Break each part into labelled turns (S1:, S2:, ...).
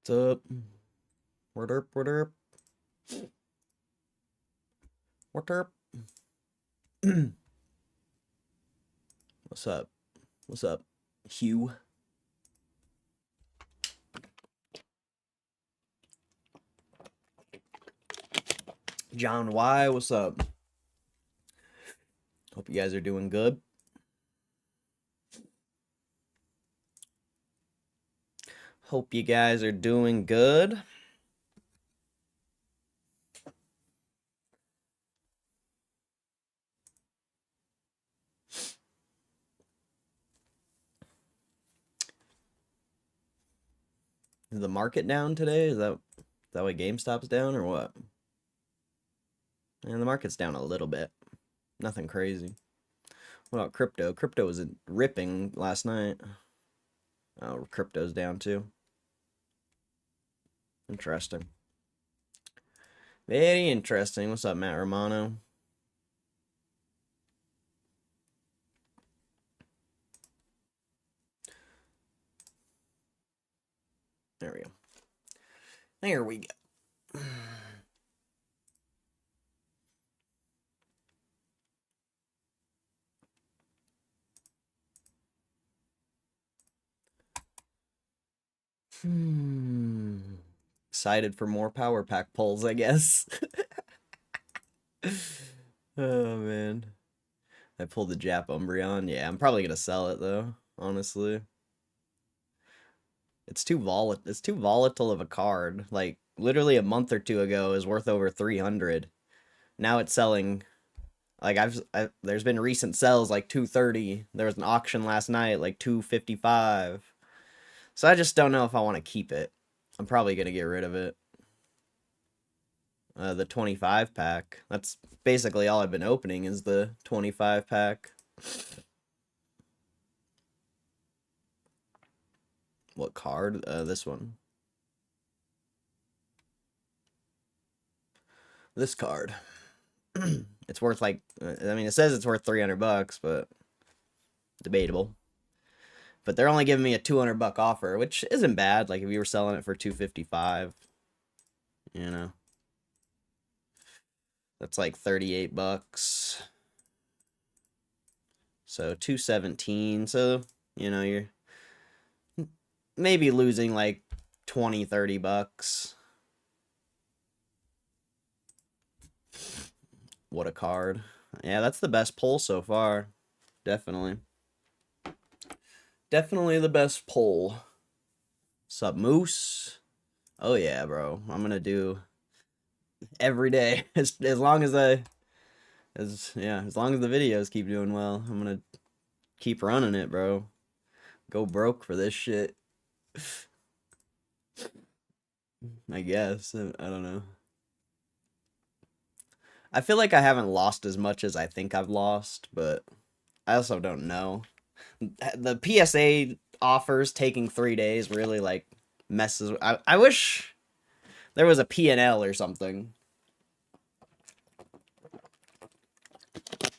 S1: What's up? What up? What up? What up? What's up? What's up, Hugh? John Y, what's up? Hope you guys are doing good. Hope you guys are doing good. Is the market down today? Is that why GameStop's down or what? And the market's down a little bit. Nothing crazy. What about crypto? Crypto was ripping last night. Oh, crypto's down too. Interesting. Very interesting. What's up, Matt Romano? There we go. There we go. Excited for more power pack pulls, I guess. Oh man. I pulled the Jap Umbreon. Yeah, I'm probably gonna sell it though, honestly. It's too volatile of a card. Like literally a month or two ago it was worth over 300. Now it's selling like there's been recent sells like 230. There was an auction last night like 255. So I just don't know if I want to keep it. I'm probably going to get rid of it. The 25 pack. That's basically all I've been opening is the 25 pack. What card? This one. This card. It's worth like, I mean, it says it's worth 300 bucks, but debatable. But they're only giving me a 200 buck offer, which isn't bad. Like if you were selling it for 255, you know, that's like 38 bucks. So 217. So, you know, you're maybe losing like 20, 30 bucks. What a card. Yeah, that's the best pull so far. Definitely. Definitely the best pull. Sup, Moose? Oh yeah, bro. I'm gonna do every day as long as the videos keep doing well. I'm gonna keep running it, bro. Go broke for this shit. I guess. I don't know. I feel like I haven't lost as much as I think I've lost, but I also don't know. The PSA offers taking 3 days really like messes. I wish there was a P&L or something.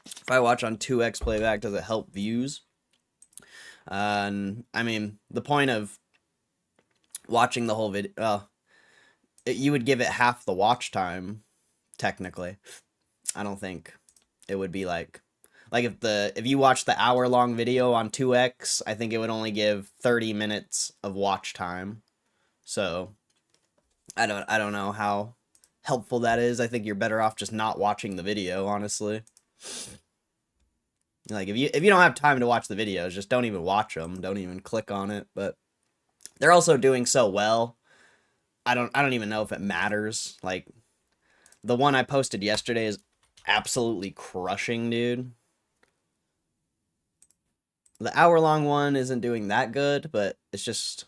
S1: If I watch on 2x playback, does it help views? I mean, the point of watching the whole video, you would give it half the watch time, technically. I don't think it would be like if you watch the hour-long video on 2x, I think it would only give 30 minutes of watch time. So I don't know how helpful that is. I think you're better off just not watching the video, honestly. Like if you don't have time to watch the videos, just don't even watch them. Don't even click on it. But they're also doing so well. I don't even know if it matters. Like the one I posted yesterday is absolutely crushing, dude. The hour-long one isn't doing that good, but it's just,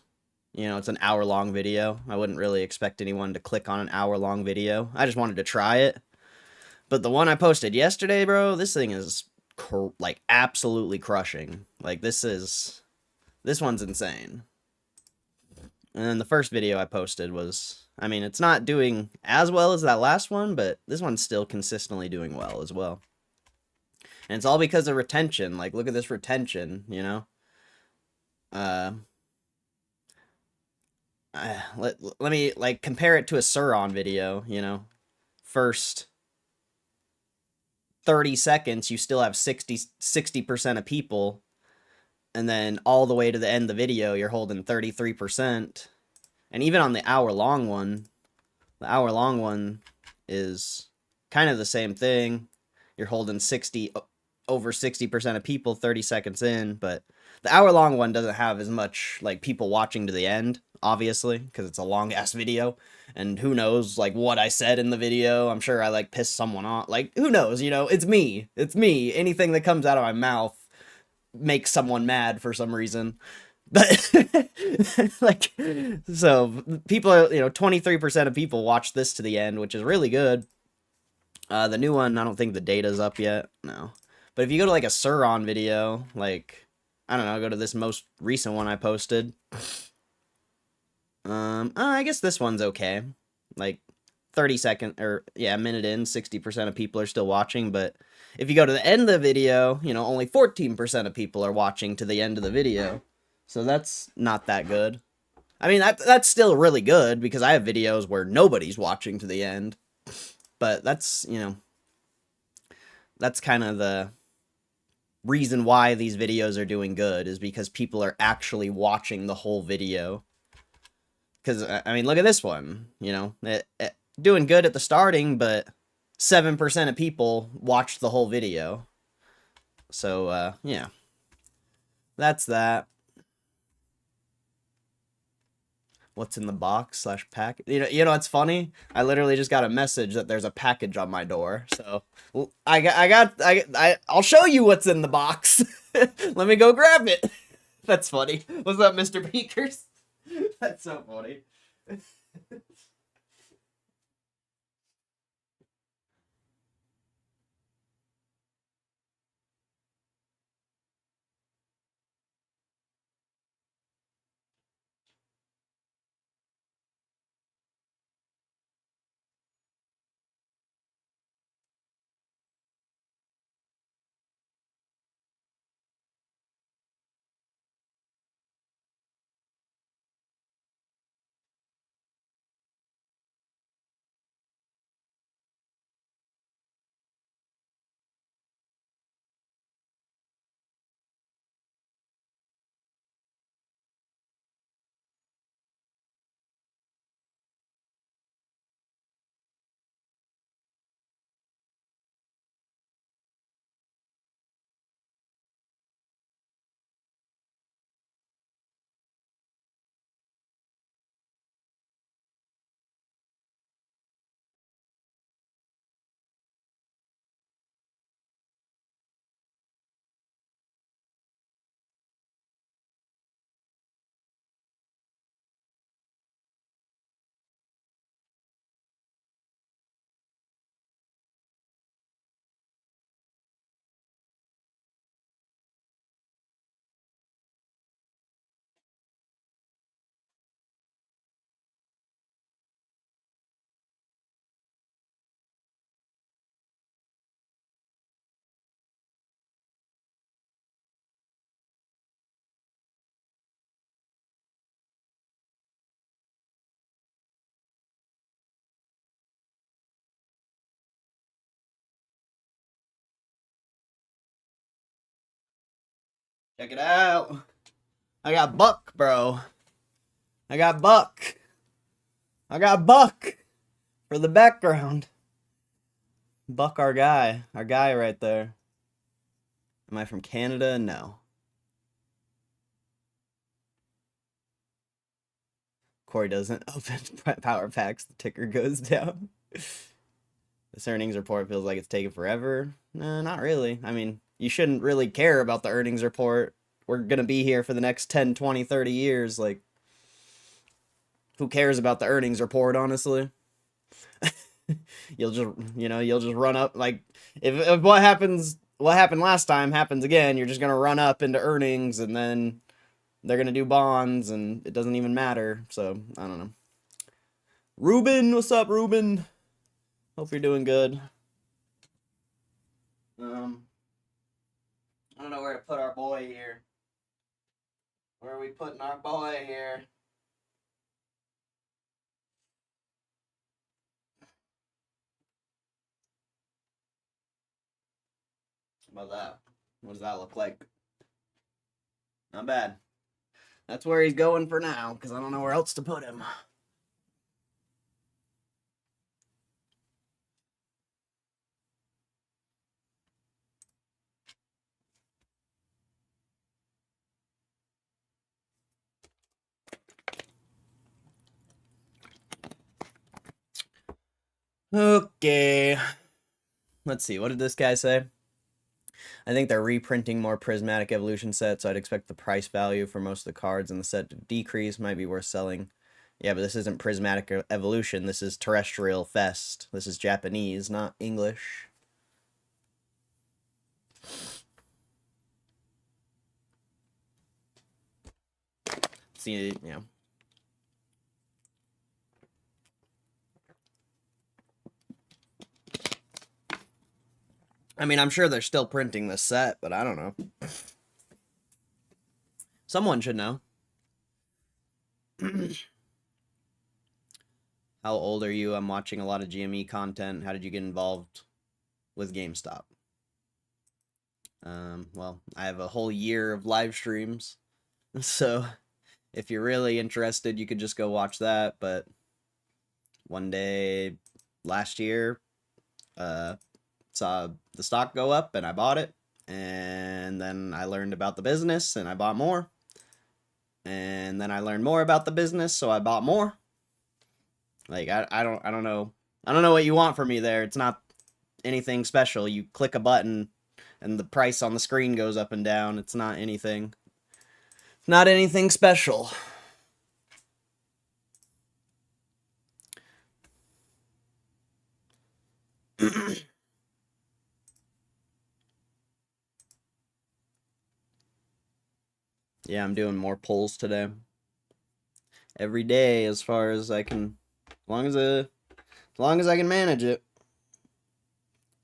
S1: you know, it's an hour-long video. I wouldn't really expect anyone to click on an hour-long video. I just wanted to try it. But the one I posted yesterday, bro, this thing is like absolutely crushing. Like this one's insane. And then the first video I posted was, I mean, it's not doing as well as that last one, but this one's still consistently doing well as well. And it's all because of retention. Like, look at this retention, you know? let me like compare it to a Suron video, you know. First 30 seconds you still have 60% of people, and then all the way to the end of the video you're holding 33%. And even on the hour long one, the hour long one is kind of the same thing. You're holding over 60% of people 30 seconds in, but the hour long one doesn't have as much like people watching to the end, obviously, because it's a long ass video. And who knows like what I said in the video. I'm sure I like pissed someone off. Like who knows, you know, it's me. It's me. Anything that comes out of my mouth makes someone mad for some reason. But like, so people are, you know, 23% of people watch this to the end, which is really good. The new one, I don't think the data's up yet. No. But if you go to like a Suron video, like, I don't know, go to this most recent one I posted. I guess this one's okay. Like 30-second, or yeah, a minute in, 60% of people are still watching. But if you go to the end of the video, you know, only 14% of people are watching to the end of the video. So that's not that good. I mean, that's still really good because I have videos where nobody's watching to the end. But that's, you know, that's kind of the reason why these videos are doing good, is because people are actually watching the whole video. Because, I mean, look at this one, you know, doing good at the starting, but 7% of people watched the whole video. So, yeah, that's that. What's in the box / pack? You know, it's funny. I literally just got a message that there's a package on my door. So I'll show you what's in the box. Let me go grab it. That's funny. What's up, Mr. Beakers? That's so funny. Check it out. I got Buck, bro. I got Buck. I got Buck for the background. Buck, our guy right there. Am I from Canada? No. Corey doesn't open power packs. The ticker goes down. This earnings report feels like it's taking forever. No, not really. I mean, you shouldn't really care about the earnings report. We're going to be here for the next 10, 20, 30 years. Like, who cares about the earnings report, honestly? You'll just run up. Like, if what happened last time happens again, you're just going to run up into earnings, and then they're going to do bonds, and it doesn't even matter. So, I don't know. Ruben, what's up, Ruben? Hope you're doing good. I don't know where to put our boy here. Where are we putting our boy here? How about that? What does that look like? Not bad. That's where he's going for now, because I don't know where else to put him. Okay. Let's see. What did this guy say? I think they're reprinting more prismatic evolution sets, so I'd expect the price value for most of the cards in the set to decrease. Might be worth selling. Yeah, but this isn't prismatic evolution. This is terrestrial fest. This is Japanese, not English. See, you know. I mean, I'm sure they're still printing this set, but I don't know. Someone should know. How old are you? I'm watching a lot of GME content. How did you get involved with Gamestop? Well, I have a whole year of live streams, so if you're really interested, you could just go watch that. But one day last year, saw the stock go up and I bought it, and then I learned about the business and I bought more, and then I learned more about the business, so I bought more. Like I don't know what you want from me there. It's not anything special. You click a button and the price on the screen goes up and down. It's not anything special. Yeah, I'm doing more pulls today. Every day, as far as I can, as long as I can manage it.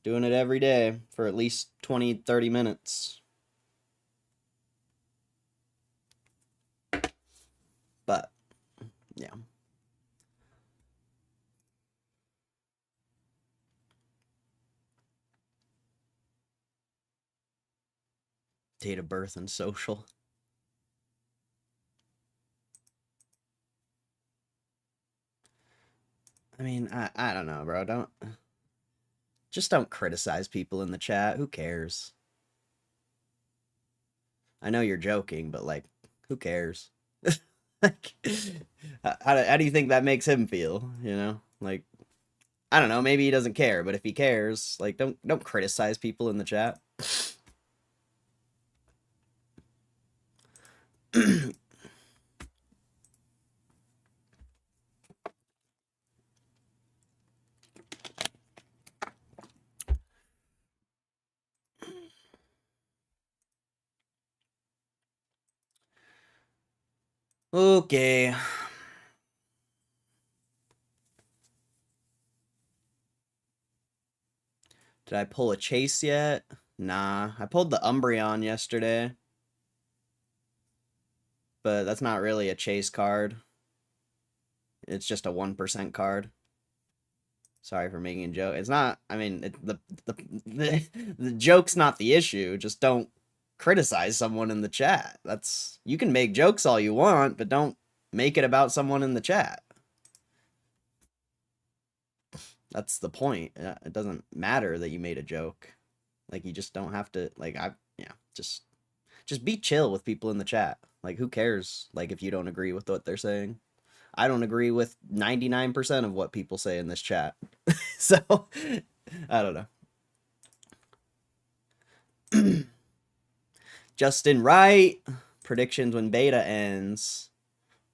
S1: Doing it every day for at least 20, 30 minutes. But, yeah. Date of birth and social. I mean, I don't know, bro. Just don't criticize people in the chat. Who cares? I know you're joking, but like, who cares? Like, how do you think that makes him feel? You know, like, I don't know. Maybe he doesn't care, but if he cares, like, don't criticize people in the chat. Okay. Did I pull a chase yet? Nah. I pulled the Umbreon yesterday. But that's not really a chase card. It's just a 1% card. Sorry for making a joke. It's not, I mean, the joke's not the issue. Just don't criticize someone in the chat. You can make jokes all you want, but don't make it about someone in the chat. That's the point. It doesn't matter that you made a joke. Like, you just don't have to, like, just be chill with people in the chat. Like, who cares, like, if you don't agree with what they're saying? I don't agree with 99% of what people say in this chat. So, I don't know. Justin Wright, predictions when beta ends.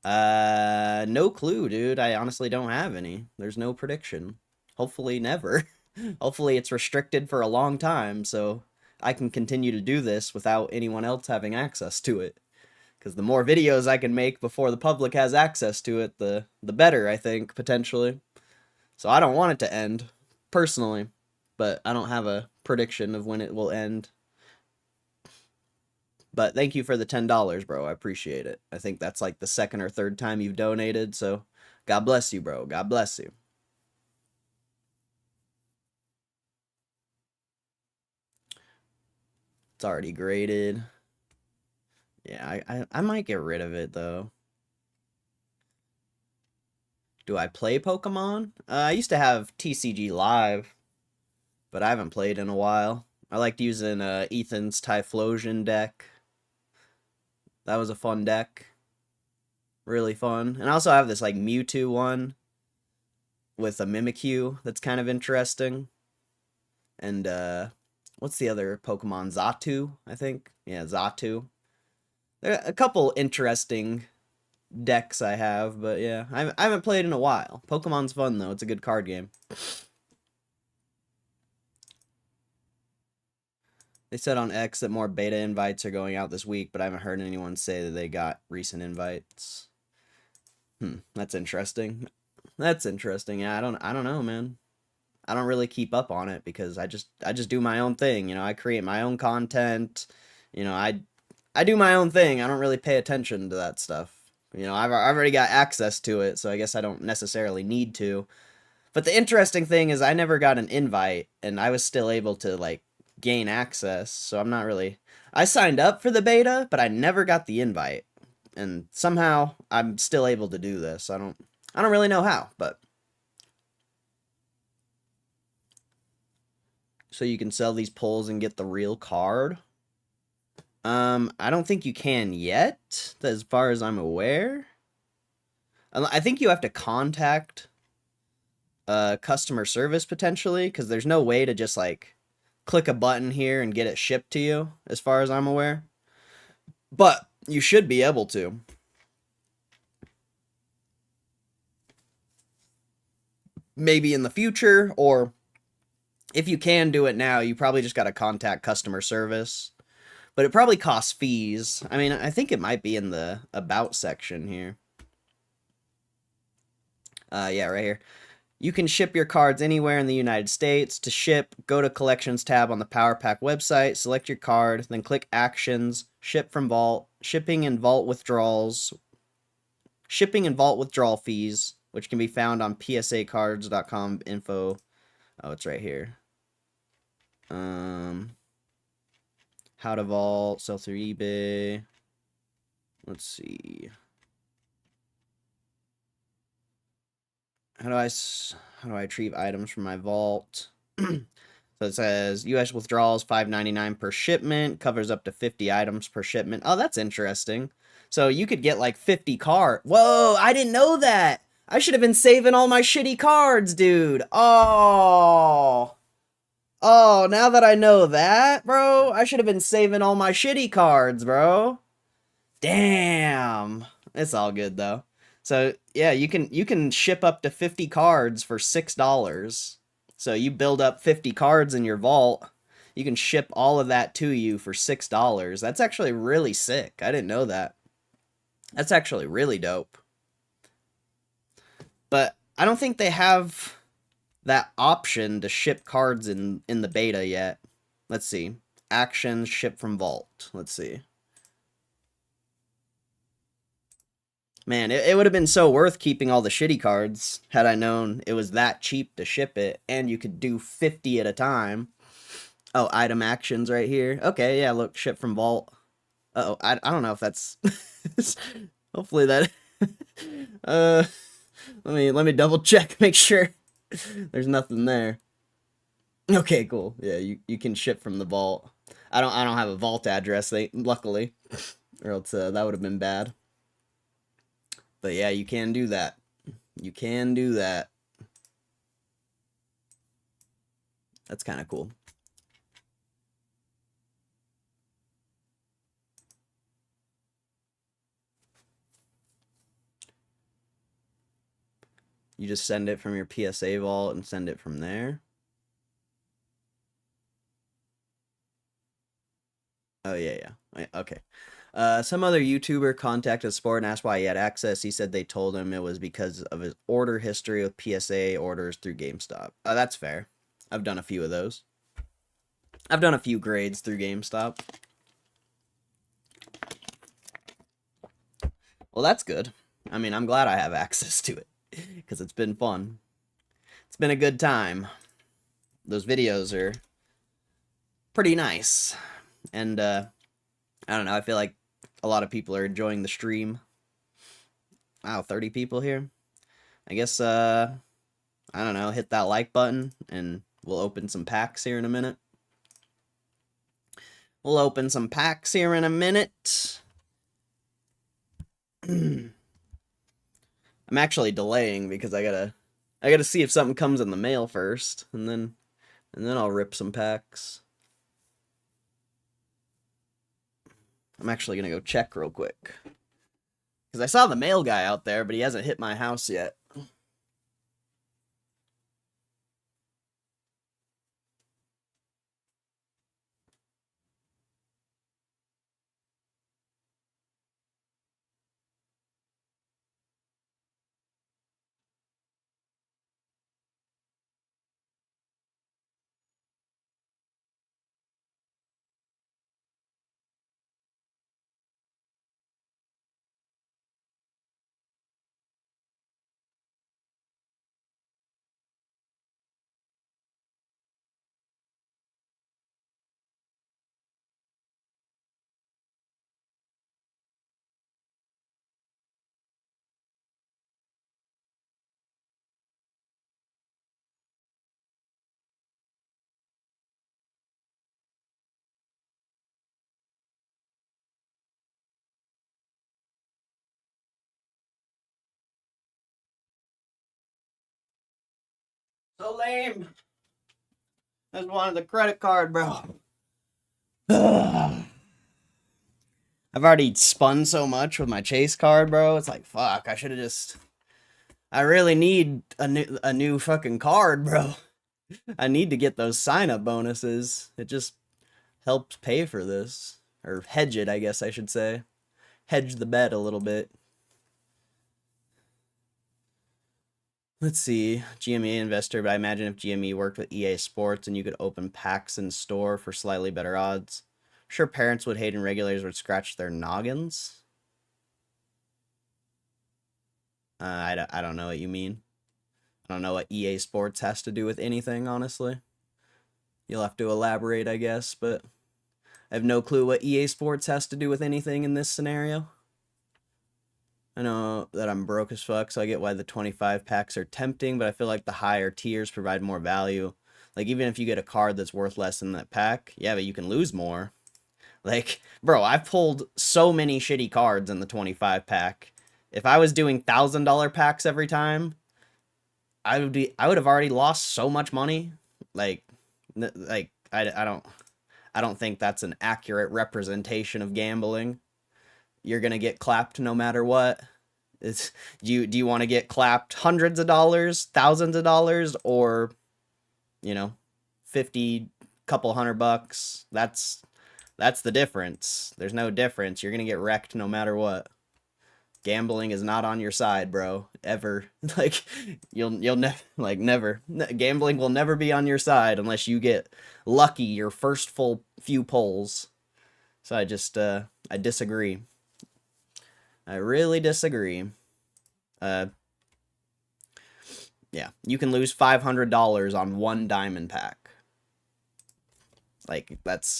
S1: No clue, dude. I honestly don't have any. There's no prediction. Hopefully never. Hopefully it's restricted for a long time, so I can continue to do this without anyone else having access to it. Because the more videos I can make before the public has access to it, the better, I think, potentially. So I don't want it to end, personally. But I don't have a prediction of when it will end. But thank you for the $10, bro. I appreciate it. I think that's like the second or third time you've donated, so God bless you, bro. God bless you. It's already graded. Yeah, I might get rid of it, though. Do I play Pokemon? I used to have TCG Live, but I haven't played in a while. I liked using Ethan's Typhlosion deck. That was a fun deck. Really fun. And I also have this, like, Mewtwo one with a Mimikyu that's kind of interesting. And, what's the other Pokemon? Xatu, I think? Yeah, Xatu. There are a couple interesting decks I have, but yeah, I haven't played in a while. Pokemon's fun, though. It's a good card game. They said on X that more beta invites are going out this week, but I haven't heard anyone say that they got recent invites. That's interesting. That's interesting. Yeah, I don't know, man. I don't really keep up on it because I just do my own thing, you know. I create my own content. You know, I do my own thing. I don't really pay attention to that stuff. You know, I've already got access to it, so I guess I don't necessarily need to. But the interesting thing is I never got an invite, and I was still able to, like, gain access, so I'm not really... I signed up for the beta, but I never got the invite. And somehow I'm still able to do this. I don't really know how, but... So you can sell these pulls and get the real card? I don't think you can yet, as far as I'm aware. I think you have to contact customer service potentially, because there's no way to just like click a button here and get it shipped to you, as far as I'm aware. But you should be able to. Maybe in the future, or if you can do it now, you probably just got to contact customer service. But it probably costs fees. I mean, I think it might be in the About section here. Yeah, right here. You can ship your cards anywhere in the United States. To ship, go to Collections tab on the Power Pack website, select your card, then click Actions, Ship from Vault, Shipping and Vault Withdrawals, Shipping and Vault Withdrawal Fees, which can be found on psacards.com info. Oh, it's right here. How to vault, sell through eBay. Let's see. How do I retrieve items from my vault? So it says US withdrawals $5.99 per shipment, covers up to 50 items per shipment. Oh, that's interesting. So you could get like 50 cards. Whoa, I didn't know that. I should have been saving all my shitty cards, dude. Oh. Oh, now that I know that, bro, I should have been saving all my shitty cards, bro. Damn. It's all good, though. So, yeah, you can ship up to 50 cards for $6. So you build up 50 cards in your vault. You can ship all of that to you for $6. That's actually really sick. I didn't know that. That's actually really dope. But I don't think they have that option to ship cards in the beta yet. Let's see. Actions, ship from vault. Let's see. Man, it would have been so worth keeping all the shitty cards had I known it was that cheap to ship it, and you could do 50 at a time. Oh, item actions right here. Okay, yeah, look, ship from vault. Uh-oh, I don't know if that's... Hopefully that... let me double check, make sure there's nothing there. Okay, cool. Yeah, you can ship from the vault. I don't have a vault address, luckily, or else that would have been bad. But yeah, you can do that. You can do that. That's kind of cool. You just send it from your PSA vault and send it from there. Oh, yeah. Okay. Some other YouTuber contacted Sport and asked why he had access. He said they told him it was because of his order history with PSA orders through GameStop. That's fair. I've done a few of those. I've done a few grades through GameStop. Well, that's good. I mean, I'm glad I have access to it, because it's been fun. It's been a good time. Those videos are pretty nice. and I don't know, I feel like a lot of people are enjoying the stream. Wow, 30 people here. I guess I don't know, hit that like button and we'll open some packs here in a minute. We'll open some packs here in a minute. I'm actually delaying because I gotta see if something comes in the mail first, and then I'll rip some packs. I'm actually gonna go check real quick. Because I saw the mail guy out there, but he hasn't hit my house yet. So lame. I just wanted the credit card, bro. I've already spun so much with my Chase card, bro. It's like, fuck, I should have just... I really need a new fucking card, bro. I need to get those sign-up bonuses. It just helps pay for this. Or hedge it, I guess I should say. Hedge the bet a little bit. Let's see. GME investor, but I imagine if GME worked with EA Sports and you could open packs in store for slightly better odds. Sure, parents would hate and regulators would scratch their noggins. I don't know what you mean. I don't know what EA Sports has to do with anything, honestly. You'll have to elaborate, I guess, but I have no clue what EA Sports has to do with anything in this scenario. I know that I'm broke as fuck, so I get why the 25 packs are tempting, but I feel like the higher tiers provide more value. Like, even if you get a card that's worth less than that pack, yeah, but you can lose more. Like, bro, I've pulled so many shitty cards in the 25 pack. If I was doing $1,000 packs every time, I would have already lost so much money. Like I don't think that's an accurate representation of gambling. You're gonna get clapped no matter what. It's do you want to get clapped hundreds of dollars, thousands of dollars, or 50, couple $100? That's the difference. There's no difference. You're gonna get wrecked no matter what. Gambling is not on your side, bro. Ever. Like, you'll never. Gambling will never be on your side unless you get lucky your first full few pulls. So I disagree. I really disagree. Yeah, you can lose $500 on one diamond pack. Like,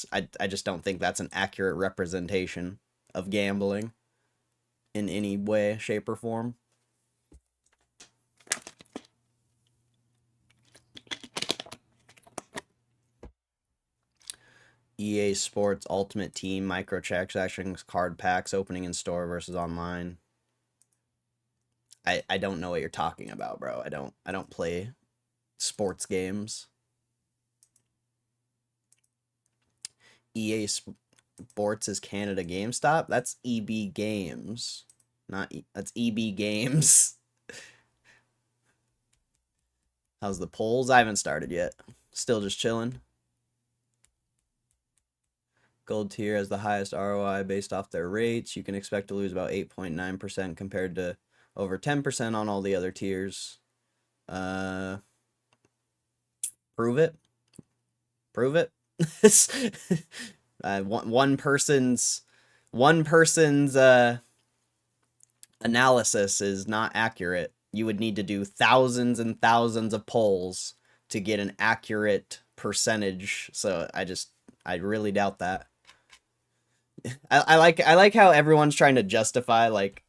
S1: I just don't think that's an accurate representation of gambling in any way, shape, or form. EA Sports Ultimate Team microtransactions, card packs, opening in store versus online. I don't know what you're talking about, bro. I don't play sports games. EA Sports is Canada Gamestop. That's EB Games. That's EB Games. How's the polls? I haven't started yet. Still just chilling. Gold tier has the highest ROI based off their rates. You can expect to lose about 8.9% compared to over 10% on all the other tiers. Prove it. Prove it. One person's analysis is not accurate. You would need to do thousands and thousands of polls to get an accurate percentage. So I really doubt that. I like how everyone's trying to justify like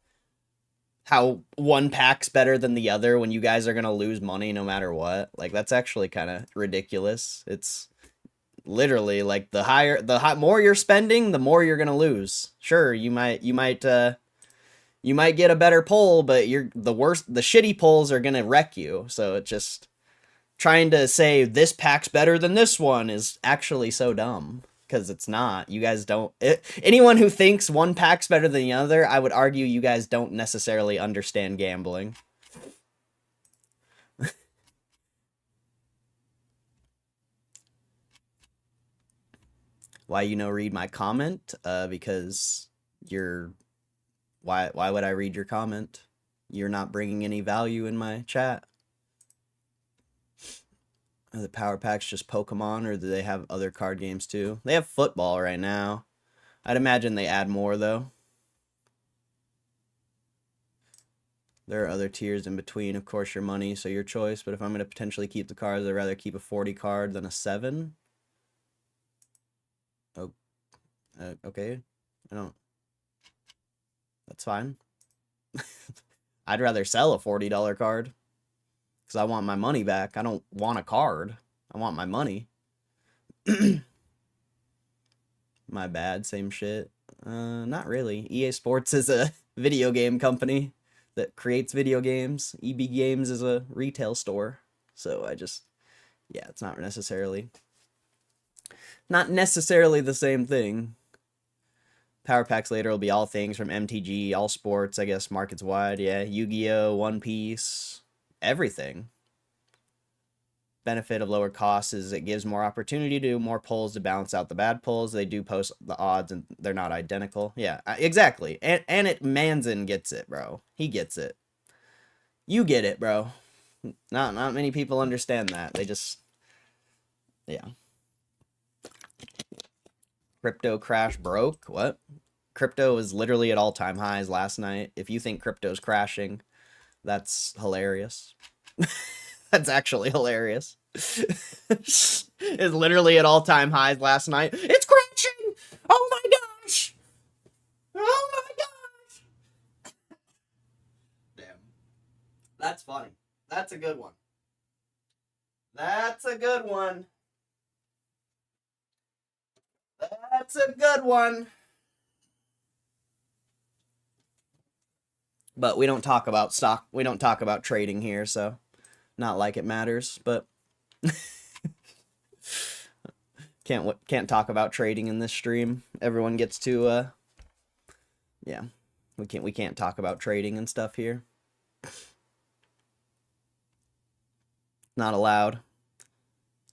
S1: how one pack's better than the other when you guys are gonna lose money no matter what. Like that's actually kind of ridiculous. It's literally like more you're spending, the more you're gonna lose. Sure, you might get a better pull, but the shitty pulls are gonna wreck you. So it just trying to say this pack's better than this one is actually so dumb because it's not. You guys don't. Anyone who thinks one pack's better than the other, I would argue you guys don't necessarily understand gambling. Why read my comment? Because you're why would I read your comment? You're not bringing any value in my chat. Are the power packs just Pokemon, or do they have other card games too? They have football right now. I'd imagine they add more though. There are other tiers in between, of course, your money, so your choice. But if I'm going to potentially keep the cards, I'd rather keep a 40 card than a 7. Oh, okay. I don't. That's fine. I'd rather sell a $40 card because I want my money back. I don't want a card. I want my money. My bad, same shit. Not really. EA Sports is a video game company that creates video games. EB Games is a retail store. So yeah, it's not necessarily the same thing. Power packs later will be all things from MTG, all sports, I guess, markets wide. Yeah, Yu-Gi-Oh, One Piece, everything. Benefit of lower costs is it gives more opportunity to do more pulls to balance out the bad pulls. They do post the odds and they're not identical. Yeah, exactly. And Manzin gets it, bro. He gets it. You get it, bro. Not many people understand that. They just, yeah. Crypto crash broke? What? Crypto is literally at all-time highs last night. If you think crypto's crashing, that's hilarious. That's actually hilarious. It's literally at all-time highs last night. It's crashing! Oh my gosh! Oh my gosh! Damn. That's funny. That's a good one. That's a good one. That's a good one. But we don't talk about stock. We don't talk about trading here, so not like it matters, but can't talk about trading in this stream. Everyone gets to yeah. We can't talk about trading and stuff here. Not allowed.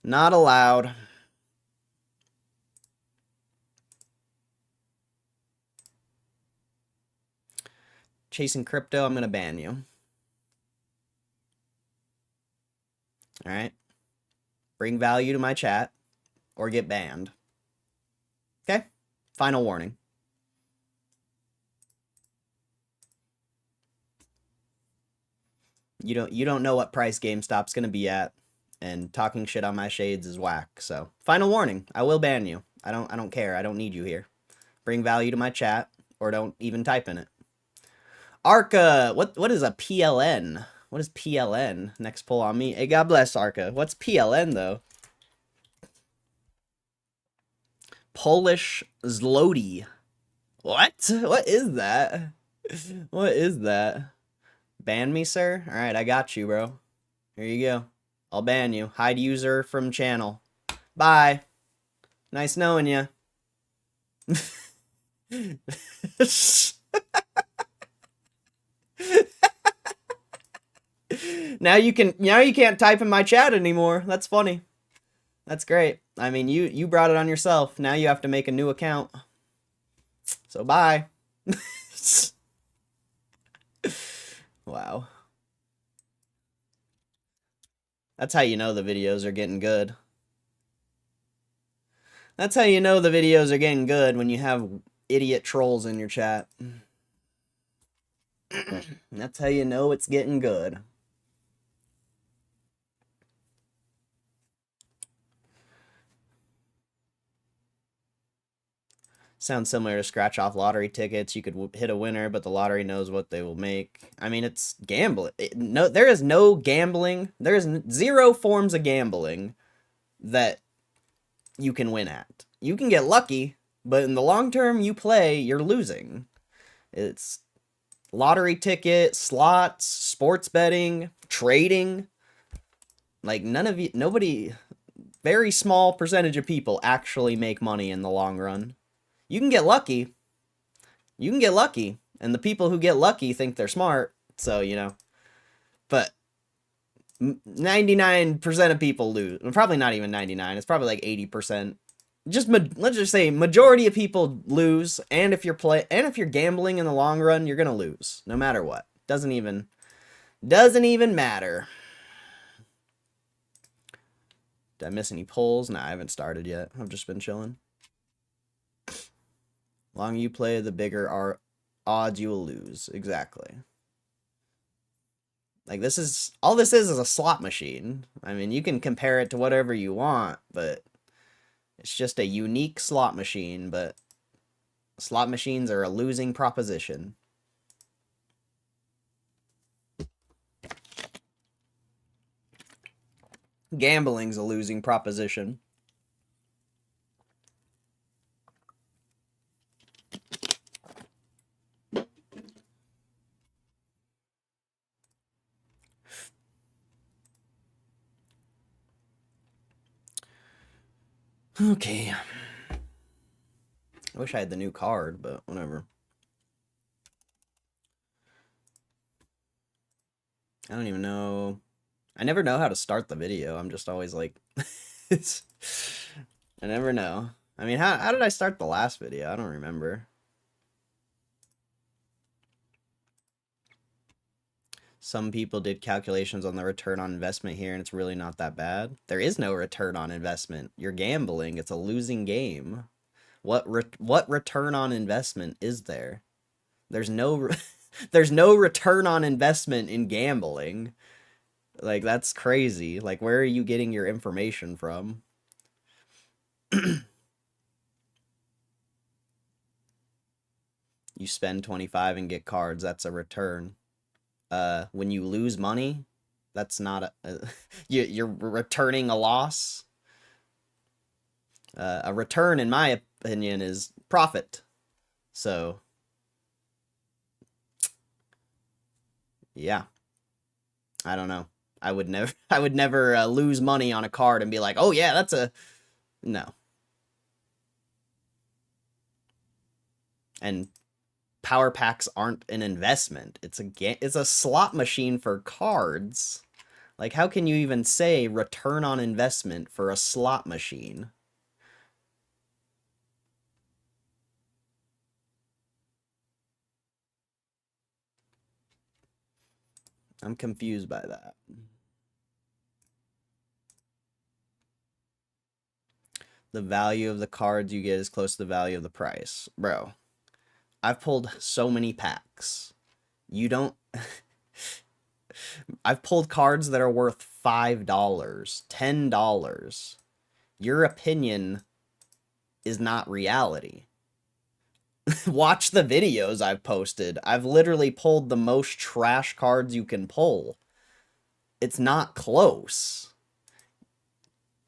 S1: Not allowed. Chasing crypto, I'm going to ban you. Alright? Bring value to my chat, or get banned. Okay? Final warning. You don't know what price GameStop's going to be at, and talking shit on my shades is whack. So, final warning. I will ban you. I don't care. I don't need you here. Bring value to my chat, or don't even type in it. Arca, what is a PLN? What is PLN? Next poll on me. Hey, God bless Arca. What's PLN though? Polish zloty. What? What is that? What is that? Ban me, sir? Alright, I got you, bro. Here you go. I'll ban you. Hide user from channel. Bye. Nice knowing you. Now you can't type in my chat anymore. That's funny. That's great. I mean, you brought it on yourself. Now you have to make a new account. So bye. Wow. That's how you know the videos are getting good. That's how you know the videos are getting good, when you have idiot trolls in your chat. That's how you know it's getting good. Sounds similar to scratch off lottery tickets. You could hit a winner, but the lottery knows what they will make. I mean, it's gambling. No, there is no gambling. There is zero forms of gambling that you can win at. You can get lucky, but in the long term you play, you're losing. It's lottery ticket, slots, sports betting, trading. Like nobody, very small percentage of people actually make money in the long run. You can get lucky. You can get lucky. And the people who get lucky think they're smart. So, you know. But 99% of people lose. Probably not even 99. It's probably like 80%. Let's just say majority of people lose. And if you're gambling in the long run, you're going to lose. No matter what. Doesn't even matter. Did I miss any polls? Nah, I haven't started yet. I've just been chilling. Longer you play, the bigger are odds you will lose. Exactly. Like all this is a slot machine. I mean, you can compare it to whatever you want, but it's just a unique slot machine, but slot machines are a losing proposition. Gambling's a losing proposition. Okay. I wish I had the new card, but whatever. I don't even know. I never know how to start the video. I'm just always like... I never know. I mean, how did I start the last video? I don't remember. Some people did calculations on the return on investment here, and it's really not that bad. There is no return on investment. You're gambling. It's a losing game. What return on investment is there? There's no there's no return on investment in gambling. Like, that's crazy. Like, where are you getting your information from? You spend 25 and get cards. That's a return. When you lose money, that's not you're returning a loss. A return, in my opinion, is profit. So, yeah, I don't know. I would never lose money on a card and be like, oh yeah, that's a no. And power packs aren't an investment. It's a slot machine for cards. Like, how can you even say return on investment for a slot machine? I'm confused by that. The value of the cards you get is close to the value of the price. Bro, I've pulled so many packs. You don't... I've pulled cards that are worth $5, $10. Your opinion is not reality. Watch the videos I've posted. I've literally pulled the most trash cards you can pull. It's not close.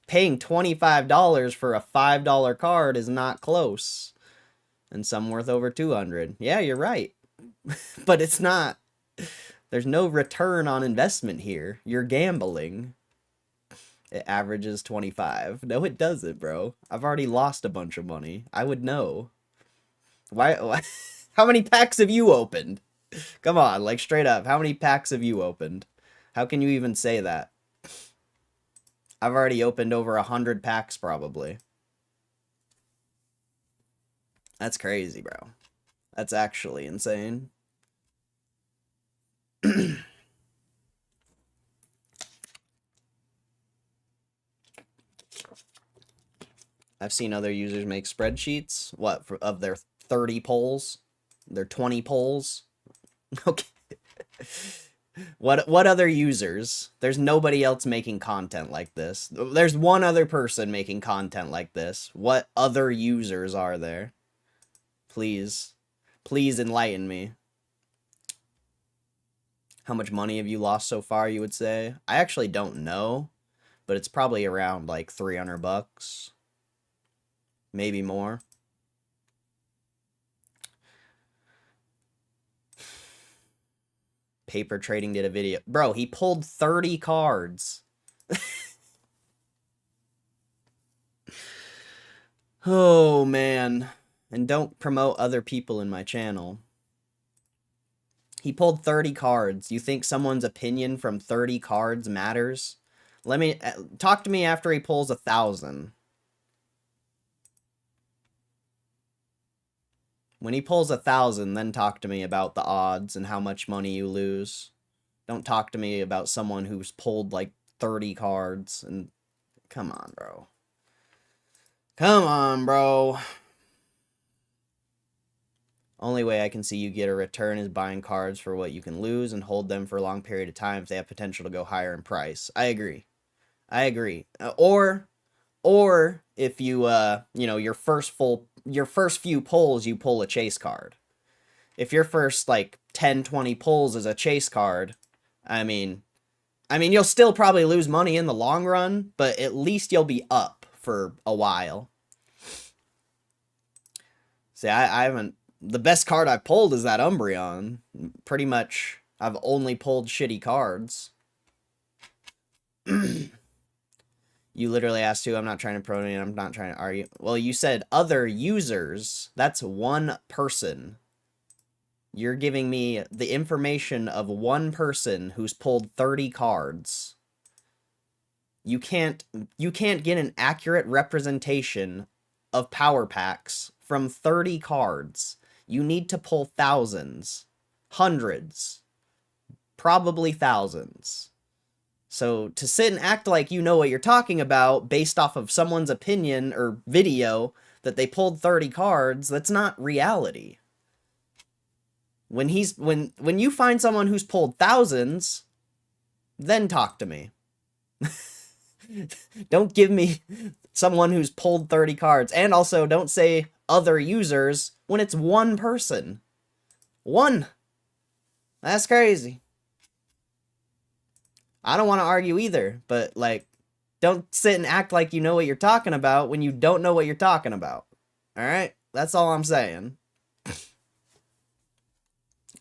S1: Paying $25 for a $5 card is not close. And some worth over 200. Yeah, you're right. But it's not. There's no return on investment here. You're gambling. It averages 25. No, it doesn't, bro. I've already lost a bunch of money. I would know. Why? How many packs have you opened? Come on, like, straight up. How many packs have you opened? How can you even say that? I've already opened over 100 packs, probably. That's crazy, bro. That's actually insane. I've seen other users make spreadsheets. What, of their 30 polls? Their 20 polls? Okay. What other users? There's nobody else making content like this. There's one other person making content like this. What other users are there? Please. Please enlighten me. How much money have you lost so far, you would say? I actually don't know, but it's probably around like 300 bucks. Maybe more. Paper Trading did a video. Bro, he pulled 30 cards. Oh, man. And don't promote other people in my channel. He pulled 30 cards. You think someone's opinion from 30 cards matters? Let me... talk to me after he pulls 1,000. When he pulls 1,000, then talk to me about the odds and how much money you lose. Don't talk to me about someone who's pulled like 30 cards and... Come on, bro. Come on, bro. Only way I can see you get a return is buying cards for what you can lose and hold them for a long period of time if they have potential to go higher in price. I agree. I agree. Or if you, you know, your first few pulls, you pull a chase card. If your first, like, 10, 20 pulls is a chase card, I mean, you'll still probably lose money in the long run, but at least you'll be up for a while. See, I haven't... The best card I've pulled is that Umbreon. Pretty much, I've only pulled shitty cards. You literally asked who. I'm not trying to promote it. I'm not trying to argue. Well, you said other users. That's one person. You're giving me the information of one person who's pulled 30 cards. You can't get an accurate representation of power packs from 30 cards. You need to pull thousands, hundreds, probably thousands. So to sit and act like you know what you're talking about based off of someone's opinion or video that they pulled 30 cards, that's not reality. When you find someone who's pulled thousands, then talk to me. Don't give me someone who's pulled 30 cards. And also don't say other users when it's one person. One. That's crazy. I don't want to argue either, but, like, don't sit and act like you know what you're talking about when you don't know what you're talking about. Alright? That's all I'm saying.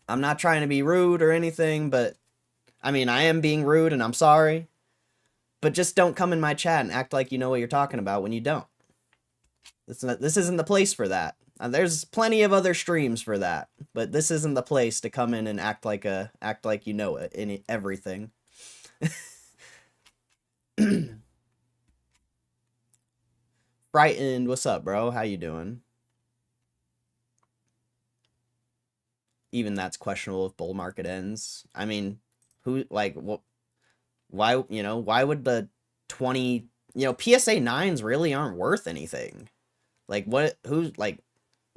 S1: I'm not trying to be rude or anything, but, I mean, I am being rude and I'm sorry. But just don't come in my chat and act like you know what you're talking about when you don't. This isn't the place for that. There's plenty of other streams for that, but this isn't the place to come in and act like you know it in everything. Frightened, what's up, bro? How you doing? Even that's questionable if bull market ends. I mean, who, like, what? Why, you know, why would the 20, you know, PSA 9s really aren't worth anything? Like, what, who's, like,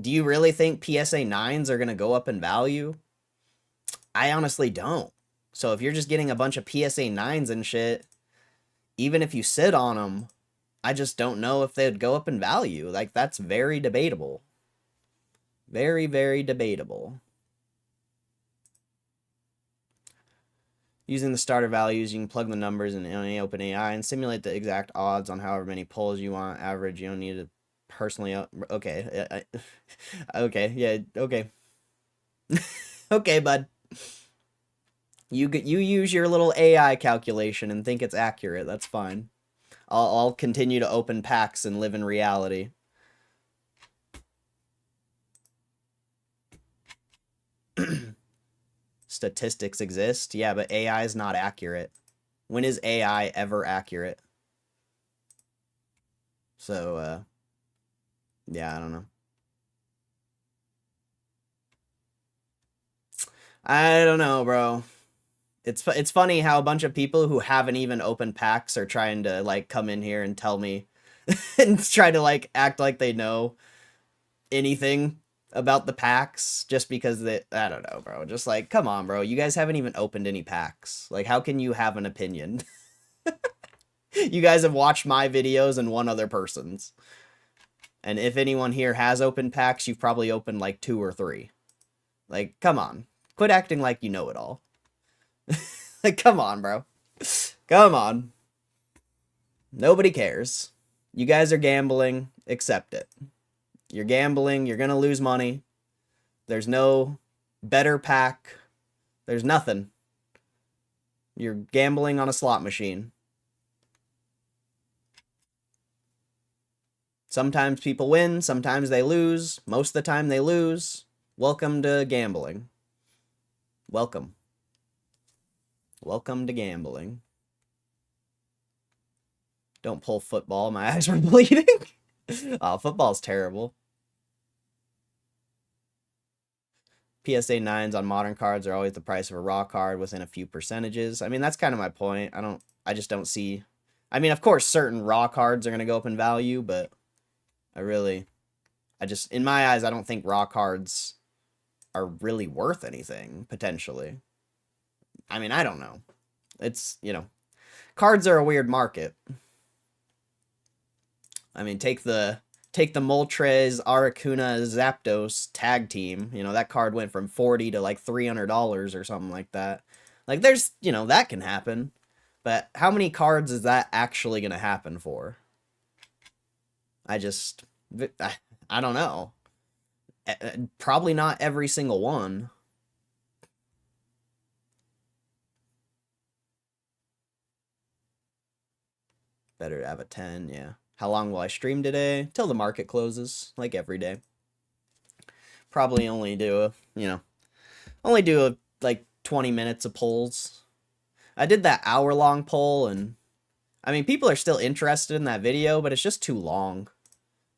S1: do you really think PSA 9s are going to go up in value? I honestly don't. So if you're just getting a bunch of PSA 9s and shit, even if you sit on them, I just don't know if they'd go up in value. Like, that's very debatable. Very, very debatable. Using the starter values, you can plug the numbers in any OpenAI and simulate the exact odds on however many pulls you want. Average, you don't need to personally... Okay. Okay, yeah, okay. Okay, bud. You use your little AI calculation and think it's accurate. That's fine. I'll continue to open packs and live in reality. Statistics exist. Yeah, but AI is not accurate. When is AI ever accurate? So, yeah, I don't know. I don't know, bro. It's funny how a bunch of people who haven't even opened packs are trying to, like, come in here and tell me and try to, like, act like they know anything about the packs just because they... I don't know, bro. Just, like, come on, bro. You guys haven't even opened any packs. Like, how can you have an opinion? You guys have watched my videos and one other person's. And if anyone here has opened packs, you've probably opened like 2 or 3. Like, come on. Quit acting like you know it all. Like, come on, bro. Come on. Nobody cares. You guys are gambling. Accept it. You're gambling. You're going to lose money. There's no better pack. There's nothing. You're gambling on a slot machine. Sometimes people win. Sometimes they lose. Most of the time they lose. Welcome to gambling. Welcome. Welcome to gambling. Don't pull football. My eyes were bleeding. Oh, football's terrible. PSA 9s on modern cards are always the price of a raw card within a few percentages. I mean, that's kind of my point. I just don't see... I mean, of course, certain raw cards are going to go up in value, but in my eyes, I don't think raw cards are really worth anything, potentially. I mean, I don't know. It's, cards are a weird market. I mean, take the Moltres Aracuna Zapdos tag team. That card went from $40 to like $300 or something like that. Like, there's, that can happen. But how many cards is that actually going to happen for? I don't know. Probably not every single one. Better to have a 10, yeah. How long will I stream today? Till the market closes, like every day. Probably only do like 20 minutes of polls. I did that hour-long poll, and I mean, people are still interested in that video, but it's just too long.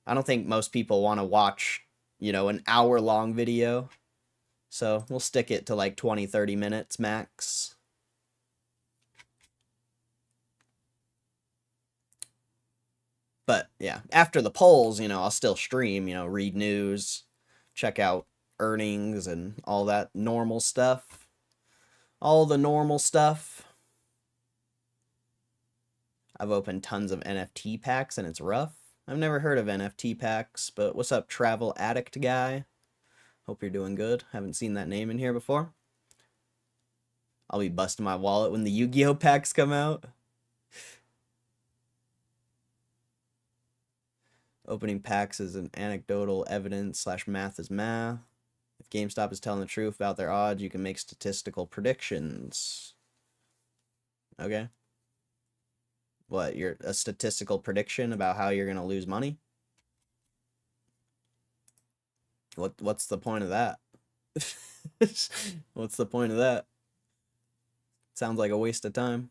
S1: I don't think most people want to watch, an hour-long video. So we'll stick it to like 20, 30 minutes max. But yeah, after the polls, I'll still stream, read news, check out earnings and all that normal stuff. All the normal stuff. I've opened tons of NFT packs and it's rough. I've never heard of NFT packs, but what's up, Travel Addict guy? Hope you're doing good. Haven't seen that name in here before. I'll be busting my wallet when the Yu-Gi-Oh packs come out. Opening packs is an anecdotal evidence / math is math. If GameStop is telling the truth about their odds, you can make statistical predictions. Okay. What, you're a statistical prediction about how you're going to lose money? What's the point of that? What's the point of that? Sounds like a waste of time.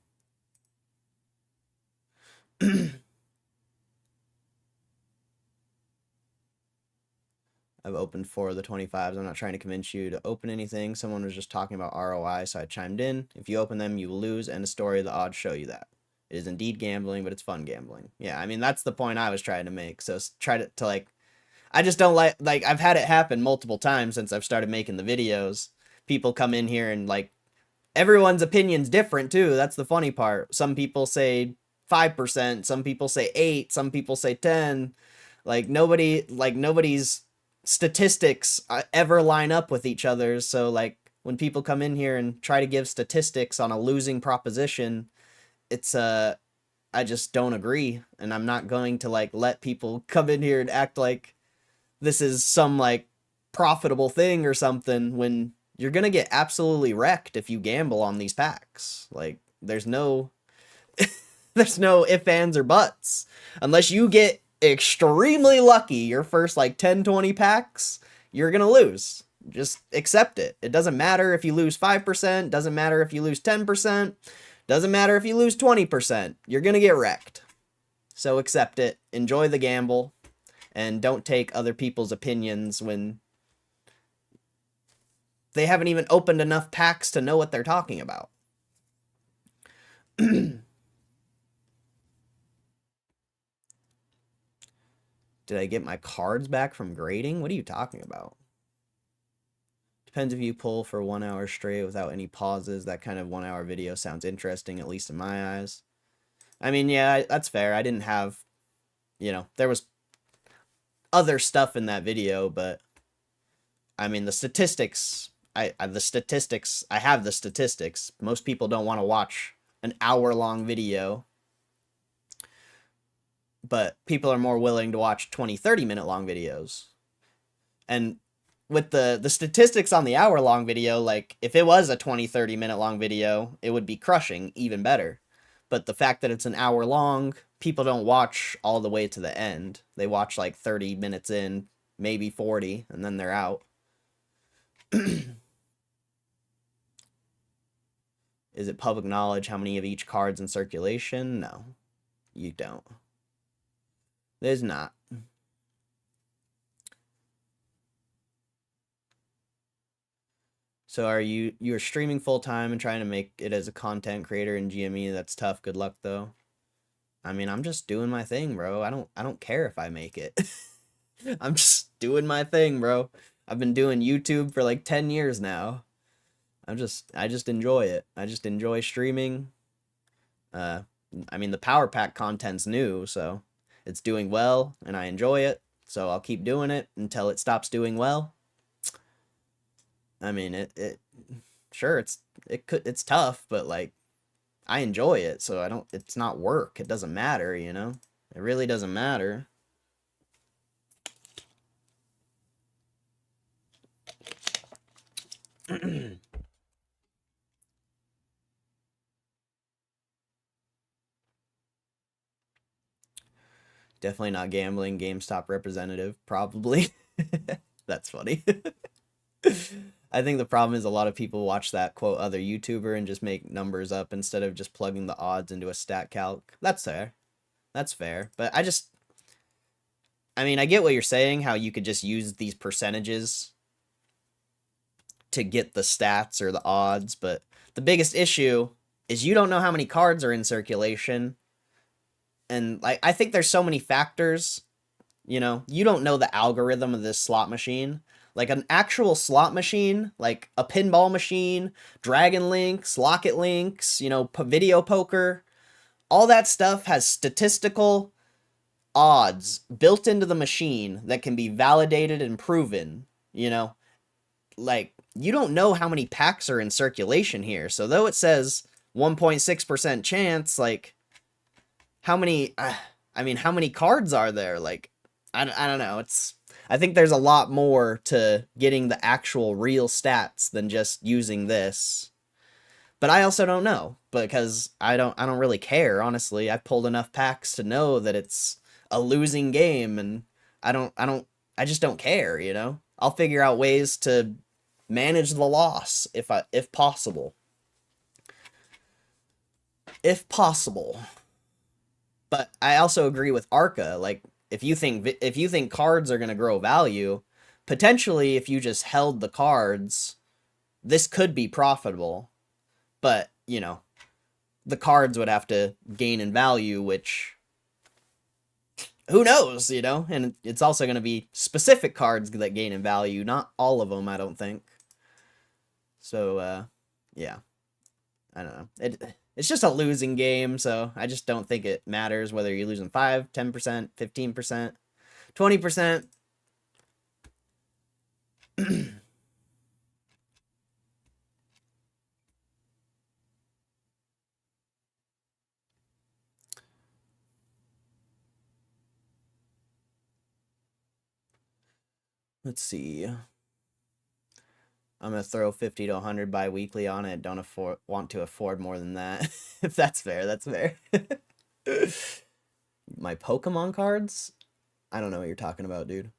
S1: I've opened 4 of the 25s. I'm not trying to convince you to open anything. Someone was just talking about ROI, so I chimed in. If you open them, you will lose. End of story. The odds show you that. It is indeed gambling, but it's fun gambling. Yeah, I mean, that's the point I was trying to make. So try to like... I just don't like... I've had it happen multiple times since I've started making the videos. People come in here and, like... Everyone's opinion's different, too. That's the funny part. Some people say 5%. Some people say 8. Some people say 10. Nobody's statistics ever line up with each other. So, when people come in here and try to give statistics on a losing proposition... It's, I just don't agree, and I'm not going to, let people come in here and act like this is some, profitable thing or something when you're gonna get absolutely wrecked if you gamble on these packs. There's no, there's no ifs, ands, or buts. Unless you get extremely lucky your first, 10, 20 packs, you're gonna lose. Just accept it. It doesn't matter if you lose 5%, doesn't matter if you lose 10%, doesn't matter if you lose 20%, you're going to get wrecked. So accept it, enjoy the gamble, and don't take other people's opinions when they haven't even opened enough packs to know what they're talking about. Did I get my cards back from grading? What are you talking about? Depends if you pull for 1 hour straight without any pauses. That kind of 1 hour video sounds interesting, at least in my eyes. I mean, yeah, that's fair. I didn't have, there was... other stuff in that video, but I mean the statistics. I have the statistics. Most people don't want to watch an hour-long video, but people are more willing to watch 20, 30-minute long videos. And with the statistics on the hour-long video, like, if it was a 20, 30-minute long video, it would be crushing even better. But the fact that it's an hour long, people don't watch all the way to the end. They watch like 30 minutes in, maybe 40, and then they're out. Is it public knowledge how many of each card's in circulation? No, you don't. There's not. So are you're streaming full time and trying to make it as a content creator in GME? That's tough. Good luck though. I mean, I'm just doing my thing, bro. I don't care if I make it. I'm just doing my thing, bro. I've been doing YouTube for like 10 years now. I just enjoy it. I just enjoy streaming. I mean, the Power Pack content's new, so it's doing well and I enjoy it. So I'll keep doing it until it stops doing well. I mean, sure, it's tough, but like, I enjoy it, so it's not work. It doesn't matter, you know? It really doesn't matter. Definitely not gambling. GameStop representative, probably. That's funny. I think the problem is a lot of people watch that quote other YouTuber and just make numbers up instead of just plugging the odds into a stat calc. That's fair. That's fair. But I mean, I get what you're saying, how you could just use these percentages to get the stats or the odds, but the biggest issue is you don't know how many cards are in circulation. And like, I think there's so many factors, you know, you don't know the algorithm of this slot machine. Like an actual slot machine, like a pinball machine, Dragon Links, Locket Links, you know, video poker, all that stuff has statistical odds built into the machine that can be validated and proven, you know. Like, you don't know how many packs are in circulation here. So though it says 1.6% chance, like, how many, I mean, how many cards are there? Like, I don't know. I think there's a lot more to getting the actual real stats than just using this. But I also don't know, because I don't really care, honestly. I've pulled enough packs to know that it's a losing game, and I just don't care, you know? I'll figure out ways to manage the loss if possible. If possible. But I also agree with Arca, like, if you think cards are going to grow value, potentially if you just held the cards, this could be profitable. But, you know, the cards would have to gain in value, which, who knows, you know? And it's also going to be specific cards that gain in value, not all of them, I don't think. So, yeah. I don't know. It's just a losing game, so I just don't think it matters whether you're losing 5, 10%, 15%, 20%. Let's see. I'm gonna throw 50 to 100 bi-weekly on it. Don't want to afford more than that. If that's fair, that's fair. My Pokemon cards? I don't know what you're talking about, dude.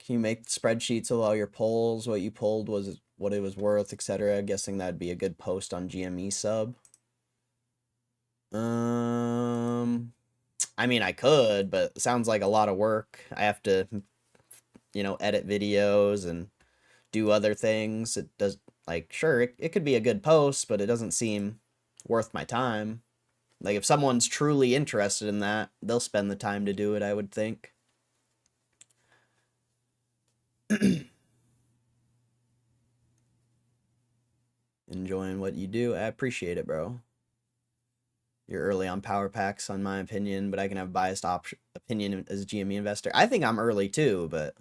S1: Can you make spreadsheets of all your polls? What you pulled was what it was worth, etc. Guessing that'd be a good post on GME sub. I mean, I could, but it sounds like a lot of work. I have to, you know, edit videos and do other things. It does, like, sure, it could be a good post, but it doesn't seem worth my time. Like, if someone's truly interested in that, they'll spend the time to do it, I would think. Enjoying what you do. I appreciate it, bro. You're early on power packs, on my opinion, but I can have biased opinion as a GME investor. I think I'm early too, but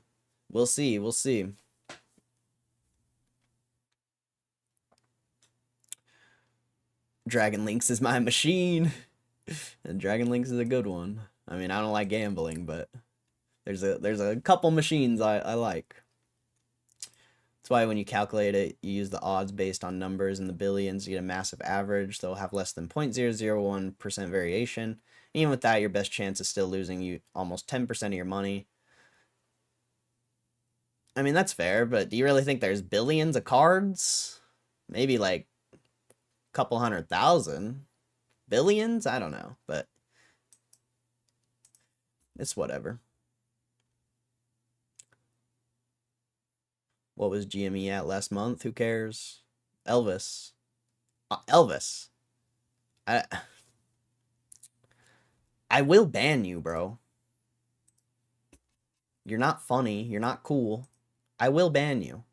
S1: we'll see. We'll see. Dragon Links is my machine. And Dragon Links is a good one. I mean, I don't like gambling, but there's a couple machines I like. That's why when you calculate it, you use the odds based on numbers in the billions. You get a massive average. They'll have less than 0.001% variation. Even with that, your best chance is still losing you almost 10% of your money. I mean, that's fair, but do you really think there's billions of cards? Maybe like a couple 100,000. Billions? I don't know, but it's whatever. What was GME at last month? Who cares? Elvis. Elvis. I I will ban you, bro. You're not funny. You're not cool. I will ban you.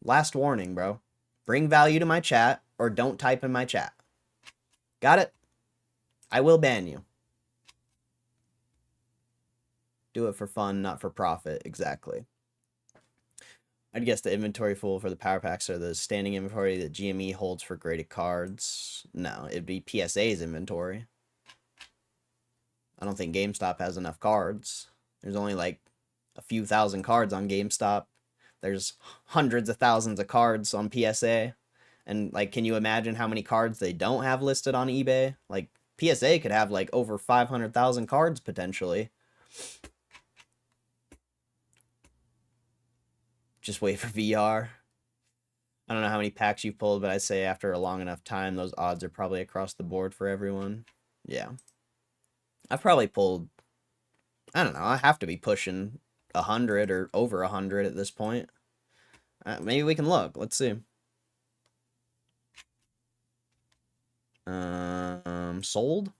S1: Last warning, bro. Bring value to my chat or don't type in my chat. Got it? I will ban you. Do it for fun, not for profit. Exactly. I'd guess the inventory pool for the power packs are the standing inventory that GME holds for graded cards. No, it'd be PSA's inventory. I don't think GameStop has enough cards. There's only like a few thousand cards on GameStop. There's hundreds of thousands of cards on PSA. And like, can you imagine how many cards they don't have listed on eBay? Like, PSA could have like over 500,000 cards potentially. Just wait for VR. I don't know how many packs you've pulled, but I'd say after a long enough time, those odds are probably across the board for everyone. Yeah. I've probably pulled, I don't know, I have to be pushing 100 or over 100 at this point. Maybe we can look. Let's see. Sold?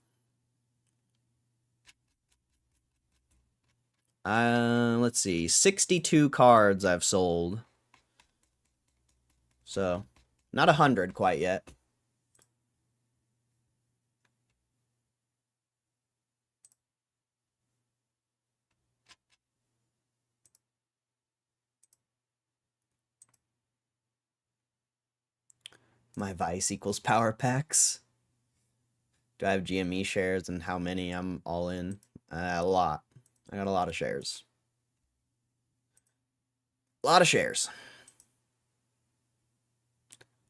S1: Let's see. 62 cards I've sold. So, not 100 quite yet. My Vice equals power packs. Do I have GME shares and how many? I'm all in. A lot. I got a lot of shares. A lot of shares.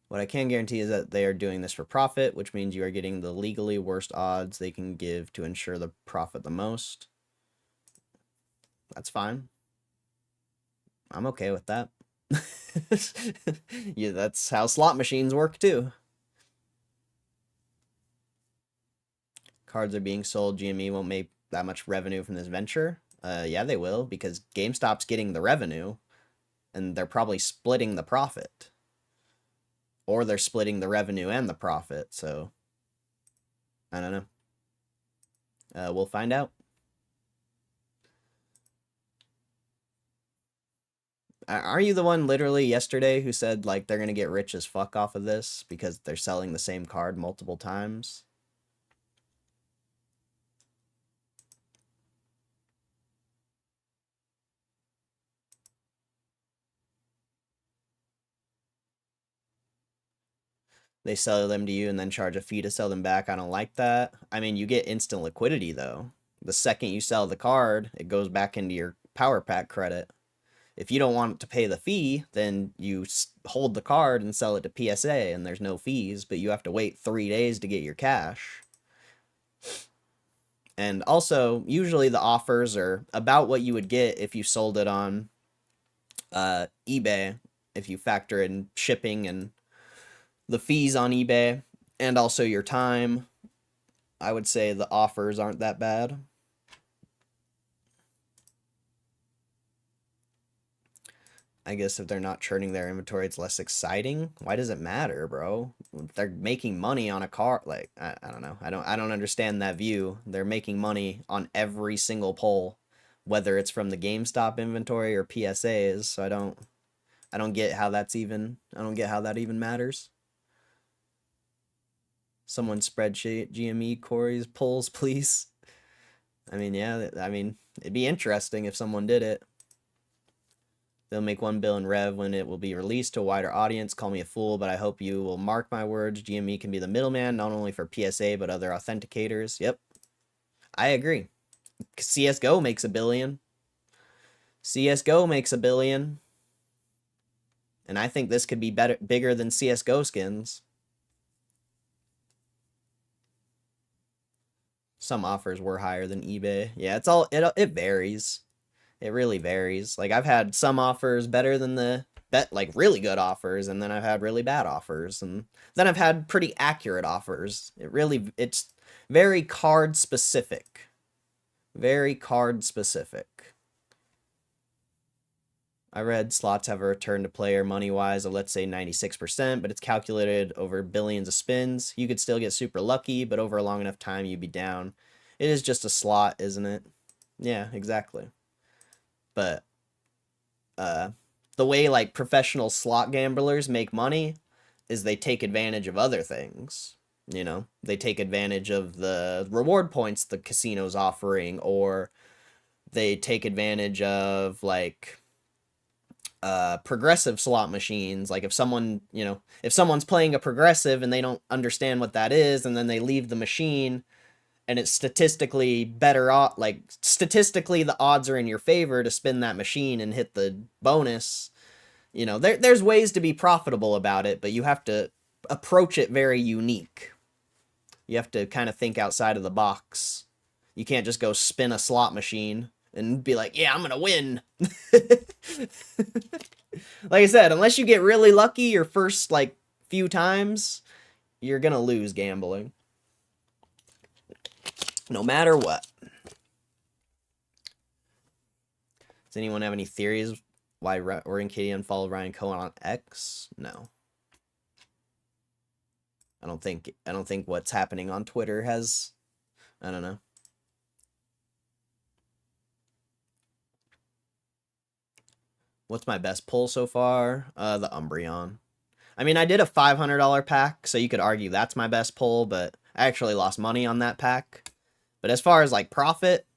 S1: What I can guarantee is that they are doing this for profit, which means you are getting the legally worst odds they can give to ensure the profit the most. That's fine. I'm okay with that. Yeah, that's how slot machines work too. Cards are being sold. GME won't make that much revenue from this venture. Yeah, they will, because GameStop's getting the revenue, and they're probably splitting the profit. Or they're splitting the revenue and the profit, so I don't know. We'll find out. Are you the one literally yesterday who said like they're gonna get rich as fuck off of this because they're selling the same card multiple times? They sell them to you and then charge a fee to sell them back. I don't like that. I mean, you get instant liquidity though. The second you sell the card, it goes back into your power pack credit. If you don't want to pay the fee, then you hold the card and sell it to PSA and there's no fees, but you have to wait 3 days to get your cash. And also, usually the offers are about what you would get if you sold it on eBay, if you factor in shipping and the fees on eBay, and also your time. I would say the offers aren't that bad. I guess if they're not churning their inventory, it's less exciting. Why does it matter, bro? They're making money on a car. Like, I don't know. I don't understand that view. They're making money on every single pull, whether it's from the GameStop inventory or PSAs. So I don't get how that's even. I don't get how that even matters. Someone spreadsheet GME Corey's polls, please. I mean, yeah, I mean, it'd be interesting if someone did it. They'll make 1 bill in rev when it will be released to a wider audience. Call me a fool, but I hope you will mark my words. GME can be the middleman, not only for PSA, but other authenticators. Yep. I agree. CSGO makes $1 billion. CSGO makes $1 billion. And I think this could be bigger than CSGO skins. Some offers were higher than eBay. Yeah, it varies. It really varies. Like I've had some offers better than like really good offers, and then I've had really bad offers, and then I've had pretty accurate offers. It's very card specific. Very card specific. I read slots have a return to player money-wise of, let's say, 96%, but it's calculated over billions of spins. You could still get super lucky, but over a long enough time, you'd be down. It is just a slot, isn't it? Yeah, exactly. But the way, like, professional slot gamblers make money is they take advantage of other things. You know, they take advantage of the reward points the casino's offering, or they take advantage of, like, progressive slot machines. Like if someone's playing a progressive and they don't understand what that is, and then they leave the machine and it's statistically better off, like statistically the odds are in your favor to spin that machine and hit the bonus. You know, there's ways to be profitable about it, but you have to approach it very unique. You have to kind of think outside of the box. You can't just go spin a slot machine and be like, yeah, I'm gonna win. Like I said, unless you get really lucky your first, like, few times, you're gonna lose gambling. No matter what. Does anyone have any theories why Oregon Katie unfollowed Ryan Cohen on X? No. I don't think what's happening on Twitter has, I don't know. What's my best pull so far? The Umbreon. I mean, I did a $500 pack, so you could argue that's my best pull, but I actually lost money on that pack. But as far as, like, profit,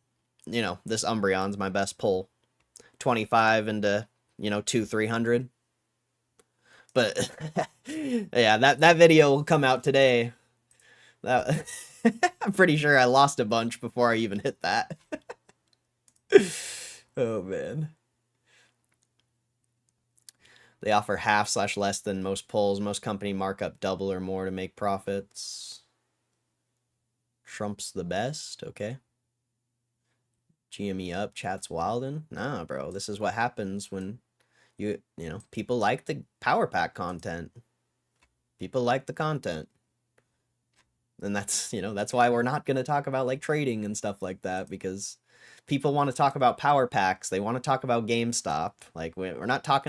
S1: you know, this Umbreon's my best pull. 25 into, you know, 200-300. But, yeah, that video will come out today. I'm pretty sure I lost a bunch before I even hit that. Oh, man. They offer half/less than most pulls. Most company markup double or more to make profits. Trump's the best. Okay. GME up. Chat's wildin'. Nah, bro. This is what happens when you know, people like the power pack content. People like the content. And that's, you know, that's why we're not going to talk about, like, trading and stuff like that, because people want to talk about power packs. They want to talk about GameStop. Like, we're not going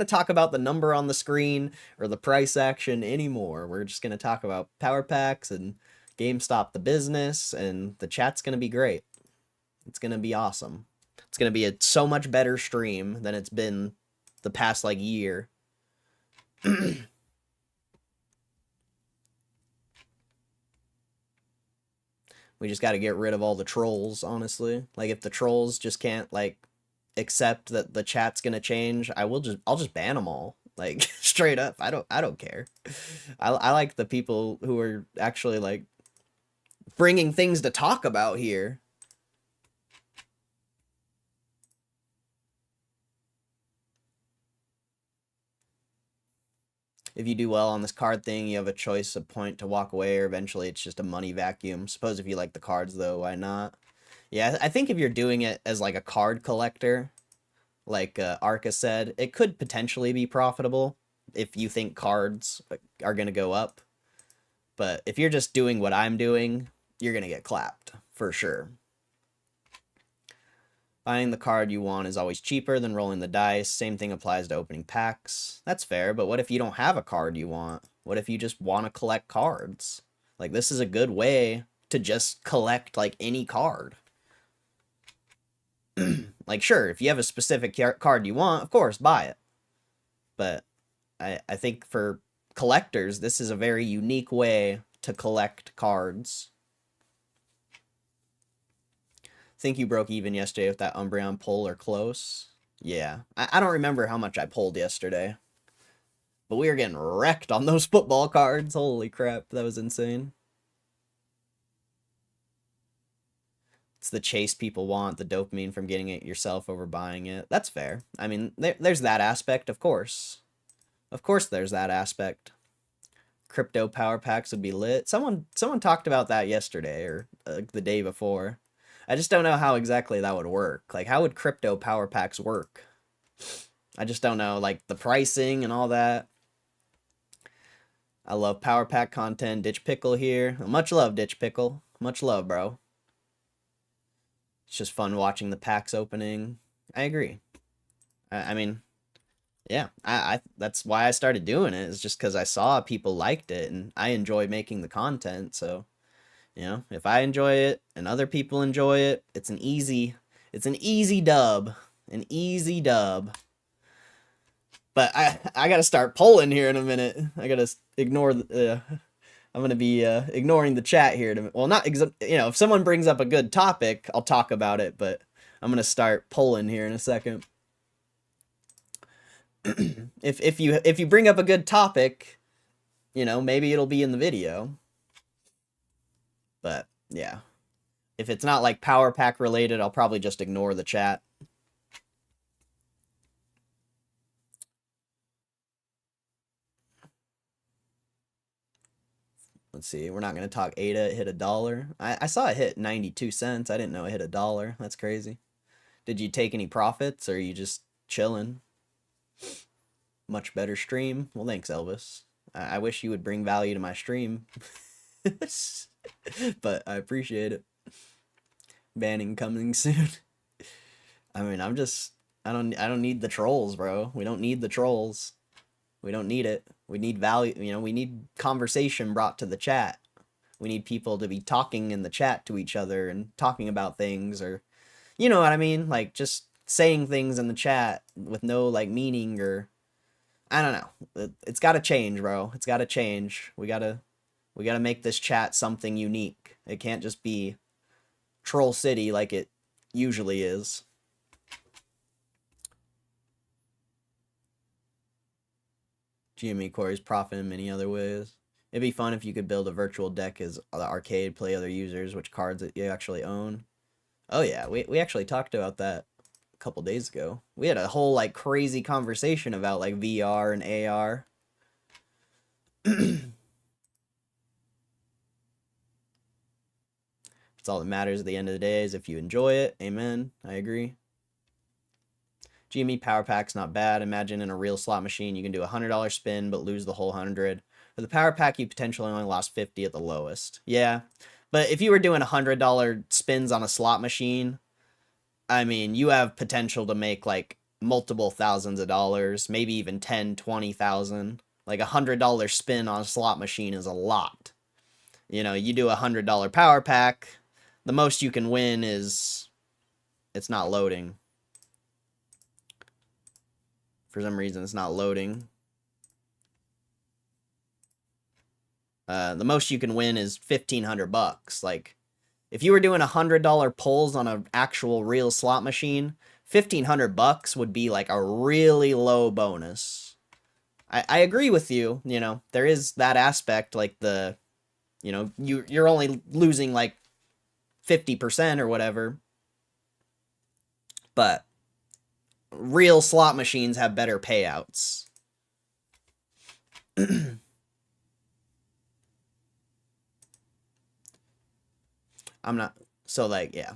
S1: to talk about the number on the screen or the price action anymore. We're just going to talk about power packs and GameStop, the business, and the chat's going to be great. It's going to be awesome. It's going to be a so much better stream than it's been the past, like, year. We just got to get rid of all the trolls, honestly. Like, if the trolls just can't, like, accept that the chat's gonna change, I'll just ban them all. Like, straight up. I don't care. I like the people who are actually, like, bringing things to talk about here. If you do well on this card thing, you have a choice of point to walk away, or eventually it's just a money vacuum. Suppose if you like the cards, though, why not? Yeah, I think if you're doing it as, like, a card collector, like Arca said, it could potentially be profitable if you think cards are going to go up. But if you're just doing what I'm doing, you're going to get clapped, for sure. Buying the card you want is always cheaper than rolling the dice. Same thing applies to opening packs. That's fair, but what if you don't have a card you want? What if you just want to collect cards? Like, this is a good way to just collect, like, any card. Like, sure, if you have a specific card you want, of course, buy it. But I think for collectors, this is a very unique way to collect cards. Think you broke even yesterday with that Umbreon pull or close? Yeah. I don't remember how much I pulled yesterday. But we were getting wrecked on those football cards. Holy crap, that was insane. It's the chase people want, the dopamine from getting it yourself over buying it. That's fair. I mean, there's that aspect, of course. Of course there's that aspect. Crypto power packs would be lit. Someone talked about that yesterday or the day before. I just don't know how exactly that would work. Like, how would crypto power packs work? I just don't know, like, the pricing and all that. I love power pack content. Ditch Pickle here. Much love, Ditch Pickle. Much love, bro. It's just fun watching the packs opening. I agree. I mean, yeah, I that's why I started doing it, is just because I saw people liked it and I enjoy making the content. So, you know, if I enjoy it and other people enjoy it, it's an easy dub. An easy dub. But I gotta start polling here in a minute. I gotta ignore the. I'm gonna be ignoring the chat here. Well, not you know, if someone brings up a good topic, I'll talk about it. But I'm gonna start polling here in a second. if you bring up a good topic, you know, maybe it'll be in the video. But yeah, if it's not like power pack related, I'll probably just ignore the chat. Let's see. We're not going to talk ADA. It hit $1. I saw it hit 92 cents. I didn't know it hit $1. That's crazy. Did you take any profits, or are you just chilling? Much better stream. Well, thanks, Elvis. I wish you would bring value to my stream. But I appreciate it. Banning coming soon. I mean, I don't need the trolls, bro. We don't need the trolls. We don't need it. We need value, you know, we need conversation brought to the chat. We need people to be talking in the chat to each other and talking about things, or, you know what I mean? Like, just saying things in the chat with no, like, meaning, or, I don't know. It's gotta change, bro. It's gotta change. We gotta make this chat something unique. It can't just be Troll City like it usually is. GME Corey's profit in many other ways. It'd be fun if you could build a virtual deck as the arcade, play other users, which cards that you actually own. Oh yeah, we actually talked about that a couple days ago. We had a whole like crazy conversation about like VR and AR. It's all that matters at the end of the day is if you enjoy it. Amen. I agree. GME Power Pack's not bad. Imagine in a real slot machine, you can do a $100 spin, but lose the whole 100. For the Power Pack, you potentially only lost 50 at the lowest. Yeah, but if you were doing $100 spins on a slot machine, I mean, you have potential to make like multiple thousands of dollars, maybe even 10, 20,000. Like a $100 spin on a slot machine is a lot. You know, you do a $100 Power Pack, the most you can win is, it's not loading. For some reason, it's not loading. The most you can win is $1,500. Like, if you were doing $100 pulls on an actual real slot machine, $1,500 would be like a really low bonus. I agree with you. You know, there is that aspect, like the, you know, you're only losing like 50% or whatever. But real slot machines have better payouts. I'm not, so like, yeah.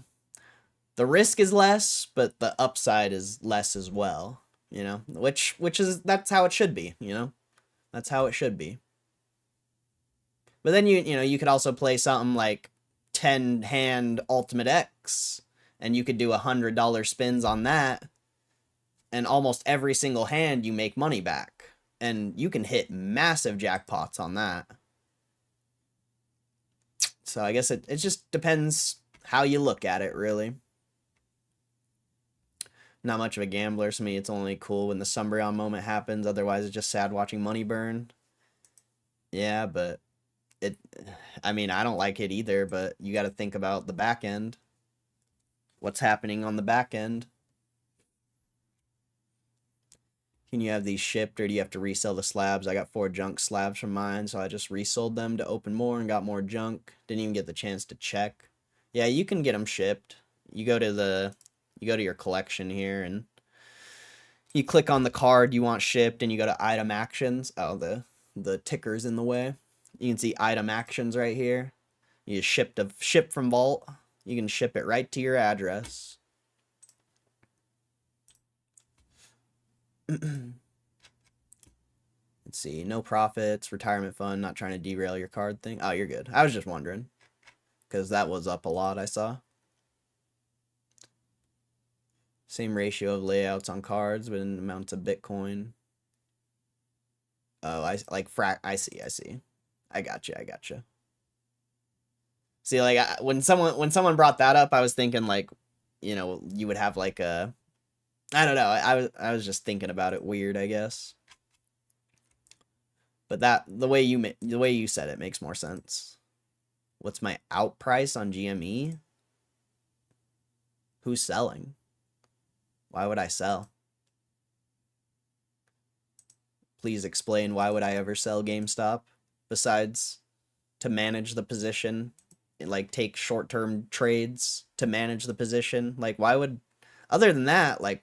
S1: The risk is less, but the upside is less as well, you know? Which is, that's how it should be, you know? That's how it should be. But then you know, you could also play something like 10 hand Ultimate X, and you could do $100 spins on that, and almost every single hand you make money back. And you can hit massive jackpots on that. So I guess it just depends how you look at it, really. Not much of a gambler, so me it's only cool when the Umbreon moment happens. Otherwise, it's just sad watching money burn. Yeah, but It, I mean, I don't like it either, but you got to think about the back end. What's happening on the back end? Can you have these shipped, or do you have to resell the slabs? I got 4 junk slabs from mine, so I just resold them to open more and got more junk. Didn't even get the chance to check. Yeah, you can get them shipped. You go to your collection here, and you click on the card you want shipped, and you go to item actions. Oh, the ticker's in the way. You can see item actions right here. You ship from Vault. You can ship it right to your address. Let's see, no profits, retirement fund, not trying to derail your card thing. Oh, you're good. I was just wondering, because that was up a lot, I saw. Same ratio of layouts on cards, but in amounts of Bitcoin. Oh, I see. I gotcha. See, like, when someone brought that up, I was thinking, like, you know, you would have, like, a... I don't know, I was just thinking about it weird, I guess. But the way you said it makes more sense. What's my out price on GME? Who's selling? Why would I sell? Please explain, why would I ever sell GameStop besides to manage the position, like take short-term trades to manage the position? Like, why would, other than that, like,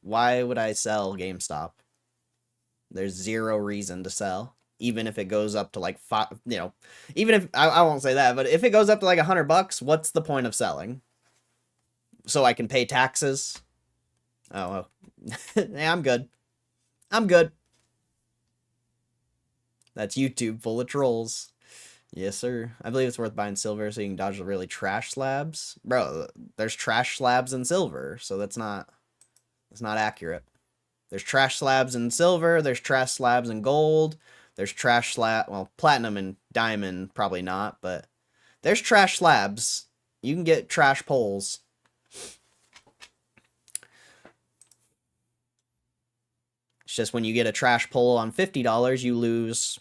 S1: why would I sell GameStop? There's zero reason to sell, even if it goes up to like even if I won't say that, but if it goes up to like $100, what's the point of selling? So I can pay taxes? Oh, yeah, I'm good. I'm good. That's YouTube full of trolls. Yes, sir. I believe it's worth buying silver so you can dodge the really trash slabs. Bro, there's trash slabs in silver, so that's not accurate. There's trash slabs in silver, there's trash slabs in gold, there's trash slab, well, platinum and diamond probably not, but there's trash slabs. You can get trash poles. It's just when you get a trash pole on $50, you lose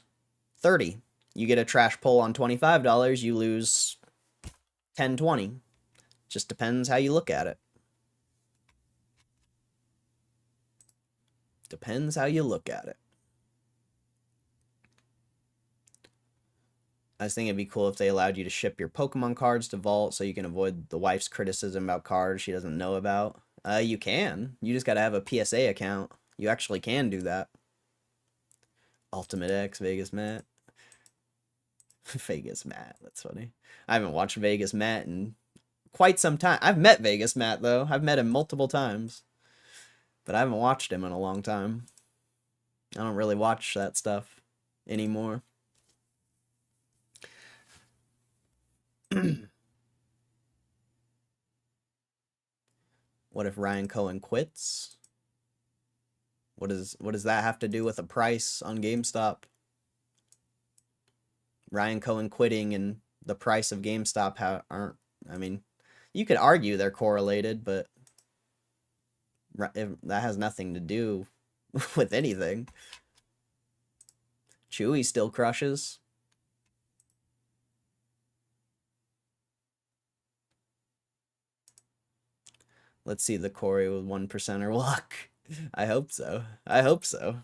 S1: 30. You get a trash pole on $25, you lose 10, 20. Just depends how you look at it. Depends how you look at it. I was thinking it'd be cool if they allowed you to ship your Pokemon cards to Vault so you can avoid the wife's criticism about cards she doesn't know about. You can. You just gotta have a PSA account. You actually can do that. Ultimate X, Vegas Matt. Vegas Matt, that's funny. I haven't watched Vegas Matt in quite some time. I've met Vegas Matt, though. I've met him multiple times. But I haven't watched him in a long time. I don't really watch that stuff anymore. What if Ryan Cohen quits? What does that have to do with a price on GameStop? Ryan Cohen quitting and the price of GameStop aren't, I mean, you could argue they're correlated, but that has nothing to do with anything. Chewy still crushes. Let's see the Corey with 1%er luck. I hope so. I hope so.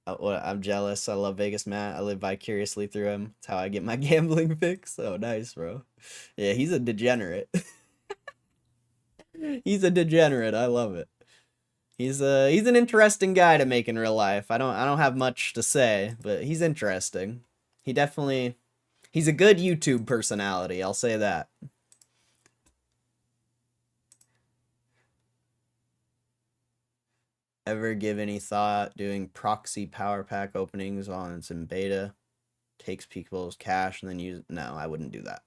S1: Oh, well, I'm jealous. I love Vegas Matt. I live vicariously through him. It's how I get my gambling fix. Oh, nice, bro. Yeah, he's a degenerate. He's a degenerate. I love it. He's an interesting guy to make in real life. I don't have much to say, but he's interesting. He's a good YouTube personality, I'll say that. Ever give any thought doing proxy power pack openings while it's in beta? Takes people's cash and then use... No, I wouldn't do that.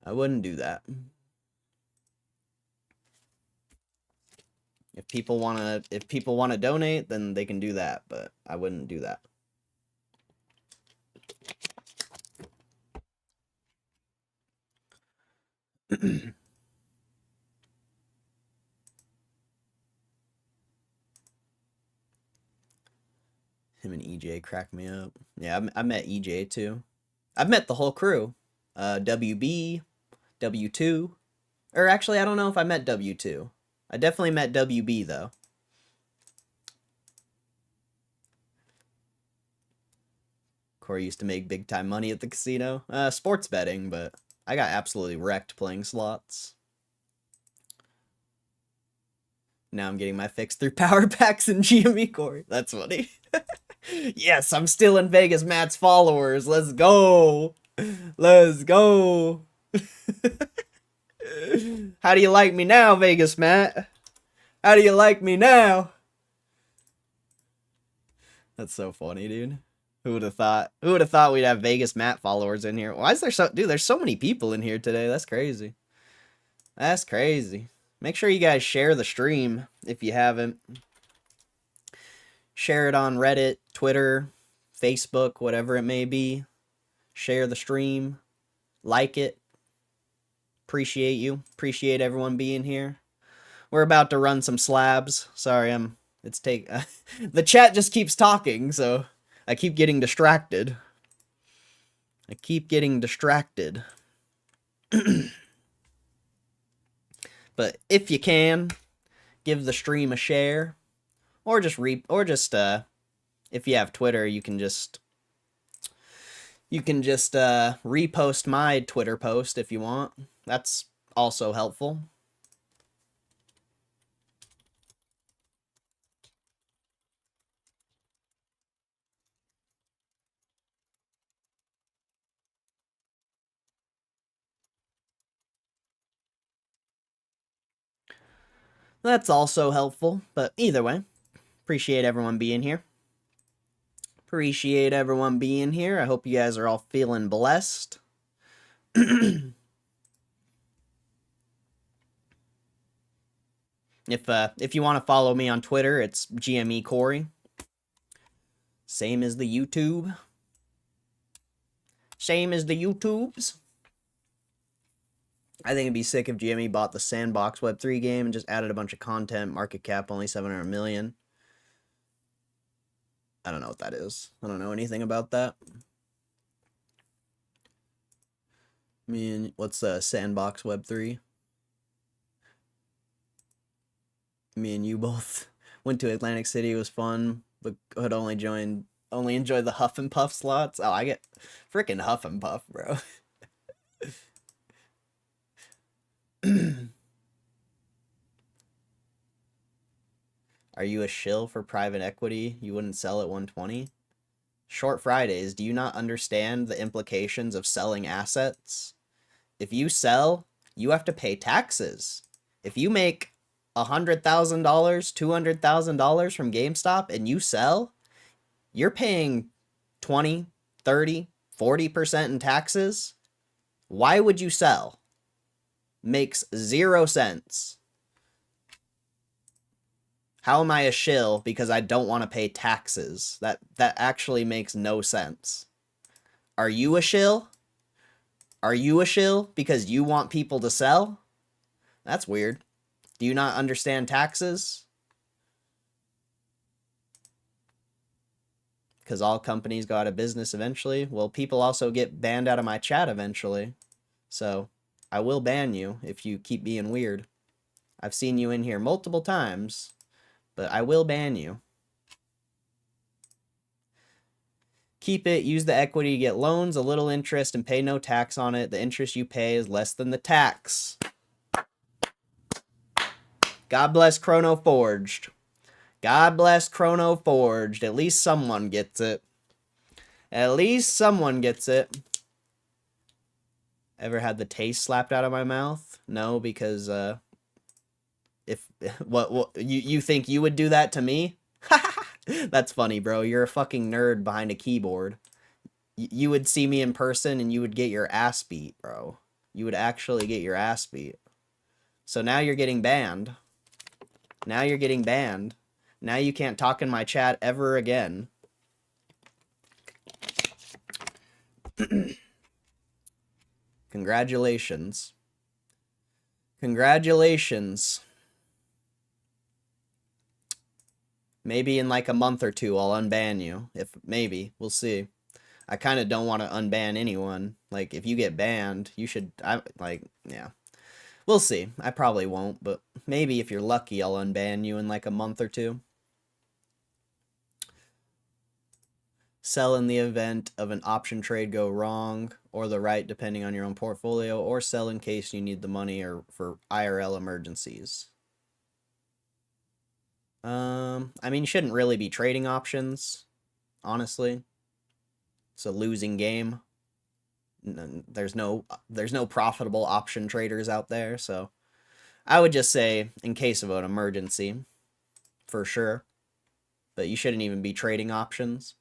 S1: I wouldn't do that. If people wanna donate, then they can do that, but I wouldn't do that. Him and EJ crack me up. Yeah, I met EJ too. I've met the whole crew. WB, W2. Or actually, I don't know if I met W2. I definitely met WB though. Corey used to make big time money at the casino. Sports betting, but I got absolutely wrecked playing slots. Now I'm getting my fix through power packs and GME, Corey. That's funny. Yes, I'm still in Vegas Matt's followers. Let's go. Let's go. How do you like me now, Vegas Matt? How do you like me now? That's so funny, dude. Who would have thought? Who would have thought we'd have Vegas Matt followers in here? Why is there so... Dude, there's so many people in here today. That's crazy. That's crazy. Make sure you guys share the stream if you haven't. Share it on Reddit, Twitter, Facebook, whatever it may be. Share the stream. Like it. Appreciate you. Appreciate everyone being here. We're about to run some slabs. Sorry, the chat just keeps talking, so I keep getting distracted. But if you can, give the stream a share, or just if you have Twitter, you can just repost my Twitter post if you want. That's also helpful. That's also helpful, but either way, appreciate everyone being here. Appreciate everyone being here. I hope you guys are all feeling blessed. If you want to follow me on Twitter, it's GME Corey. Same as the YouTube. Same as the YouTubes. I think it'd be sick if GME bought the Sandbox Web3 game and just added a bunch of content. Market cap only 700 million. I don't know what that is. I don't know anything about that. I mean, what's Sandbox Web3? Me and you both went to Atlantic City. It was fun, but could only enjoy the Huff and Puff slots. Oh, I get freaking Huff and Puff, bro. Are you a shill for private equity? You wouldn't sell at 120? Short Fridays, do you not understand the implications of selling assets? If you sell, you have to pay taxes. If you make $100,000, $200,000 from GameStop and you sell, you're paying 20, 30, 40% in taxes. Why would you sell? Makes 0 sense. How am I a shill because I don't want to pay taxes? That actually makes no sense. Are you a shill? Are you a shill because you want people to sell? That's weird. Do you not understand taxes? Because all companies go out of business eventually. Well, people also get banned out of my chat eventually. So I will ban you if you keep being weird. I've seen you in here multiple times, but I will ban you. Keep it, use the equity to get loans, a little interest, and pay no tax on it. The interest you pay is less than the tax. God bless Chrono Forged. God bless Chrono Forged. At least someone gets it. At least someone gets it. Ever had the taste slapped out of my mouth? No, because what you think you would do that to me? That's funny, bro. You're a fucking nerd behind a keyboard. You would see me in person and you would get your ass beat, bro. You would actually get your ass beat. So now you're getting banned. Now you're getting banned. Now you can't talk in my chat ever again. Congratulations. Congratulations. Maybe in like a month or two, I'll unban you. If maybe we'll see. I kind of don't want to unban anyone. Like if you get banned, you should. I like yeah. We'll see. I probably won't, but maybe if you're lucky, I'll unban you in like a month or two. Sell in the event of an option trade go wrong, or the right depending on your own portfolio, or sell in case you need the money or for IRL emergencies. I mean, you shouldn't really be trading options, honestly. It's a losing game. There's no profitable option traders out there, so I would just say in case of an emergency, for sure. But you shouldn't even be trading options.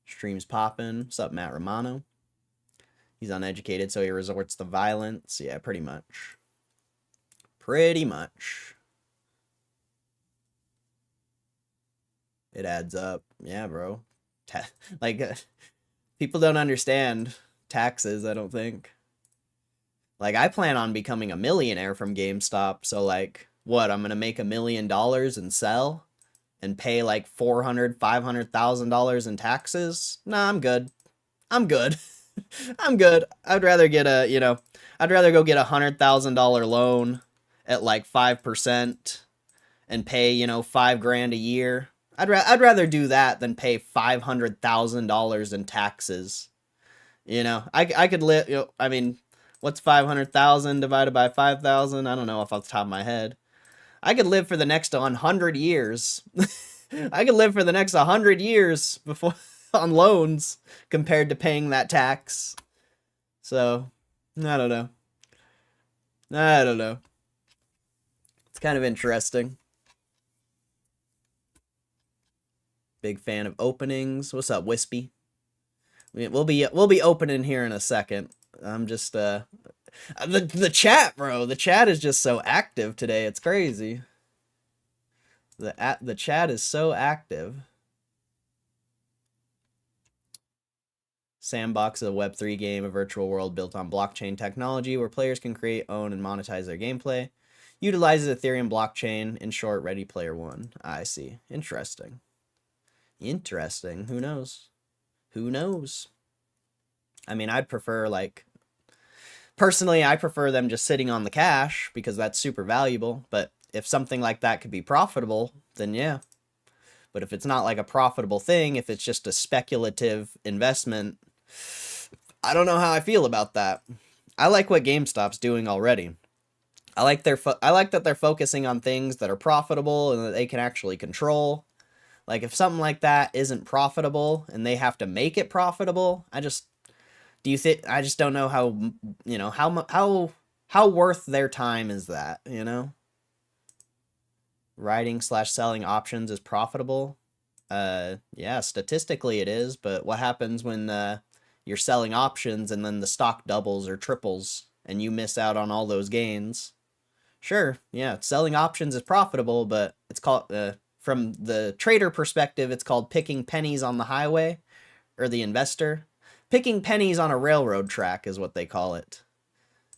S1: Streams popping. What's up, Matt Romano? He's uneducated, so he resorts to violence. Yeah, pretty much. Pretty much. It adds up. Yeah, bro. Like, people don't understand taxes, I don't think. Like, I plan on becoming a millionaire from GameStop, so, like, what, I'm gonna make $1 million and sell? And pay, like, $400,000, $500,000 in taxes? Nah, I'm good. I'm good. I'm good. I'd rather get I'd rather go get $100,000 loan at, like, 5% and pay, $5,000 a year. I'd rather do that than pay $500,000 in taxes. I could live. I mean, what's 500,000 divided by 5,000? I don't know off the top of my head. I could live for the next 100 years. I could live for the next 100 years before on loans compared to paying that tax. So, I don't know. I don't know. It's kind of interesting. Big fan of openings. What's up, Wispy? We'll be opening here in a second. I'm just the chat, bro. The chat is just so active today. It's crazy. The chat is so active. Sandbox is a Web3 game, a virtual world built on blockchain technology where players can create, own, and monetize their gameplay. Utilizes Ethereum blockchain. In short, Ready Player One. I see. Interesting. Interesting. Who knows? Who knows? I mean, I'd prefer, like, personally, I prefer them just sitting on the cash because that's super valuable. But if something like that could be profitable, then yeah. But if it's not like a profitable thing, if it's just a speculative investment, I don't know how I feel about that. I like what GameStop's doing already. I like that they're focusing on things that are profitable and that they can actually control. Like if something like that isn't profitable and they have to make it profitable, I just don't know how worth their time is that, Writing/selling options is profitable. Yeah, statistically it is, but what happens when you're selling options and then the stock doubles or triples and you miss out on all those gains? Sure, yeah, selling options is profitable, but it's called from the trader perspective, it's called picking pennies on the highway, or the investor. Picking pennies on a railroad track is what they call it.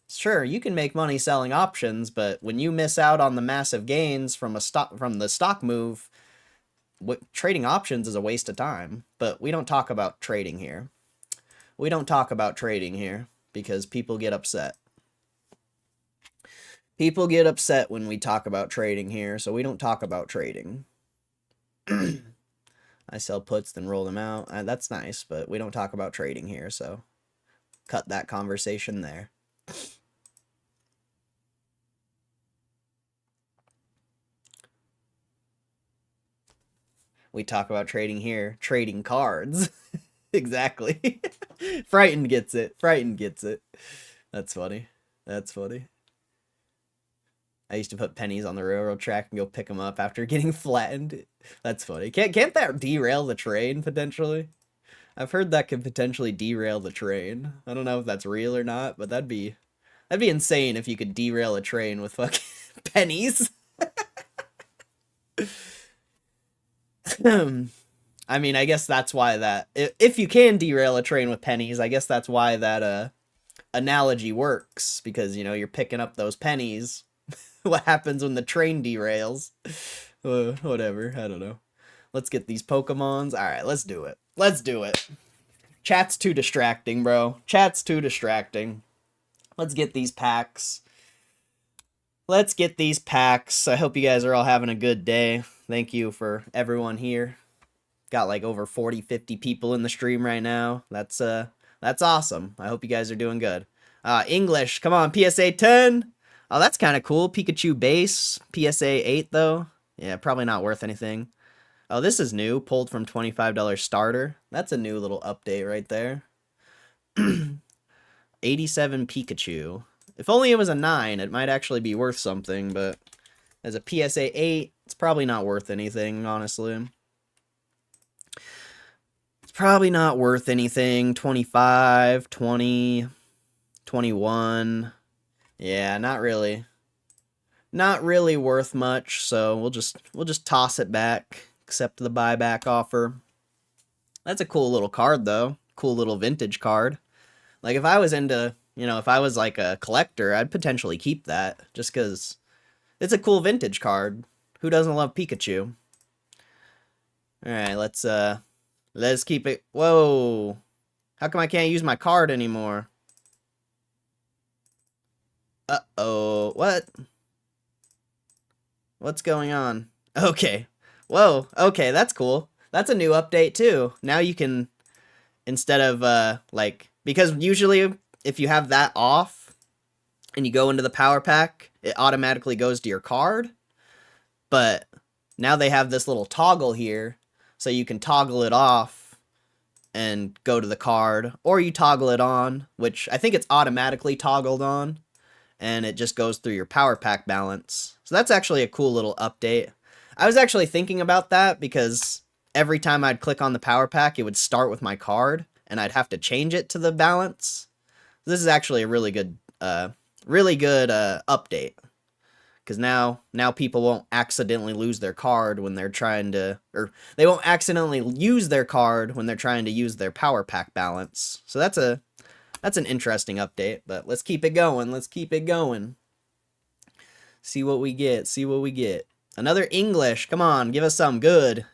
S1: Sure, you can make money selling options, but when you miss out on the massive gains from the stock move, trading options is a waste of time. But we don't talk about trading here. We don't talk about trading here because people get upset. People get upset when we talk about trading here, so we don't talk about trading. I sell puts, then roll them out. That's nice, but we don't talk about trading here, so cut that conversation there. We talk about trading here, trading cards. Exactly. Frightened gets it. Frightened gets it. That's funny. That's funny. I used to put pennies on the railroad track and go pick them up after getting flattened. That's funny. Can't that derail the train, potentially? I've heard that could potentially derail the train. I don't know if that's real or not, but that'd be insane if you could derail a train with fucking pennies. I mean, I guess that's why that... If you can derail a train with pennies, I guess that's why that analogy works. Because, you're picking up those pennies. What happens when the train derails? Whatever. I don't know. Let's get these Pokemons. All right, let's do it. Let's do it. Chat's too distracting, bro. Chat's too distracting. Let's get these packs. Let's get these packs. I hope you guys are all having a good day. Thank you for everyone here. Got like over 40, 50 people in the stream right now. That's awesome. I hope you guys are doing good. English, come on, PSA 10. Oh, that's kind of cool. Pikachu base, PSA 8 though. Yeah, probably not worth anything. Oh, this is new. Pulled from $25 starter. That's a new little update right there. 87 Pikachu. If only it was a 9, it might actually be worth something, but as a PSA 8, it's probably not worth anything, honestly. It's probably not worth anything. 25, 20, 21. Yeah, not really. Not really worth much, so we'll just toss it back. Accept the buyback offer. That's a cool little card though. Cool little vintage card. Like if I was into, if I was like a collector, I'd potentially keep that just cuz it's a cool vintage card. Who doesn't love Pikachu? All right, let's keep it. Whoa. How come I can't use my card anymore? Uh-oh. What? What's going on? Okay. Whoa. Okay, that's cool. That's a new update too. Now you can, instead of because usually if you have that off and you go into the power pack, it automatically goes to your card. But now they have this little toggle here, so you can toggle it off and go to the card, or you toggle it on, which I think it's automatically toggled on, and it just goes through your power pack balance. So that's actually a cool little update. I was actually thinking about that because every time I'd click on the power pack, it would start with my card, and I'd have to change it to the balance. This is actually a really good update, because now people won't accidentally lose their card when they're trying to, or they won't accidentally use their card when they're trying to use their power pack balance. So that's an interesting update, but let's keep it going. Let's keep it going. See what we get. See what we get. Another English. Come on, give us something good.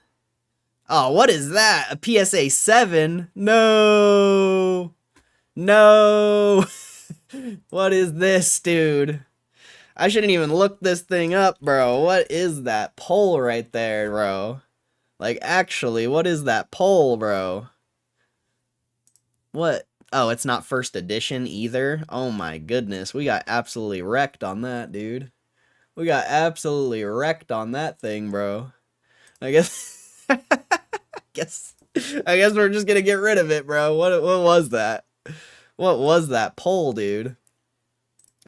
S1: Oh, what is that? A PSA 7? No. No. What is this, dude? I shouldn't even look this thing up, bro. What is that poll right there, bro? Like, actually, what is that poll, bro? What? Oh, it's not first edition either? Oh my goodness, we got absolutely wrecked on that, dude. We got absolutely wrecked on that thing, bro. I guess... I guess we're just gonna get rid of it, bro. What was that? What was that poll, dude?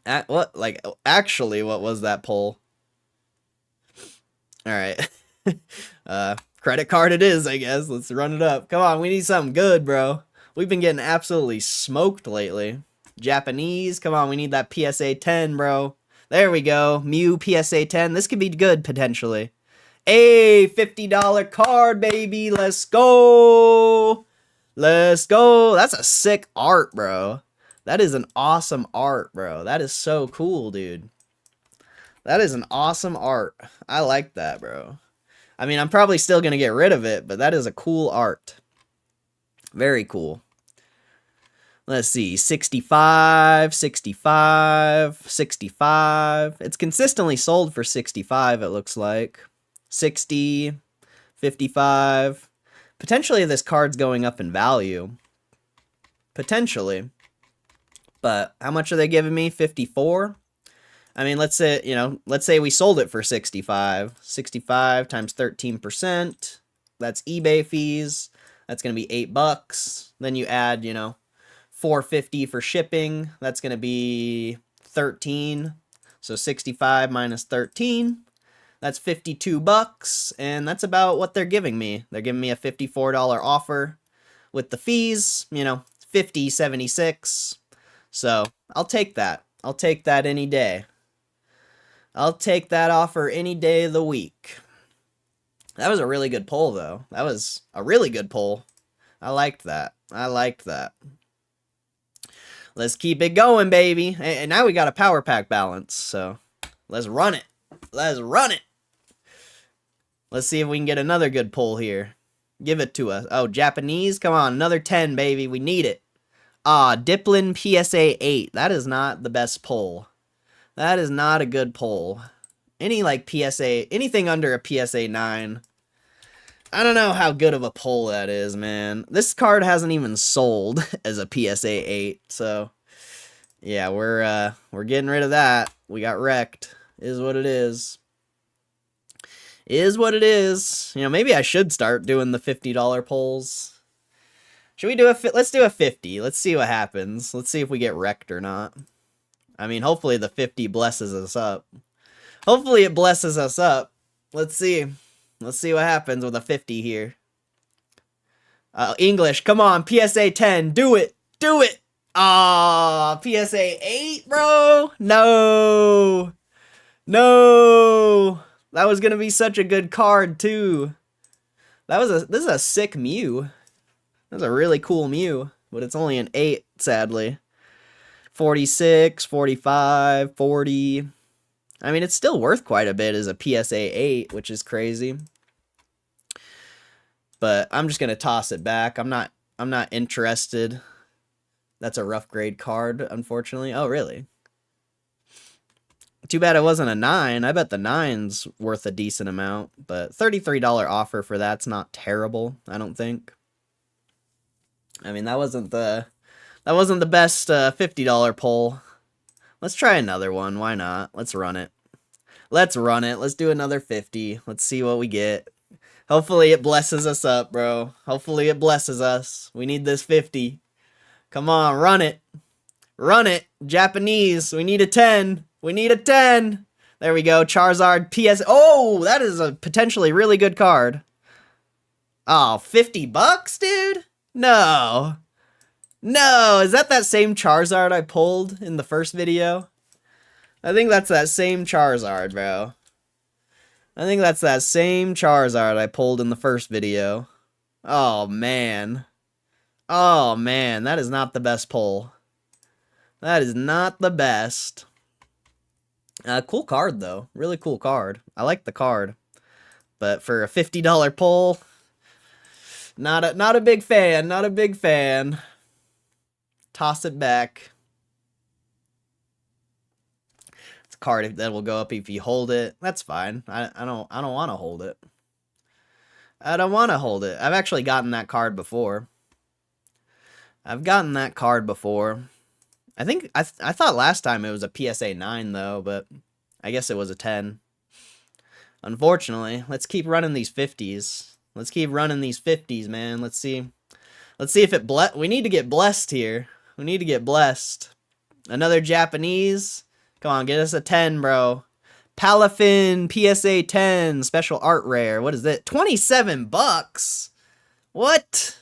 S1: Actually, what was that poll? Alright. Credit card it is, I guess. Let's run it up. Come on, we need something good, bro. We've been getting absolutely smoked lately. Japanese, come on, we need that PSA 10, bro. There we go. Mew PSA 10. This could be good, potentially. Hey, $50 card, baby. Let's go. Let's go. That's a sick art, bro. That is an awesome art, bro. That is so cool, dude. That is an awesome art. I like that, bro. I mean, I'm probably still going to get rid of it, but that is a cool art. Very cool. Let's see, 65, 65, 65. It's consistently sold for 65, it looks like. 60, 55. Potentially this card's going up in value. Potentially. But how much are they giving me? 54? I mean, let's say we sold it for 65. 65 times 13%. That's eBay fees. That's going to be $8. Then you add, $4.50 for shipping. That's going to be 13. So 65 minus 13. That's $52, and that's about what they're giving me. They're giving me a $54 offer with the fees, $50.76. So I'll take that. I'll take that any day. I'll take that offer any day of the week. That was a really good poll, though. That was a really good poll. I liked that. I liked that. Let's keep it going, baby. And now we got a power pack balance, so let's run it. Let's run it. Let's see if we can get another good pull here. Give it to us. Oh, Japanese? Come on, another 10, baby. We need it. Ah, Diplin PSA 8. That is not the best pull. That is not a good pull. Any, like, PSA... Anything under a PSA 9... I don't know how good of a pull that is, man. This card hasn't even sold as a PSA 8, so... Yeah, we're getting rid of that. We got wrecked. Is what it is. Is what it is. You know, maybe I should start doing the $50 pulls. Should we do let's do a 50. Let's see what happens. Let's see if we get wrecked or not. I mean, hopefully the 50 blesses us up. Hopefully it blesses us up. Let's see. Let's see what happens with a 50 here. English, come on. PSA 10. Do it. Do it. Ah, PSA 8, bro. No. No. That was going to be such a good card, too. This is a sick Mew. That's a really cool Mew, but it's only an 8, sadly. 46, 45, 40. I mean, it's still worth quite a bit as a PSA 8, which is crazy. But I'm just going to toss it back. I'm not interested. That's a rough grade card, unfortunately. Oh, really? Too bad it wasn't a 9. I bet the 9's worth a decent amount, but $33 offer for that's not terrible, I don't think. I mean, that wasn't the best $50 pull. Let's try another one. Why not? Let's run it. Let's run it. Let's do another 50. Let's see what we get. Hopefully it blesses us up, bro. Hopefully it blesses us. We need this 50. Come on, run it. Run it. Japanese. We need a 10. We need a 10. There we go. Charizard PS. Oh, that is a potentially really good card. Oh, $50, dude? No. No, is that same Charizard I pulled in the first video? I think that's that same Charizard, bro. I think that's that same Charizard I pulled in the first video. Oh, man. Oh, man, that is not the best pull. That is not the best. Cool card, though. Really cool card. I like the card. But for a $50 pull, not a big fan. Not a big fan. Toss it back. It's a card that will go up if you hold it. That's fine. I don't want to hold it. I don't want to hold it. I've actually gotten that card before. I've gotten that card before. I think I thought last time it was a PSA 9 though, but I guess it was a 10. Unfortunately, let's keep running these 50s. Let's keep running these 50s, man. Let's see. Let's see if it we need to get blessed here. We need to get blessed. Another Japanese. Come on, get us a 10, bro. Palafin PSA 10 special art rare. What is it? $27. What?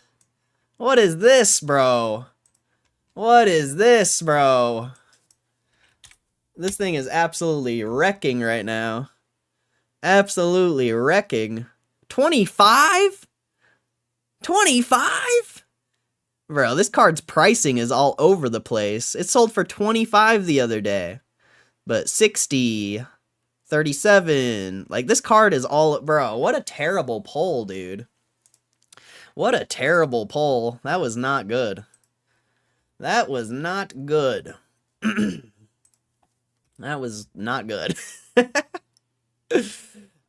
S1: What is this, bro? What is this, bro? This thing is absolutely wrecking right now. Absolutely wrecking. 25? 25? Bro, this card's pricing is all over the place. It sold for 25 the other day. But 60, 37. Like, this card is all... Bro, what a terrible pull, dude. What a terrible pull. That was not good. That was not good. That was not good.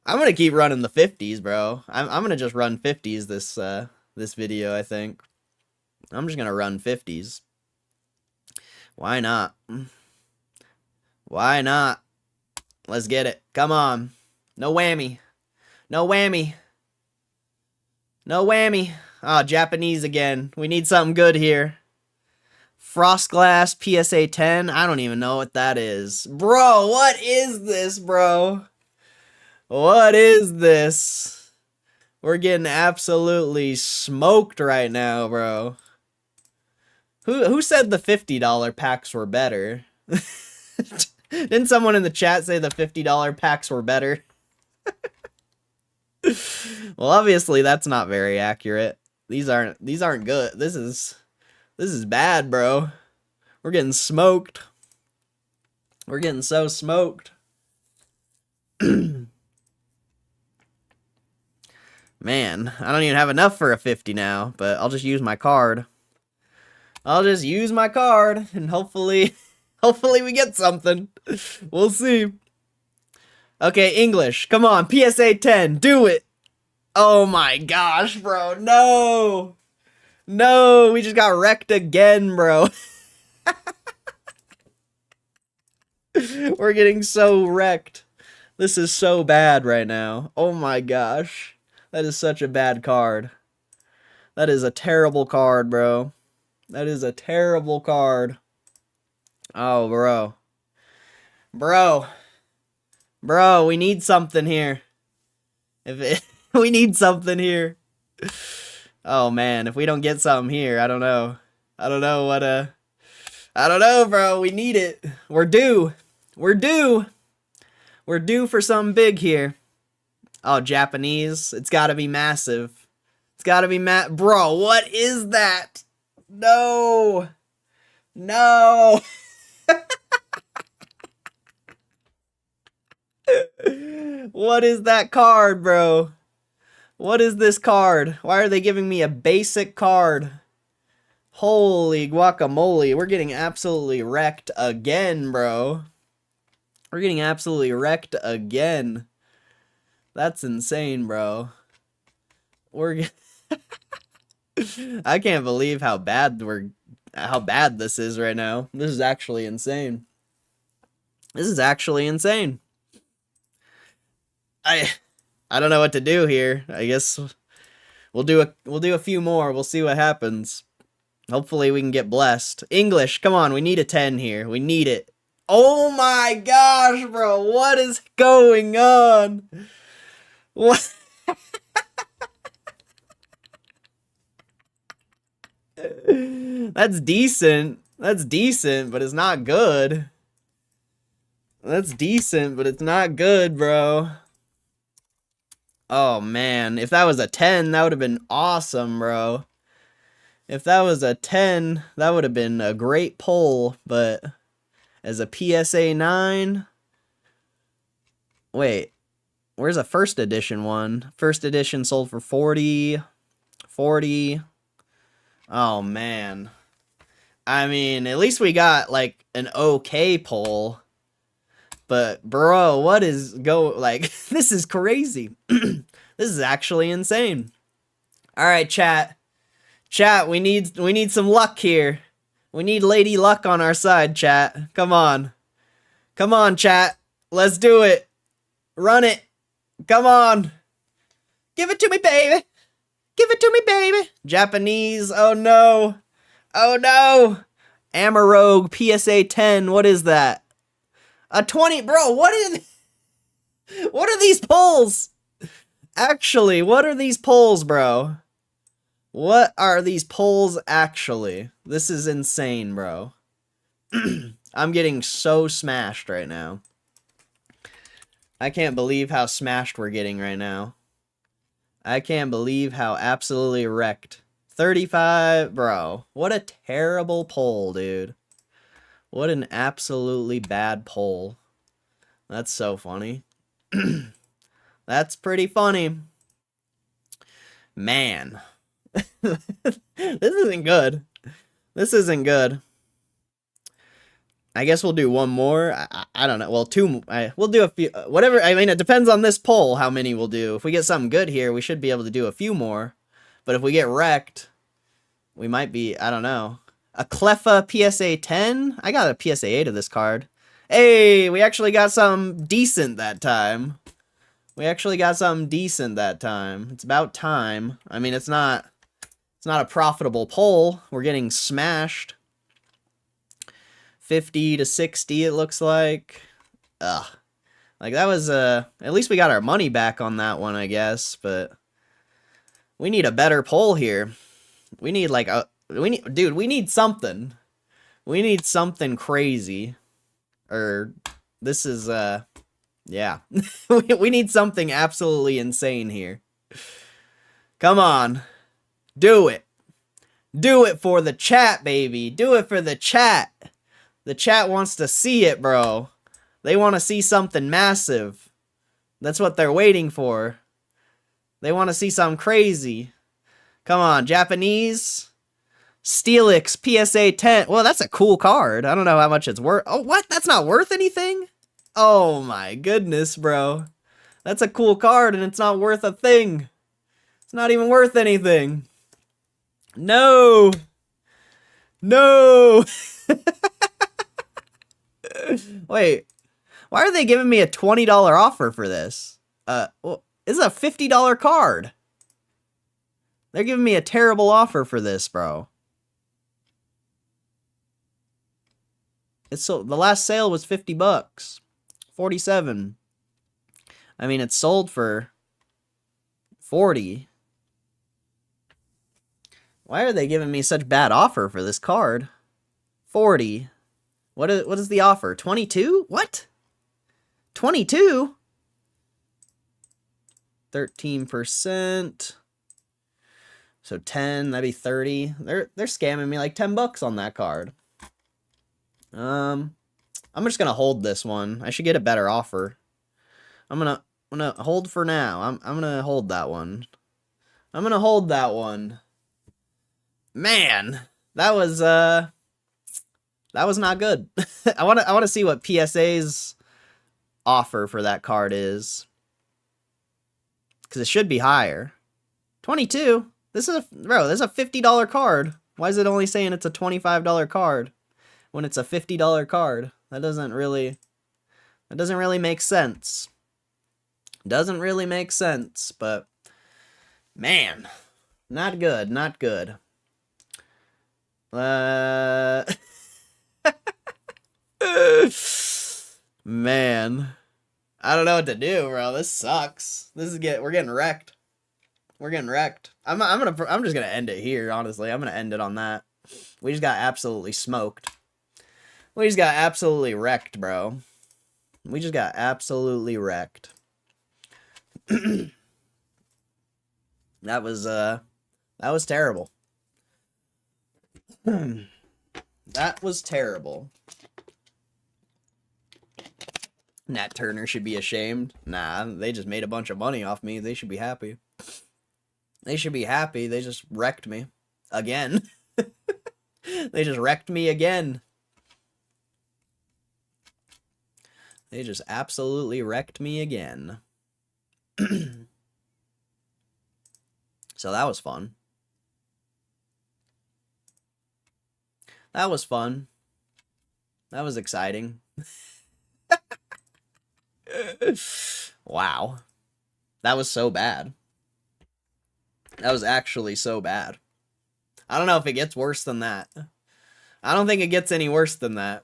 S1: I'm gonna keep running the 50s, bro. I'm gonna just run 50s this video, I think. I'm just gonna run 50s. Why not? Why not? Let's get it. Come on. No whammy. No whammy. No whammy. Oh, Japanese again. We need something good here. Frostglass PSA 10. I don't even know what that is. Bro, what is this, bro? What is this? We're getting absolutely smoked right now, bro. Who said the $50 packs were better? Didn't someone in the chat say the $50 packs were better? Well, obviously that's not very accurate. These aren't good. This is bad, bro. We're getting smoked. We're getting so smoked. Man, I don't even have enough for a 50 now, but I'll just use my card. I'll just use my card, and hopefully we get something. We'll see. Okay, English. Come on, PSA 10. Do it. Oh my gosh, bro. No. No, we just got wrecked again, bro. We're getting so wrecked. This is so bad right now. Oh my gosh. That is such a bad card. That is a terrible card, bro. That is a terrible card. Oh, bro. Bro. Bro, we need something here. We need something here. Oh, man. If we don't get something here, I don't know. I don't know what, I don't know, bro. We need it. We're due. We're due. We're due for something big here. Oh, Japanese. It's gotta be massive. It's gotta be Bro, what is that? No. No. What is that card, bro? What is this card? Why are they giving me a basic card? Holy guacamole. We're getting absolutely wrecked again, bro. We're getting absolutely wrecked again. That's insane, bro. I can't believe how bad this is right now. This is actually insane. This is actually insane. I don't know what to do here. I guess we'll do a few more. We'll see what happens. Hopefully we can get blessed. English, come on, we need a 10 here. We need it. Oh my gosh, bro. What is going on? What? That's decent. That's decent, but it's not good. That's decent, but it's not good, bro. Oh, man. If that was a 10, that would have been awesome, bro. If that was a 10, that would have been a great pull, but as a PSA 9... Wait. Where's a first edition one? First edition sold for 40. 40. Oh, man. I mean, at least we got, like, an okay pull. But, bro, what is like, this is crazy. This is actually insane. Alright, chat. Chat, we need some luck here. We need Lady Luck on our side, chat. Come on. Come on, chat. Let's do it. Run it. Come on. Give it to me, baby. Give it to me, baby. Japanese. Oh, no. Oh, no. Amarogue PSA 10. What is that? A 20. Bro, what are these pulls? Actually, what are these pulls, bro? What are these pulls actually? This is insane, bro. I'm getting so smashed right now. I can't believe how smashed we're getting right now. I can't believe how absolutely wrecked. 35, bro. What a terrible pull, dude. What an absolutely bad pull. That's so funny. That's pretty funny. Man. This isn't good. This isn't good. I guess we'll do one more. I don't know. Well, two. We'll do a few. Whatever. I mean, it depends on this poll how many we'll do. If we get something good here, we should be able to do a few more. But if we get wrecked, we might be. I don't know. A Cleffa PSA 10? I got a PSA 8 of this card. Hey, we actually got something decent that time. We actually got something decent that time. It's about time. I mean, it's not a profitable pull. We're getting smashed. 50 to 60, it looks like. Ugh. Like, that was, at least we got our money back on that one, I guess, but we need a better pull here. We need, like, dude, we need something. We need something crazy. Or, this is, yeah. We need something absolutely insane here. Come on. Do it. Do it for the chat, baby. Do it for the chat. The chat wants to see it, bro. They want to see something massive. That's what they're waiting for. They want to see something crazy. Come on, Japanese. Steelix PSA 10. Well, that's a cool card. I don't know how much it's worth. Oh, what? That's not worth anything? Oh my goodness, bro. That's a cool card and it's not worth a thing. It's not even worth anything. No. No. Wait. Why are they giving me a $20 offer for this? Well, this is a $50 card. They're giving me a terrible offer for this, bro. It's so the last sale was $50. 47. I mean, it's sold for 40. Why are they giving me such bad offer for this card? 40. What is the offer? 22? What? 22? 13%. So 10, that'd be 30. They're scamming me like $10 on that card. I'm just gonna hold this one. I should get a better offer. I'm gonna hold for now. I'm gonna hold that one. I'm gonna hold that one. Man, that was not good. I wanna see what PSA's offer for that card is. Cause it should be higher. 22. This is a $50 card. Why is it only saying it's a $25 card when it's a $50 card? That doesn't really make sense. Doesn't really make sense, but man, not good, not good. Man, I don't know what to do, bro. This sucks. We're getting wrecked. We're getting wrecked. I'm just gonna end it here. Honestly, I'm gonna end it on that. We just got absolutely smoked. We just got absolutely wrecked, bro. We just got absolutely wrecked. That was terrible. That was terrible. Nat Turner should be ashamed. Nah, they just made a bunch of money off me. They should be happy. They should be happy. They just wrecked me. Again. They just wrecked me again. They just absolutely wrecked me again. So that was fun. That was fun. That was exciting. Wow. That was so bad. That was actually so bad. I don't know if it gets worse than that. I don't think it gets any worse than that.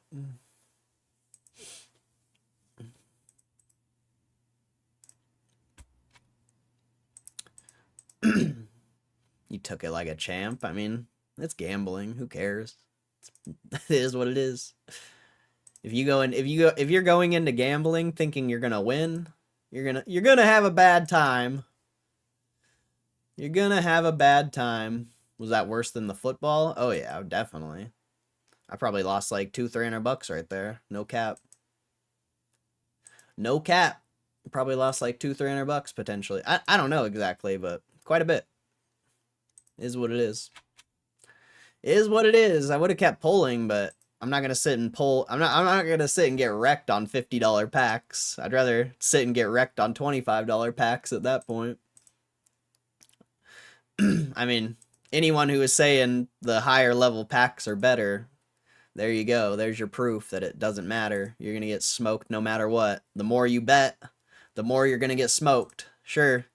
S1: You took it like a champ. I mean, it's gambling. Who cares? It is what it is. If you're going into gambling thinking you're gonna win, you're gonna have a bad time. You're gonna have a bad time. Was that worse than the football? Oh yeah, definitely. I probably lost like $200-300 right there. No cap. No cap. Probably lost like $200-300 potentially. I don't know exactly, but quite a bit. Is what it is. Is what it is. I would have kept pulling, but I'm not gonna sit and pull. I'm not gonna sit and get wrecked on $50 packs. I'd rather sit and get wrecked on $25 packs at that point. I mean, anyone who is saying the higher level packs are better, there you go. There's your proof that it doesn't matter. You're gonna get smoked no matter what. The more you bet, the more you're gonna get smoked. Sure,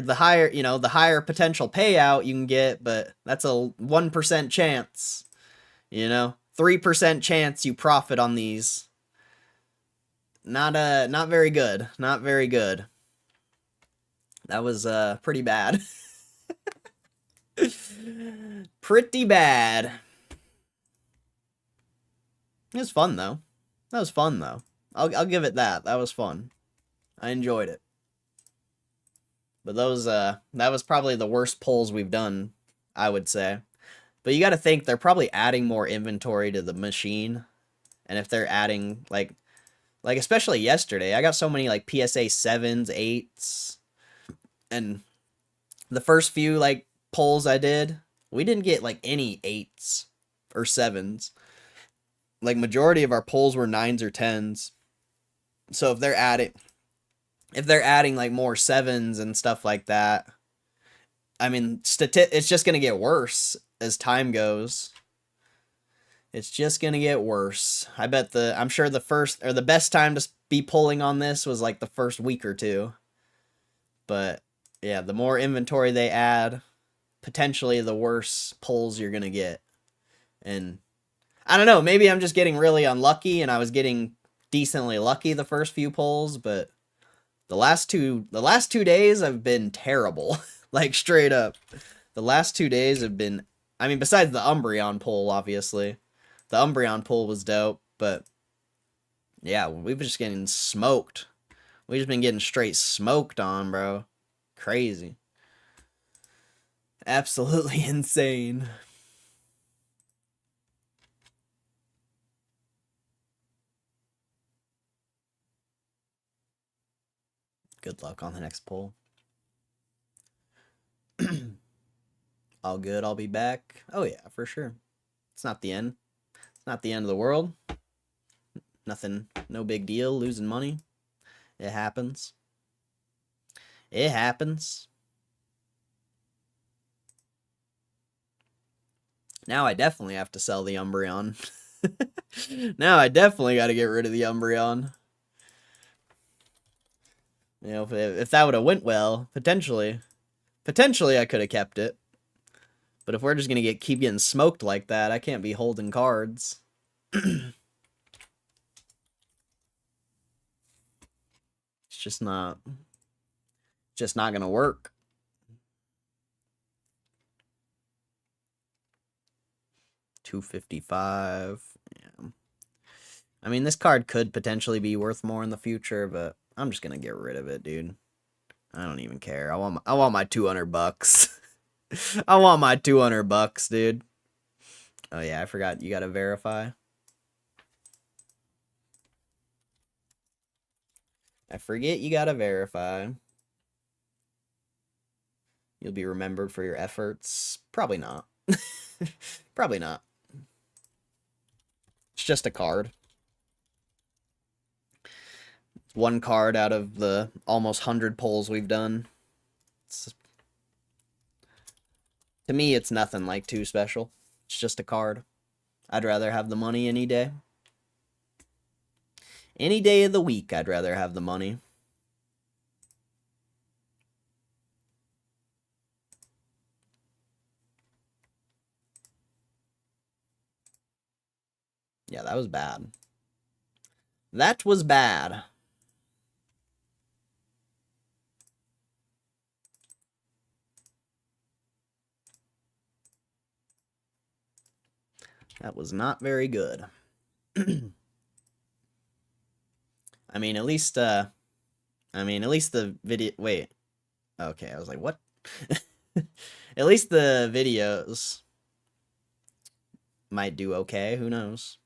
S1: the higher potential payout you can get, but that's a 1% chance. 3% chance you profit on these. Not very good. Not very good. That was pretty bad. Pretty bad. It was fun though. That was fun though. I'll give it that. That was fun. I enjoyed it. But that was probably the worst pulls we've done, I would say. But you got to think they're probably adding more inventory to the machine. And if they're adding like especially yesterday, I got so many like PSA 7s, 8s, and The first few like polls I did, we didn't get like any 8s or 7s. Like majority of our polls were 9s or 10s. So if they're adding like more 7s and stuff like that, I mean, it's just going to get worse as time goes. It's just going to get worse. I'm sure the first or the best time to be pulling on this was like the first week or two. But yeah, the more inventory they add, potentially the worse pulls you're going to get. And I don't know, maybe I'm just getting really unlucky and I was getting decently lucky the first few pulls, but the last 2 days have been terrible. Like straight up. The last 2 days have been, I mean, besides the Umbreon pull, obviously. The Umbreon pull was dope, but yeah, we've been just getting smoked. We've just been getting straight smoked on, bro. Crazy. Absolutely insane. Good luck on the next pull. All good, I'll be back. Oh yeah, for sure. It's not the end. It's not the end of the world. Nothing, no big deal, losing money. It happens. It happens. Now I definitely have to sell the Umbreon. Now I definitely got to get rid of the Umbreon. You know, if that would have went well, potentially I could have kept it. But if we're just gonna keep getting smoked like that, I can't be holding cards. It's just not gonna work. $255. Yeah. I mean, this card could potentially be worth more in the future, but I'm just gonna get rid of it, dude. I don't even care. I want my $200. I want my $200, dude. Oh yeah, I forgot you gotta verify. I forget you gotta verify. You'll be remembered for your efforts. Probably not. Probably not. It's just a card. One card out of the almost 100 polls we've done. To me, it's nothing like too special. It's just a card. I'd rather have the money any day. Any day of the week, I'd rather have the money. Yeah, that was bad. That was bad. That was not very good. I mean, at least the video, wait. Okay, I was like, what? At least the videos might do okay, who knows?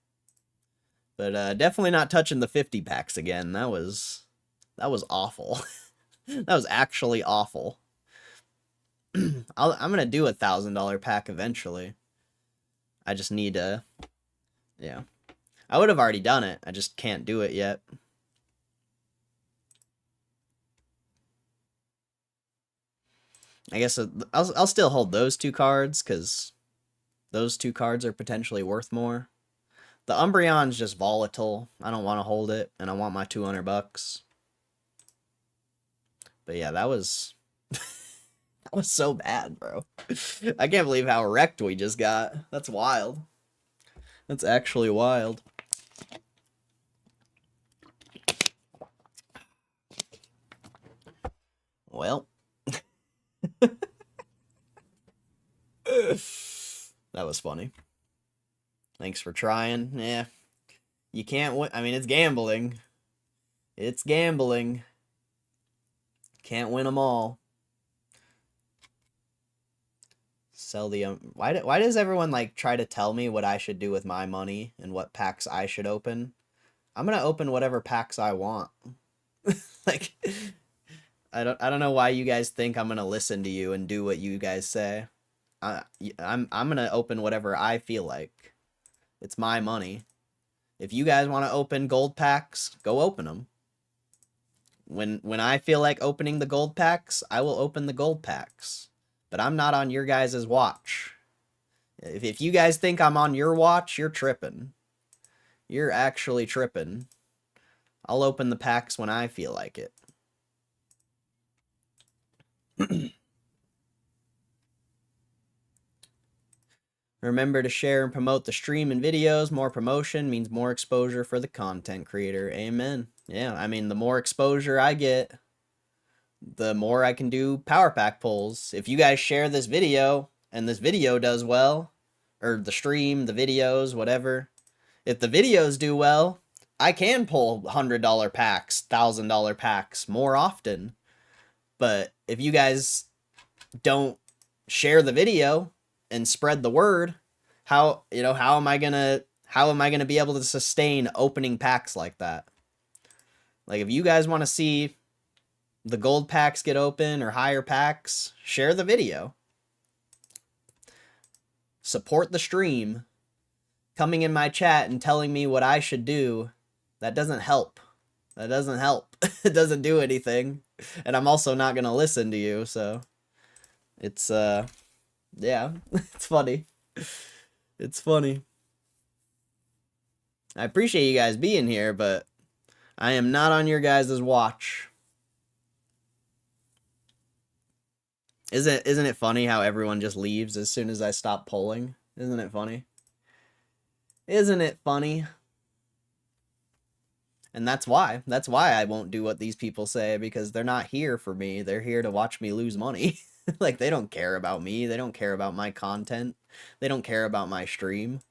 S1: But definitely not touching the 50 packs again. That was awful. That was actually awful. I'm gonna do a $1,000 pack eventually. I just need to, yeah. I would have already done it. I just can't do it yet. I guess I'll still hold those 2 cards because those 2 cards are potentially worth more. The Umbreon's just volatile. I don't want to hold it, and I want my $200. But yeah, that was that was so bad, bro. I can't believe how wrecked we just got. That's wild. That's actually wild. Well. That was funny. Thanks for trying. Yeah. You can't win. I mean, it's gambling. It's gambling. Can't win them all. Sell the why does everyone like try to tell me what I should do with my money and what packs I should open? I'm going to open whatever packs I want. Like I don't know why you guys think I'm gonna listen to you and do what you guys say. I'm gonna open whatever I feel like. It's my money. If you guys want to open gold packs, go open them. When I feel like opening the gold packs, I will open the gold packs. But I'm not on your guys' watch. If you guys think I'm on your watch, you're tripping. You're actually tripping. I'll open the packs when I feel like it. Remember to share and promote the stream and videos. More promotion means more exposure for the content creator. Amen. Yeah, I mean, the more exposure I get, the more I can do power pack pulls. If you guys share this video and this video does well, or the stream, the videos, whatever, if the videos do well, I can pull $100 packs, $1,000 packs more often. But if you guys don't share the video and spread the word, how am I gonna be able to sustain opening packs like that? Like, if you guys want to see the gold packs get open or higher packs, share the video. Support the stream. Coming in my chat and telling me what I should do, that doesn't help. That doesn't help. It doesn't do anything. And I'm also not gonna listen to you, so it's yeah, it's funny. It's funny. I appreciate you guys being here, but I am not on your guys' watch. Isn't it funny how everyone just leaves as soon as I stop polling? Isn't it funny? Isn't it funny? And that's why I won't do what these people say, because they're not here for me. They're here to watch me lose money. Like, they don't care about me. They don't care about my content. They don't care about my stream.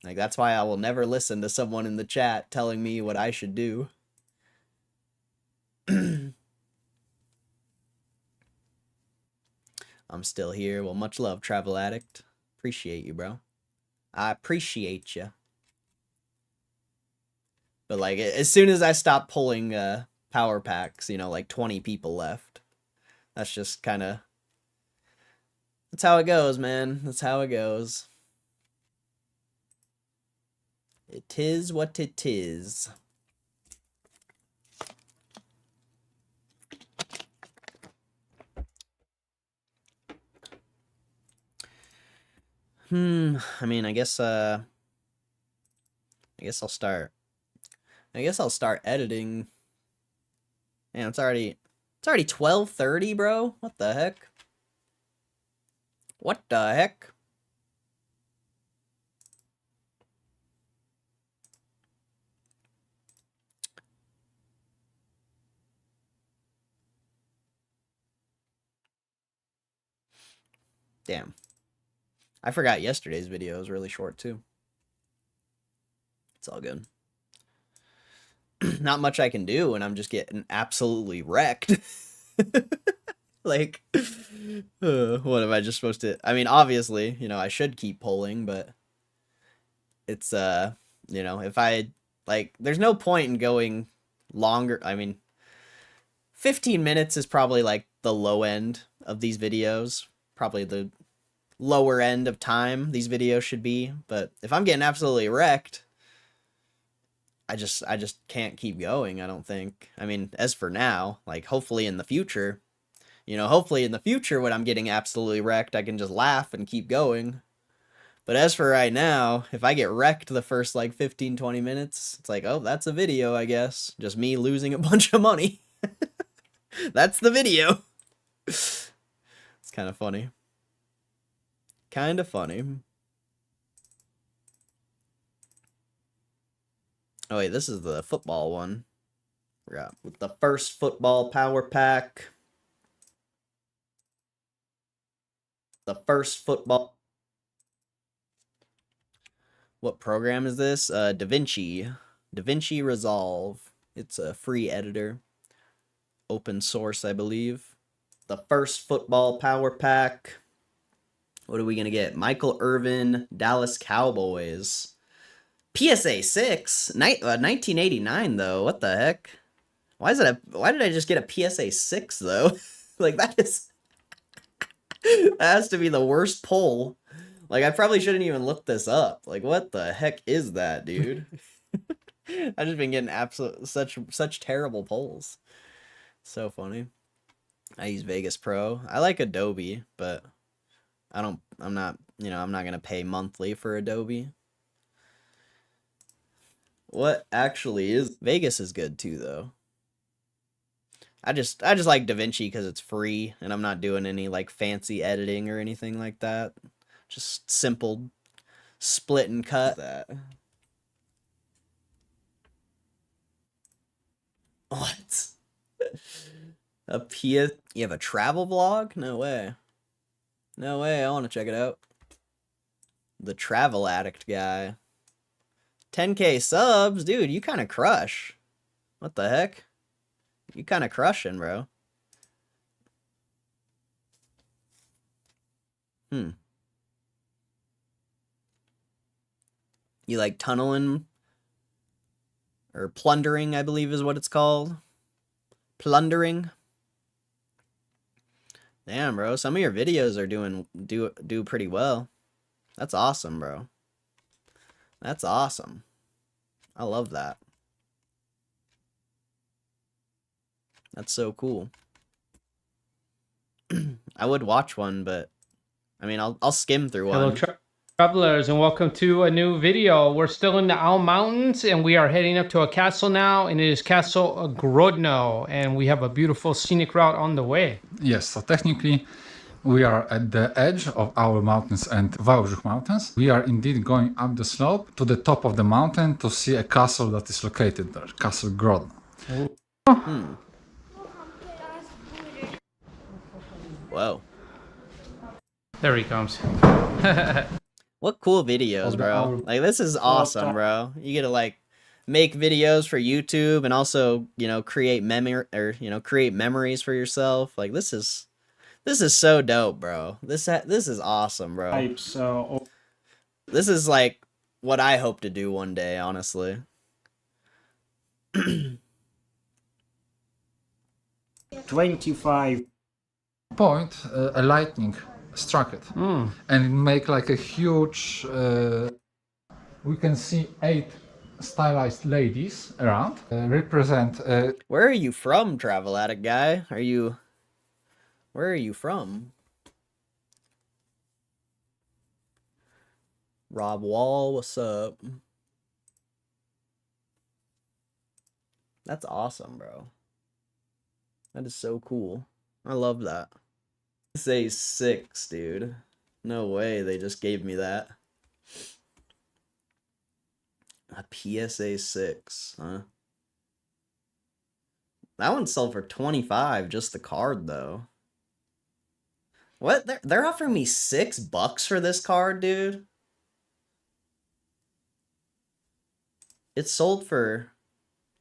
S1: Like, that's why I will never listen to someone in the chat telling me what I should do. I'm still here. Well, much love, Travel Addict. Appreciate you, bro. I appreciate you. But, like, as soon as I stop pulling power packs, you know, like 20 people left. That's just kind of... That's how it goes, man. That's how it goes. It is what it is. I mean, I guess I'll start editing. Man, it's already 12:30, bro. What the heck? What the heck? Damn. I forgot yesterday's video was really short too. It's all good. Not much I can do when I'm just getting absolutely wrecked. Like, what am I just supposed to... I mean, obviously, you know, I should keep polling, but it's, you know, if I, like, there's no point in going longer. I mean, 15 minutes is probably, like, the low end of these videos. Probably the lower end of time these videos should be. But if I'm getting absolutely wrecked, I just can't keep going, I don't think. I mean, as for now, like, hopefully in the future, you know, hopefully in the future when I'm getting absolutely wrecked, I can just laugh and keep going. But as for right now, if I get wrecked the first, like, 15, 20 minutes, it's like, oh, that's a video, I guess. Just me losing a bunch of money. That's the video. It's kind of funny. Kind of funny. Oh, wait, this is the football one. Yeah, with the first football power pack. The first football. What program is this? DaVinci. DaVinci Resolve. It's a free editor. Open source, I believe. The first football power pack. What are we going to get? Michael Irvin, Dallas Cowboys. PSA 6? 1989, though. What the heck? Why is it why did I just get a PSA 6 though? Like that has to be the worst pull. Like I probably shouldn't even look this up. Like what the heck is that, dude? I've just been getting such terrible pulls. So funny. I use Vegas Pro. I like Adobe, but I'm not gonna pay monthly for Adobe. What actually is Vegas is good too though. I just like DaVinci because it's free and I'm not doing any like fancy editing or anything like that. Just simple split and cut that. What? You have a travel vlog? No way. No way, I want to check it out. The Travel Addict guy. 10K subs? Dude, you kind of crush. What the heck? You kind of crushing, bro. You like tunneling? Or plundering, I believe is what it's called. Plundering. Damn, bro. Some of your videos are do pretty well. That's awesome, bro. That's awesome. I love that. That's so cool. I would watch one, but I mean, I'll skim through one.
S2: Hello, travelers, and welcome to a new video. We're still in the Owl Mountains, and we are heading up to a castle now, and it is Castle Grodno, and we have a beautiful scenic route on the way.
S3: Yes, so technically we are at the edge of our mountains and Wałbrzych Mountains. We are indeed going up the slope to the top of the mountain to see a castle that is located there, Castle Grodno.
S1: Whoa.
S2: There he comes.
S1: What cool videos, bro. Like, this is awesome, bro. You get to, like, make videos for YouTube and also, you know, create memories for yourself. Like, this is so dope, bro. This is awesome, bro. This is, like, what I hope to do one day, honestly.
S4: 25
S3: point, a lightning struck it and make like a huge we can see 8 stylized ladies around represent
S1: Where are you from, Travel Addict guy? Where are you from? Rob Wall, what's up? That's awesome, bro. That is so cool. I love that. PSA 6, dude. No way they just gave me that. A PSA 6, huh? That one sold for 25, just the card though. What? They're offering me $6 for this card, dude? It sold for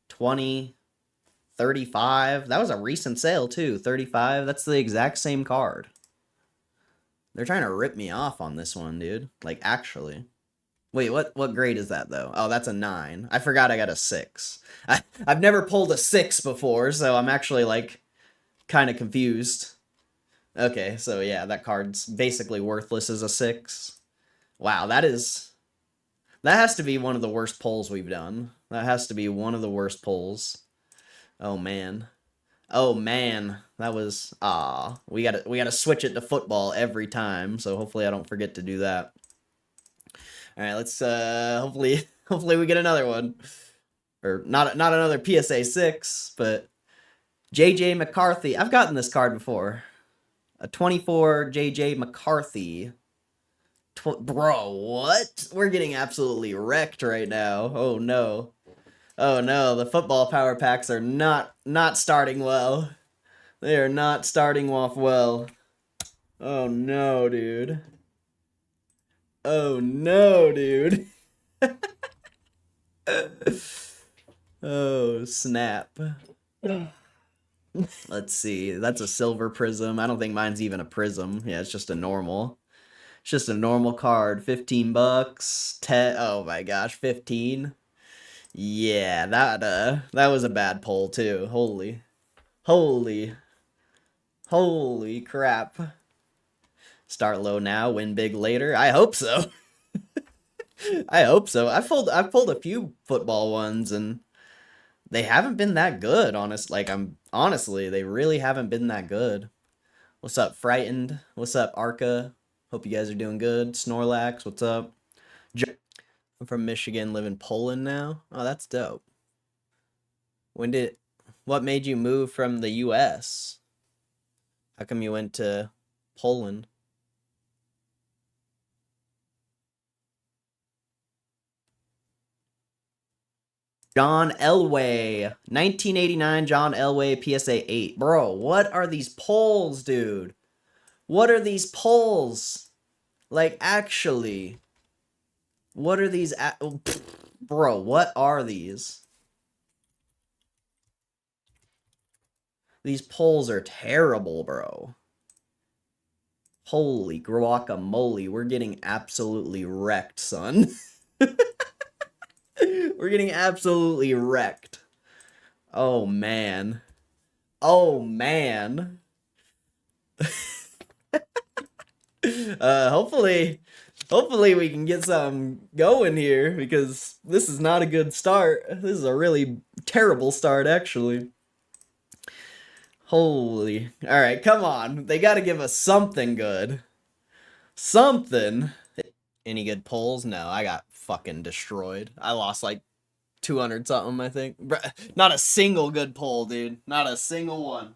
S1: 20, 35. That was a recent sale too. 35. That's the exact same card. They're trying to rip me off on this one, dude. Like, actually. Wait, what grade is that though? Oh, that's a 9. I forgot I got a 6. I've never pulled a 6 before, so I'm actually like kind of confused. Okay, so yeah, that card's basically worthless as a 6. Wow, that has to be one of the worst pulls we've done. That has to be one of the worst pulls. Oh man. Oh man. That was we gotta switch it to football every time, so hopefully I don't forget to do that. Alright, let's hopefully we get another one. Or not another PSA 6, but JJ McCarthy. I've gotten this card before. A 24 JJ McCarthy. Bro, what? We're getting absolutely wrecked right now. Oh no. Oh no, the football power packs are not starting well. They are not starting off well. Oh no, dude. Oh no, dude. Oh, snap. Let's see. That's a silver prism. I don't think mine's even a prism. Yeah, it's just a normal. It's just a normal card. $15. 10. Oh my gosh, 15. Yeah, that was a bad poll too. Holy crap. Start low now, win big later. I hope so. I hope so. I've pulled a few football ones and they haven't been that good, honestly, they really haven't been that good. What's up, Frightened? What's up, Arca? Hope you guys are doing good. Snorlax, what's up? I'm from Michigan, live in Poland now. Oh, that's dope. What made you move from the US? How come you went to Poland? John Elway, 1989 John Elway PSA 8. Bro, what are these polls, dude? What are these polls? Like, actually, what are these? Bro, what are these? These polls are terrible, bro. Holy guacamole, we're getting absolutely wrecked, son. We're getting absolutely wrecked. Oh, man. Oh, man. Hopefully we can get some going here, because this is not a good start. This is a really terrible start, actually. Holy. Alright, come on. They gotta give us something good. Something. Any good pulls? No, I got fucking destroyed. I lost like 200 something, I think. Not a single good pull, dude. Not a single one.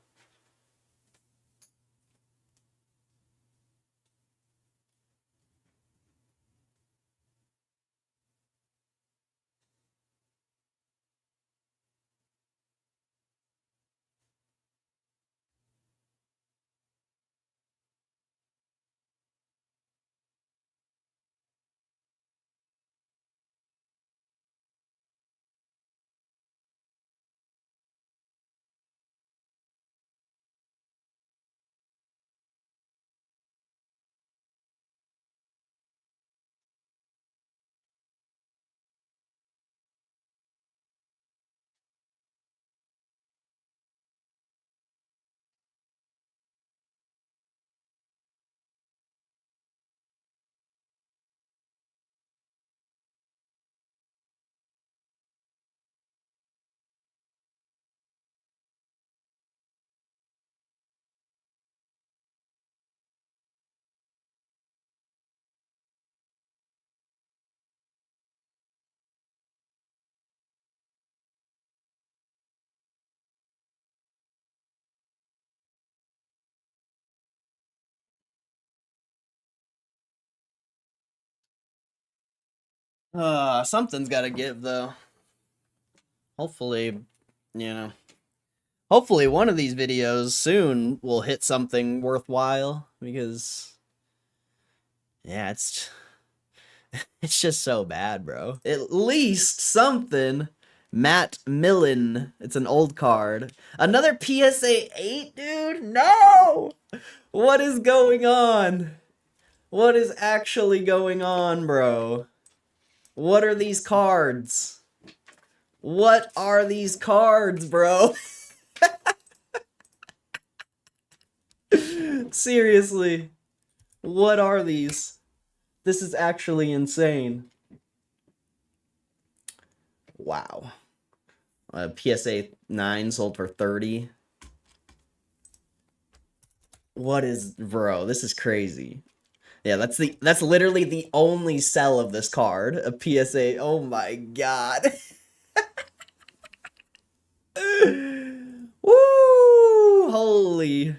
S1: Something's gotta give, though. Hopefully, you know. Hopefully one of these videos soon will hit something worthwhile, because yeah, it's just so bad, bro. At least something. Matt Millen. It's an old card. Another PSA 8, dude? No! What is going on? What is actually going on, bro? What are these cards? What are these cards, bro? Seriously. What are these? This is actually insane. Wow. PSA 9 sold for 30. What is, bro? This is crazy. Yeah, that's literally the only sell of this card. A PSA. Oh my god. Woo! Holy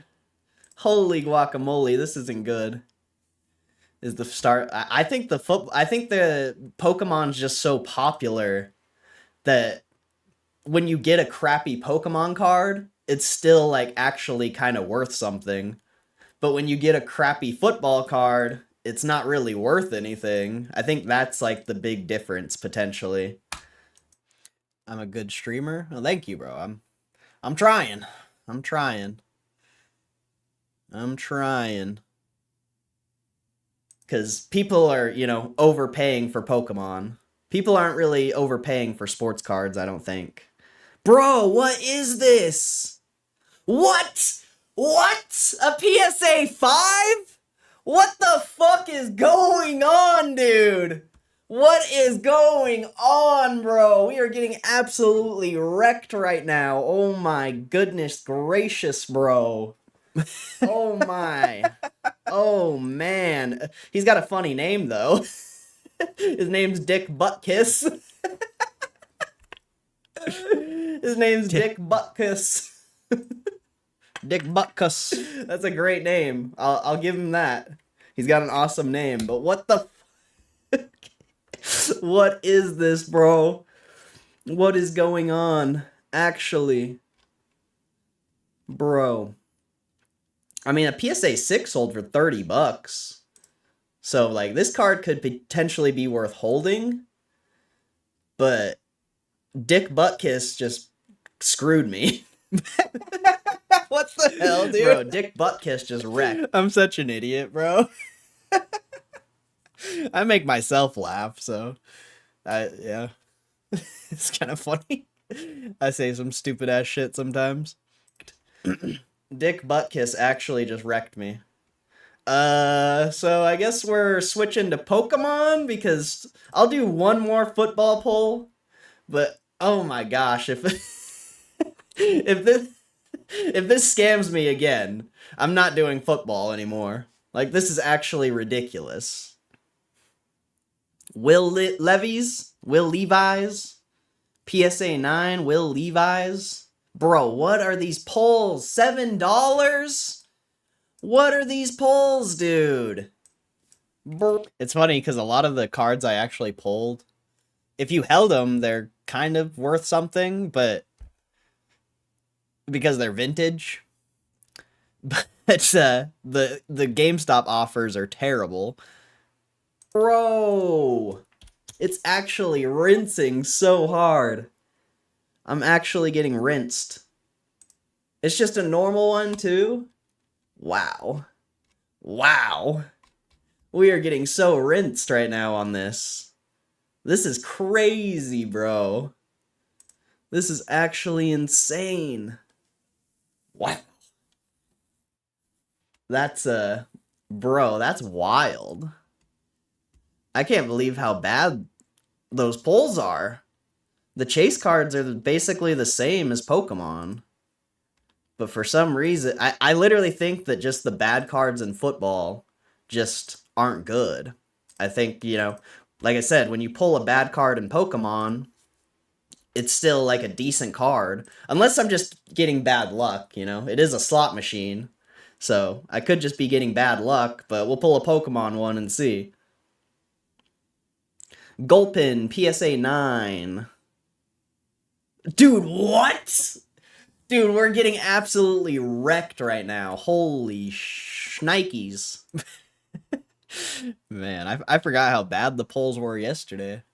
S1: guacamole. This isn't good. Is the start. I think the Pokemon's just so popular that when you get a crappy Pokemon card, it's still like actually kind of worth something. But when you get a crappy football card, it's not really worth anything. I think that's like the big difference potentially. I'm a good streamer. Oh, thank you, bro. I'm trying. I'm trying. Because people are, overpaying for Pokemon. People aren't really overpaying for sports cards, I don't think. Bro, what is this? What? What? A PSA 5? What the fuck is going on, dude? What is going on, bro? We are getting absolutely wrecked right now. Oh my goodness gracious, bro. Oh my. Oh man. He's got a funny name, though. His name's Dick Buttkiss. His name's Dick Buttkiss.
S2: Dick Buttkiss.
S1: That's a great name. I'll give him that. He's got an awesome name, but what the what is this, bro? What is going on? Actually, bro. I mean, a PSA 6 sold for $30. So, like, this card could potentially be worth holding, but Dick Buttkiss just screwed me.
S2: What the hell, dude?
S1: Bro, Dick Buttkiss just wrecked.
S2: I'm such an idiot, bro. I make myself laugh, so yeah. It's kind of funny. I say some stupid ass shit sometimes.
S1: Dick Buttkiss actually just wrecked me. So I guess we're switching to Pokemon because I'll do one more football poll, but oh my gosh, if if this scams me again, I'm not doing football anymore. Like, this is actually ridiculous. Will Levi's, PSA 9, Will Levi's. Bro, what are these polls? $7? What are these polls, dude?
S2: It's funny because a lot of the cards I actually pulled, if you held them, they're kind of worth something, but because they're vintage. But the GameStop offers are terrible.
S1: Bro, it's actually rinsing so hard. I'm actually getting rinsed. It's just a normal one, too? Wow. Wow. We are getting so rinsed right now on this. This is crazy, bro. This is actually insane. Wow. That's, bro, that's wild. I can't believe how bad those polls are. The chase cards are basically the same as Pokemon. But for some reason, I literally think that just the bad cards in football just aren't good. I think, you know, like I said, when you pull a bad card in Pokemon, it's still like a decent card. Unless I'm just getting bad luck, you know? It is a slot machine. So I could just be getting bad luck, but we'll pull a Pokemon one and see. Gulpin, PSA 9. Dude, what? Dude, we're getting absolutely wrecked right now. Holy shnikes.
S2: Man, I forgot how bad the polls were yesterday.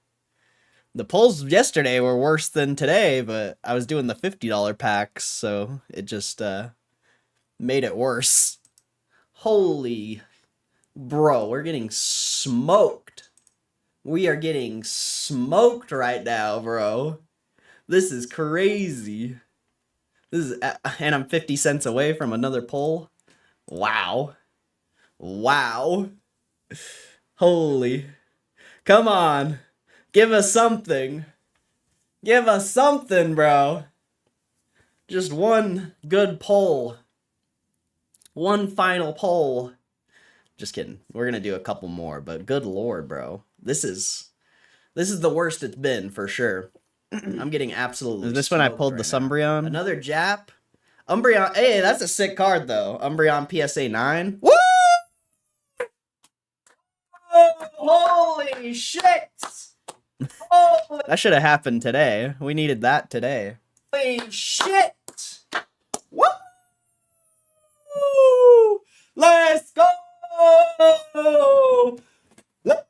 S2: The polls yesterday were worse than today, but I was doing the $50 packs, so it just made it worse.
S1: Holy... Bro, we're getting smoked. We are getting smoked right now, bro. This is crazy. This is, and I'm 50 cents away from another poll. Wow. Wow. Holy. Come on. Give us something. Give us something, bro. Just one good poll. One final poll. Just kidding. We're gonna do a couple more, but good lord, bro. This is the worst it's been, for sure. I'm getting absolutely
S2: Is this when I
S1: smoked
S2: pulled the
S1: right now.
S2: Umbreon?
S1: Another Jap. Umbreon. Hey, that's a sick card, though. Umbreon PSA 9. Woo! Oh, holy shit! Holy
S2: That should have happened today. We needed that today.
S1: shit! Woo! Let's go! Let's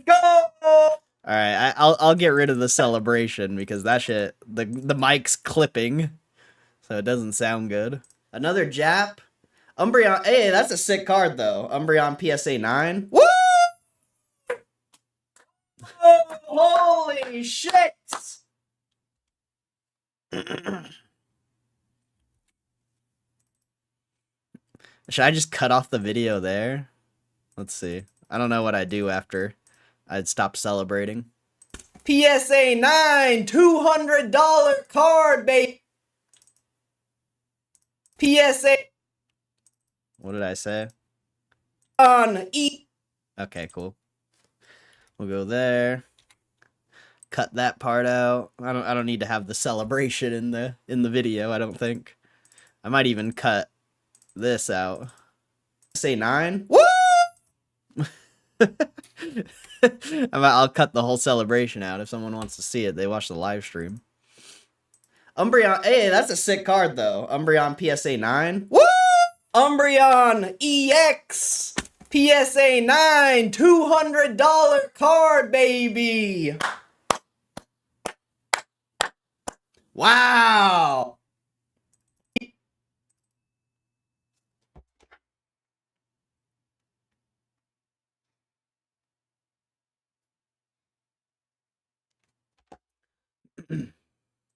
S1: go!
S2: All right, I'll get rid of the celebration because that shit the mic's clipping, so it doesn't sound good.
S1: Another Jap. Umbreon. Hey, that's a sick card, though. Umbreon PSA 9. Woo! Holy Holy shit! Should I just cut off the video there? Let's see. I don't know what I'd do after I'd stop celebrating. PSA 9 $200 card, baby. PSA. What did I say? On E. Okay, cool. We'll go there. Cut that part out. I don't need to have the celebration in the video, I don't think. I might even cut this out. Say 9. Woo! I'll cut the whole celebration out if someone wants to see it. They watch the live stream. Umbreon, hey, that's a sick card though. Umbreon PSA 9. Woo! Umbreon EX PSA 9 $200 card, baby. Wow.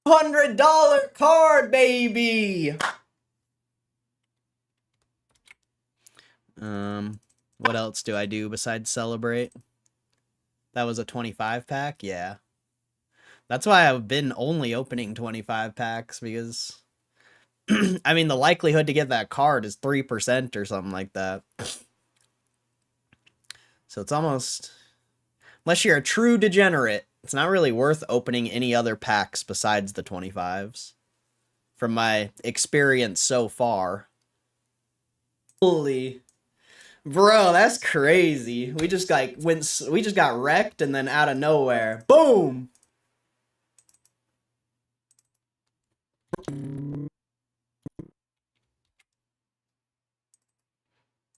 S1: $100 card, baby. What else do I do besides celebrate? That was a 25 pack, yeah. That's why I've been only opening 25 packs, because I mean the likelihood to get that card is 3% or something like that. So it's almost, unless you're a true degenerate, it's not really worth opening any other packs besides the 25s. From my experience so far. Holy, bro, that's crazy. We just got wrecked, and then out of nowhere, boom.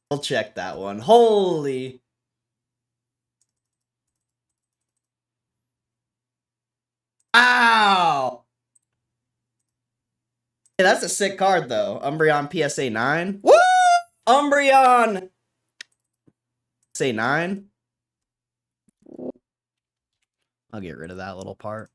S1: I'll check that one. Holy. Wow. Hey, that's a sick card, though. Umbreon PSA 9. Woo! Umbreon PSA 9. I'll get rid of that little part.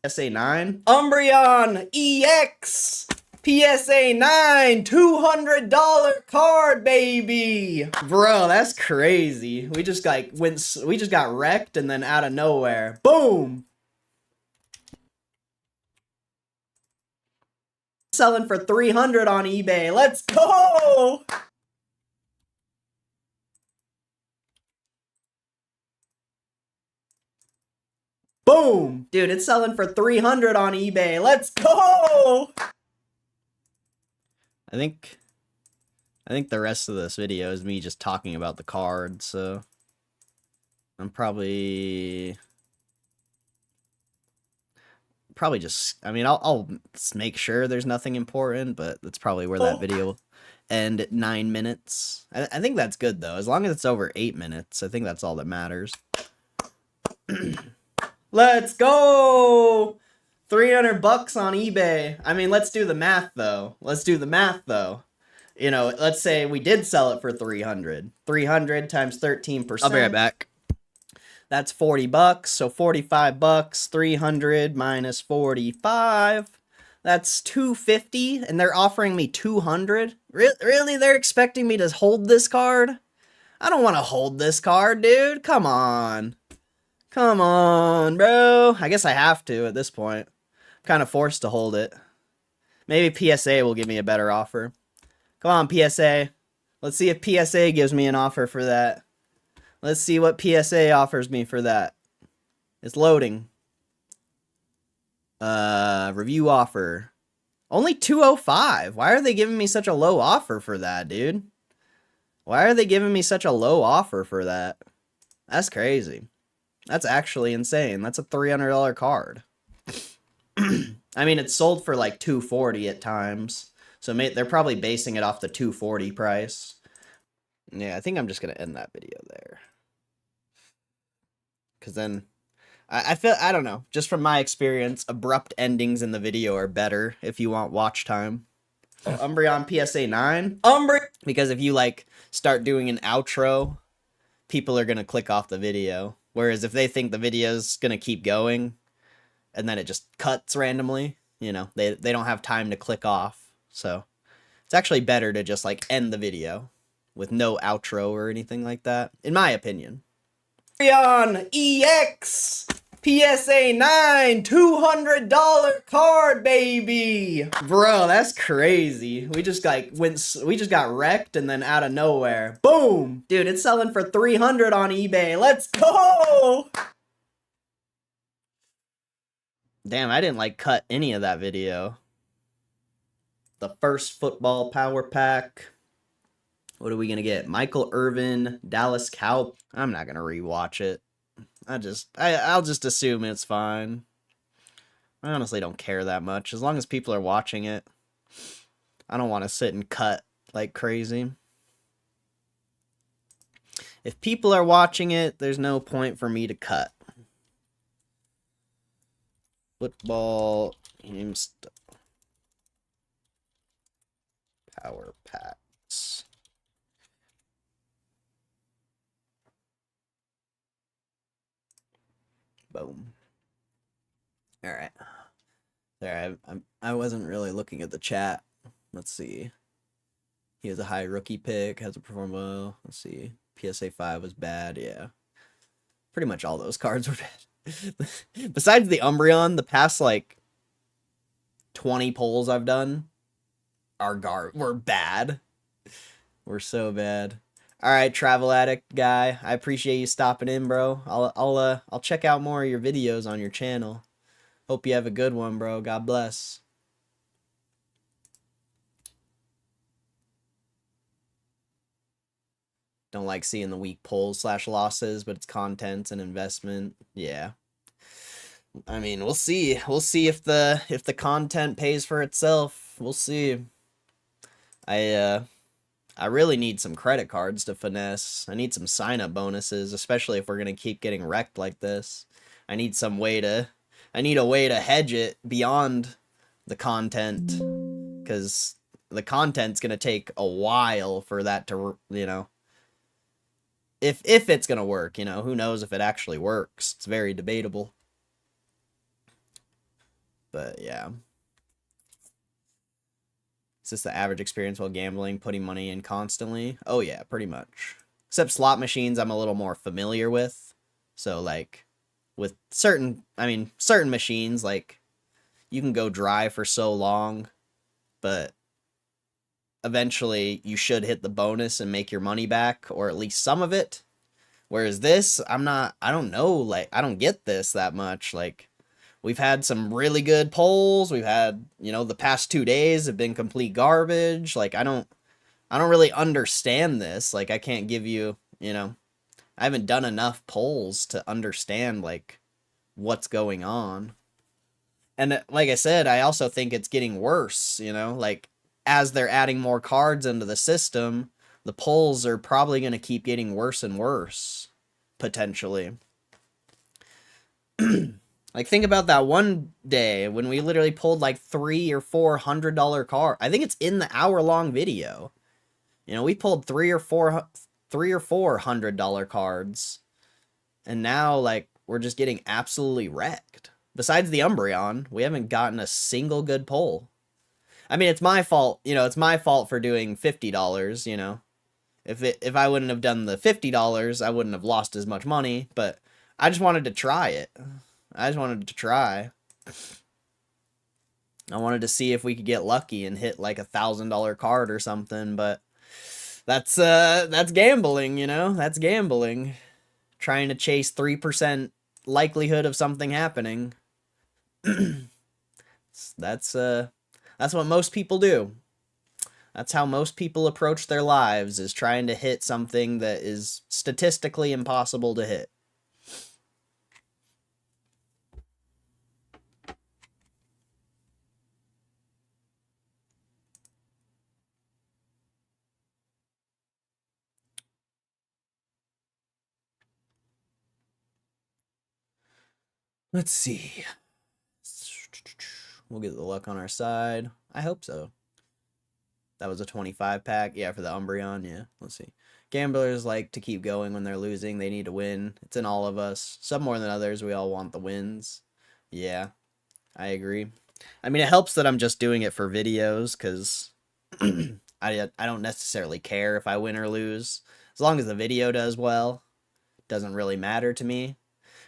S1: PSA 9. Umbreon EX PSA 9 $200 card, baby. Bro, that's crazy. We just got wrecked, and then out of nowhere, boom. Selling for $300 on eBay. Let's go! Boom! Dude, it's selling for $300 on eBay. Let's go! I think the rest of this video is me just talking about the card, so I'm probably just, I mean, I'll make sure there's nothing important, but that's probably where that video will end at 9 minutes. I think that's good, though. As long as it's over 8 minutes, I think that's all that matters. Let's go! $300 on eBay. I mean, let's do the math, though. You know, let's say we did sell it for 300. 300 times 13%. I'll be right back. That's $40, so $45, 300 minus 45. That's $250, and they're offering me $200. Really? They're expecting me to hold this card? I don't want to hold this card, dude. Come on. Come on, bro. I guess I have to at this point. I'm kind of forced to hold it. Maybe PSA will give me a better offer. Come on, PSA. Let's see if PSA gives me an offer for that. Let's see what PSA offers me for that. It's loading. Review offer. Only $205. Why are they giving me such a low offer for that, dude? Why are they giving me such a low offer for that? That's crazy. That's actually insane. That's a $300 card. I mean, it's sold for like $240 at times. So they're probably basing it off the $240 price. Yeah, I think I'm just going to end that video there. Because then, I feel, I don't know, just from my experience, abrupt endings in the video are better if you want watch time. Umbreon PSA 9. Because if you, like, start doing an outro, people are going to click off the video. Whereas if they think the video's gonna keep going and then it just cuts randomly, you know, they don't have time to click off. So it's actually better to just like end the video with no outro or anything like that, in my opinion. On EX PSA 9 $200 card, baby. Bro, that's crazy. We just got wrecked and then out of nowhere, boom. Dude, it's selling for 300 on eBay. Let's go. Damn, I didn't like cut any of that video. The first football power pack. What are we gonna get? Michael Irvin, Dallas Cow. I'm not gonna rewatch it. I'll just assume it's fine. I honestly don't care that much. As long as people are watching it, I don't want to sit and cut like crazy. If people are watching it, there's no point for me to cut. Football Gamestop power packs. Boom. All right. There, I wasn't really looking at the chat. Let's see. He has a high rookie pick, hasn't performed well. Let's see. PSA 5 was bad, yeah. Pretty much all those cards were bad. Besides the Umbreon, the past like 20 polls I've done were bad. Were so bad. All right, travel addict guy, I appreciate you stopping in, bro. I'll check out more of your videos on your channel. Hope you have a good one, bro. God bless. Don't like seeing the weak polls / losses, but it's content and investment. Yeah. I mean, we'll see. We'll see if the content pays for itself. We'll see. I really need some credit cards to finesse. I need some sign-up bonuses, especially if we're gonna keep getting wrecked like this. I need a way to hedge it beyond the content, because the content's gonna take a while for that to, you know, if it's gonna work, you know, who knows if it actually works. It's very debatable. But yeah. Is this the average experience while gambling, putting money in constantly? Oh yeah, pretty much. Except slot machines I'm a little more familiar with. So like with certain machines, like you can go dry for so long, but eventually you should hit the bonus and make your money back, or at least some of it. Whereas this, I don't know, like I don't get this that much. Like we've had some really good polls. We've had, you know, the past 2 days have been complete garbage. Like I don't really understand this. Like I can't give you, you know, I haven't done enough polls to understand like what's going on. And like I said, I also think it's getting worse, you know, like as they're adding more cards into the system, the polls are probably going to keep getting worse and worse, potentially. Like, think about that one day when we literally pulled like $300 or $400 card. I think it's in the hour-long video. You know, we pulled $300 or $400 cards, and now like we're just getting absolutely wrecked. Besides the Umbreon, we haven't gotten a single good pull. I mean, it's my fault. You know, it's my fault for doing $50. You know, if I wouldn't have done the $50, I wouldn't have lost as much money. But I just wanted to try it. I just wanted to try. I wanted to see if we could get lucky and hit like $1,000 card or something, but that's gambling, you know? That's gambling. Trying to chase 3% likelihood of something happening. That's what most people do. That's how most people approach their lives, is trying to hit something that is statistically impossible to hit. Let's see. We'll get the luck on our side. I hope so. That was a 25 pack. Yeah, for the Umbreon. Yeah, let's see. Gamblers like to keep going when they're losing. They need to win. It's in all of us. Some more than others. We all want the wins. Yeah, I agree. I mean, it helps that I'm just doing it for videos because I don't necessarily care if I win or lose. As long as the video does well, it doesn't really matter to me.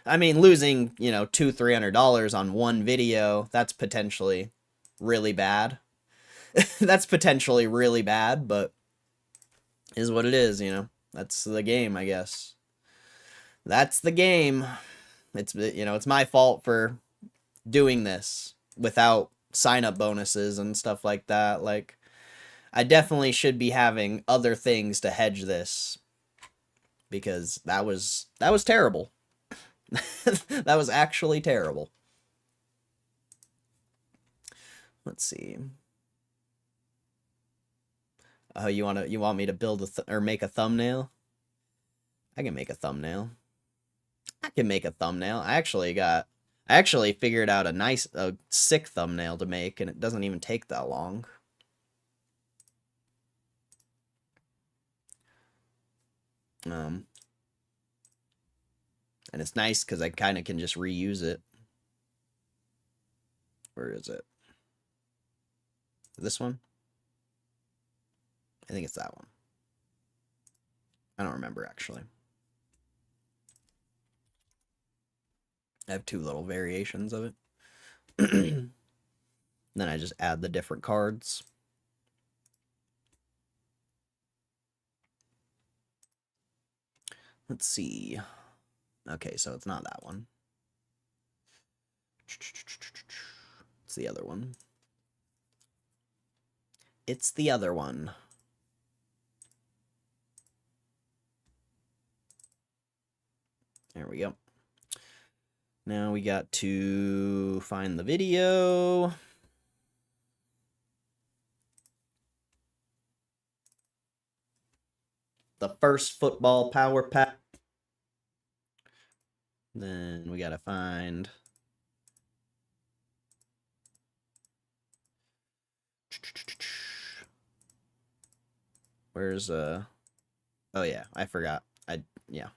S1: I mean, losing, you know, $200-300 on one video, that's potentially really bad. That's potentially really bad, but is what it is, you know. That's the game, I guess. That's the game. It's, you know, it's my fault for doing this without sign-up bonuses and stuff like that. Like, I definitely should be having other things to hedge this because that was terrible. That was actually terrible. Let's see. Oh, you want me to build or make a thumbnail? I can make a thumbnail. I can make a thumbnail. I actually figured out a sick thumbnail to make, and it doesn't even take that long. And it's nice because I kind of can just reuse it. Where is it? This one? I think it's that one. I don't remember, actually. I have 2 little variations of it. Then I just add the different cards. Let's see. Okay, so it's not that one. It's the other one. It's the other one. There we go. Now we got to find the video. The first football power pack. Then we gotta find where's oh yeah, I forgot. Yeah.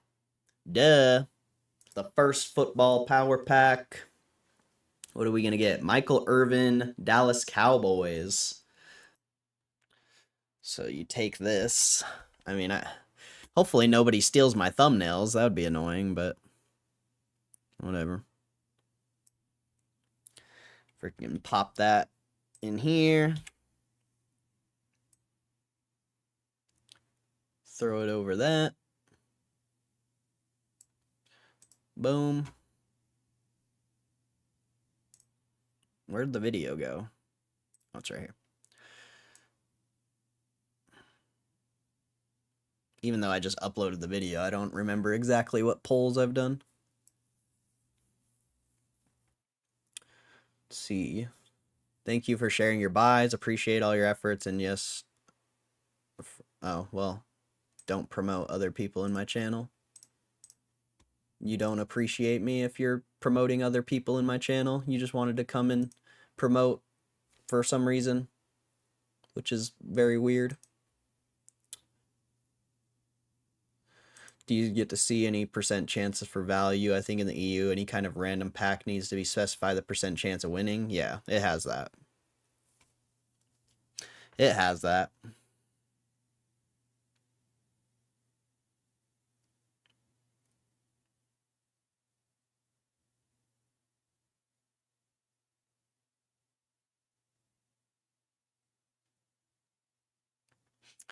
S1: Duh. The first football power pack. What are we gonna get? Michael Irvin, Dallas Cowboys. So you take this. I mean, hopefully nobody steals my thumbnails. That would be annoying, but whatever. Freaking pop that in here. Throw it over that. Boom. Where'd the video go? Oh, it's right here. Even though I just uploaded the video, I don't remember exactly what polls I've done. Let's see. Thank you for sharing your buys. Appreciate all your efforts. And yes. Oh, well. Don't promote other people in my channel. You don't appreciate me if you're promoting other people in my channel. You just wanted to come and promote for some reason, which is very weird. Do you get to see any percent chances for value? I think in the EU, any kind of random pack needs to be specified the percent chance of winning. Yeah, it has that. It has that.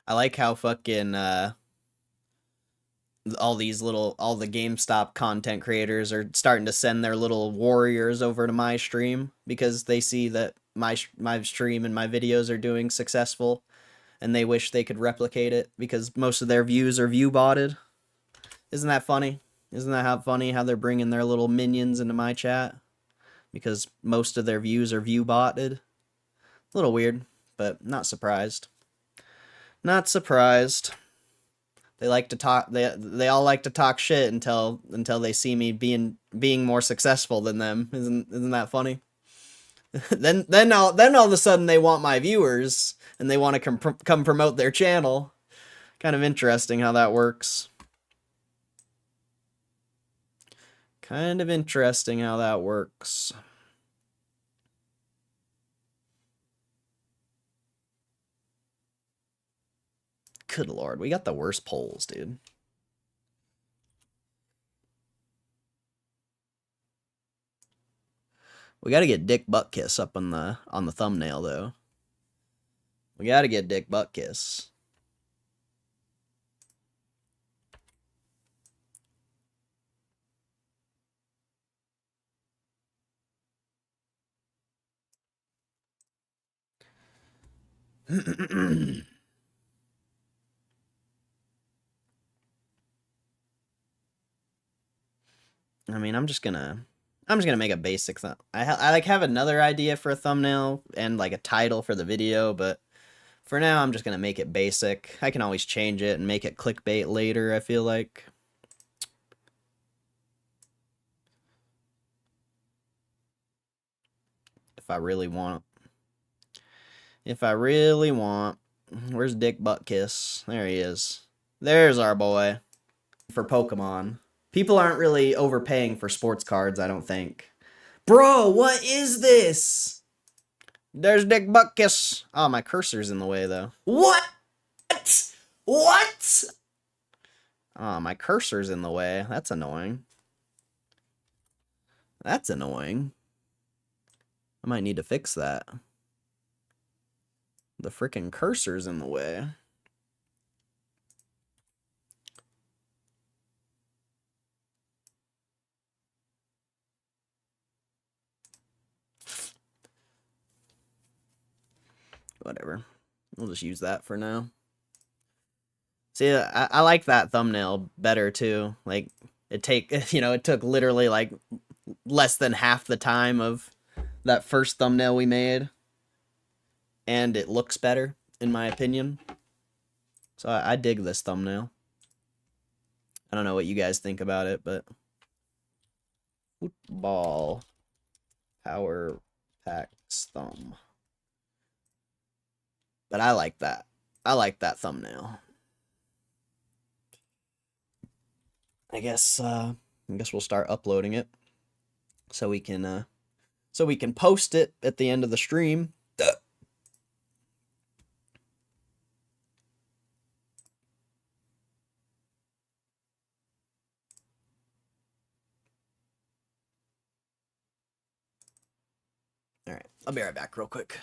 S1: I like how fucking all the GameStop content creators are starting to send their little warriors over to my stream because they see that my stream and my videos are doing successful and they wish they could replicate it because most of their views are view botted. Isn't that funny? Isn't that funny how they're bringing their little minions into my chat because most of their views are view botted? A little weird, but not surprised. Not surprised. They like to talk. They all like to talk shit until they see me being more successful than them. Isn't that funny? then all of a sudden they want my viewers and they want to come promote their channel. Kind of interesting how that works. Kind of interesting how that works. Good lord, we got the worst polls, dude. We gotta get Dick Buttkiss up on the thumbnail though. We gotta get Dick Buttkiss. I mean, I'm just gonna make a basic I like have another idea for a thumbnail and like a title for the video, but for now I'm just gonna make it basic. I can always change it and make it clickbait later, I feel like. If I really want. If I really want. Where's Dick Buttkiss? There he is. There's our boy. For Pokemon. People aren't really overpaying for sports cards, I don't think. Bro, what is this? There's Dick Buttkiss. Oh, my cursor's in the way, though. What? What? Oh, my cursor's in the way. That's annoying. That's annoying. I might need to fix that. The freaking cursor's in the way. Whatever. We'll just use that for now. See, I like that thumbnail better too. Like it took literally like less than half the time of that first thumbnail we made, and it looks better in my opinion. So I dig this thumbnail. I don't know what you guys think about it, but football power packs thumb. But I like that. I like that thumbnail. I guess we'll start uploading it so we can post it at the end of the stream. All right, I'll be right back real quick.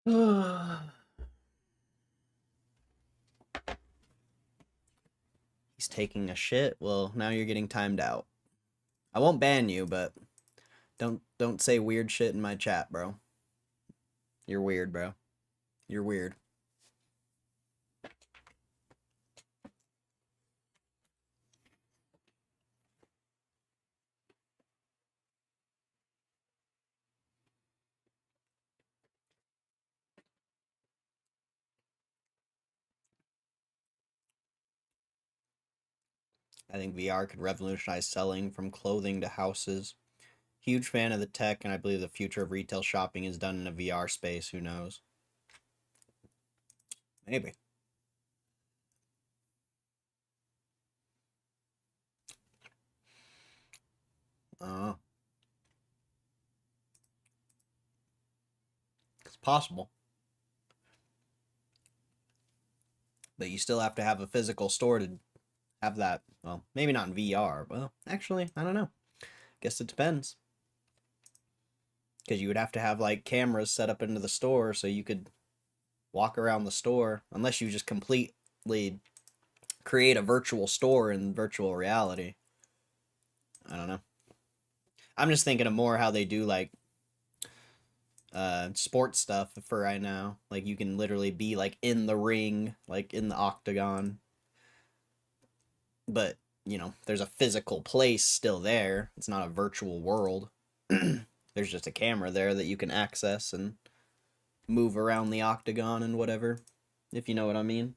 S1: He's taking a shit. Well, now you're getting timed out. I won't ban you, but don't say weird shit in my chat, bro. You're weird, bro. You're weird. I think VR could revolutionize selling from clothing to houses. Huge fan of the tech, and I believe the future of retail shopping is done in a VR space. Who knows? Maybe. Uh, it's possible. But you still have to have a physical store to have that. Well, maybe not in VR. Well, actually, I don't know. Guess it depends. Because you would have to have like cameras set up into the store so you could walk around the store, unless you just completely create a virtual store in virtual reality. I don't know. I'm just thinking of more how they do like sports stuff for right now. Like you can literally be like in the ring, like in the octagon. But, you know, there's a physical place still there. It's not a virtual world. There's just a camera there that you can access and move around the octagon and whatever, if you know what I mean.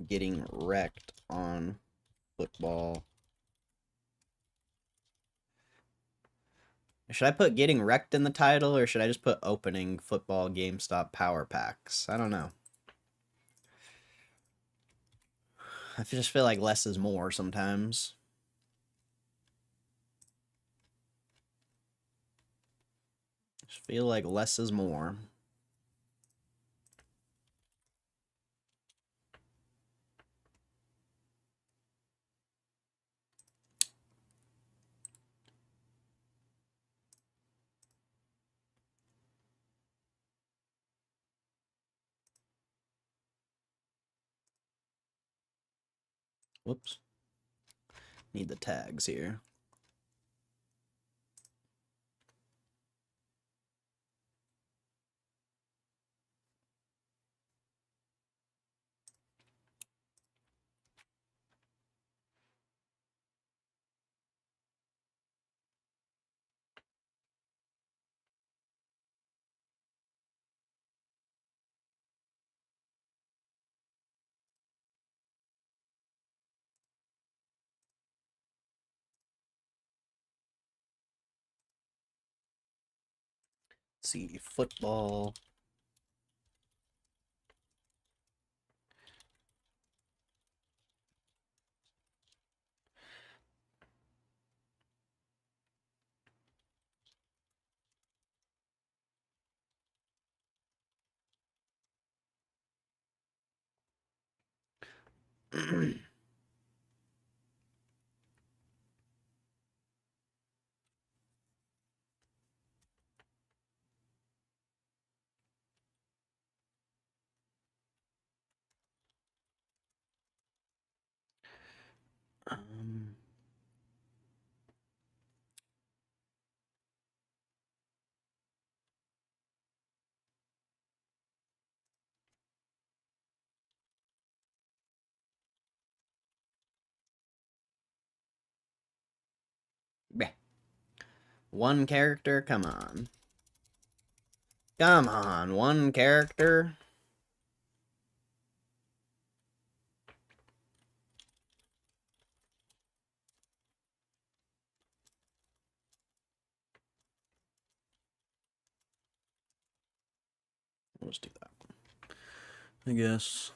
S1: Getting wrecked on football. Should I put getting wrecked in the title, or should I just put opening football GameStop power packs? I don't know. I just feel like less is more sometimes. Just feel like less is more. Whoops. Need the tags here. Let's see, football. um, One character? Come on. Come on, one character. Let's do that. I guess.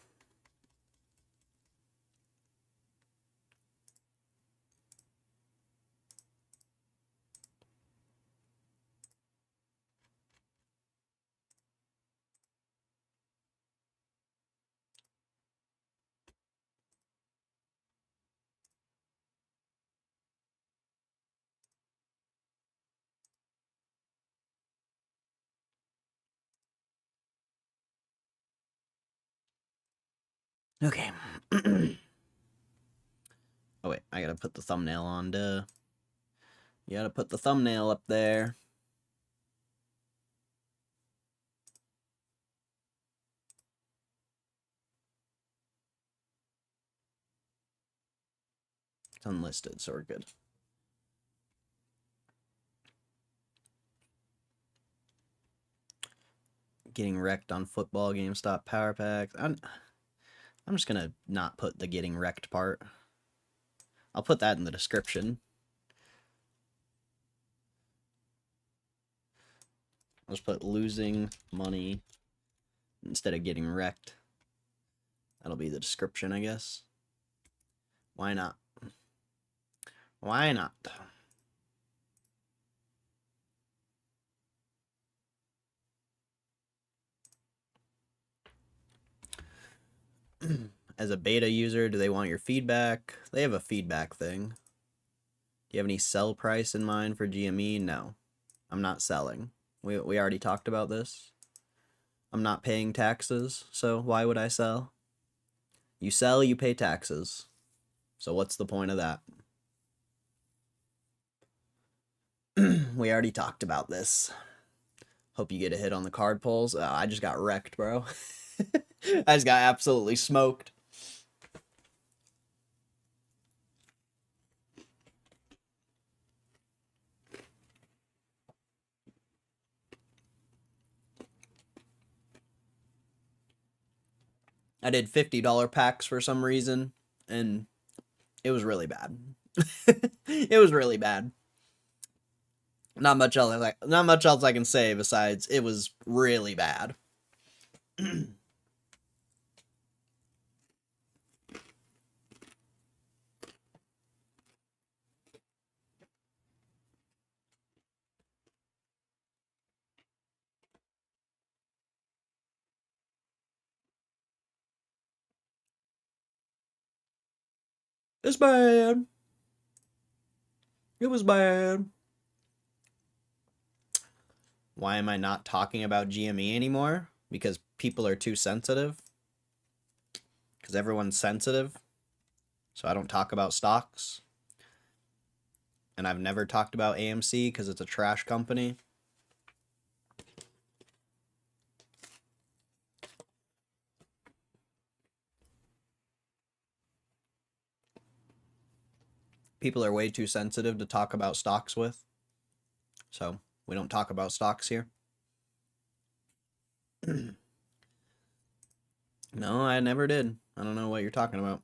S1: Okay. Oh wait, I gotta put the thumbnail on, duh. You gotta put the thumbnail up there. It's unlisted, so we're good. Getting wrecked on football, GameStop power packs. I'm just gonna not put the getting wrecked part. I'll put that in the description. I'll just put losing money instead of getting wrecked. That'll be the description, I guess. Why not? Why not? As a beta user, do they want your feedback? They have a feedback thing. Do you have any sell price in mind for GME? No. I'm not selling. We already talked about this. I'm not paying taxes, so why would I sell? You sell, you pay taxes. So what's the point of that? We already talked about this. Hope you get a hit on the card pulls. I just got wrecked, bro. I just got absolutely smoked. I did $50 packs for some reason, and it was really bad. It was really bad. Not much else I can say besides it was really bad. It's bad. It was bad. Why am I not talking about GME anymore? Because people are too sensitive. Because everyone's sensitive. So I don't talk about stocks. And I've never talked about AMC because it's a trash company. People are way too sensitive to talk about stocks with. So we don't talk about stocks here. No, I never did. I don't know what you're talking about.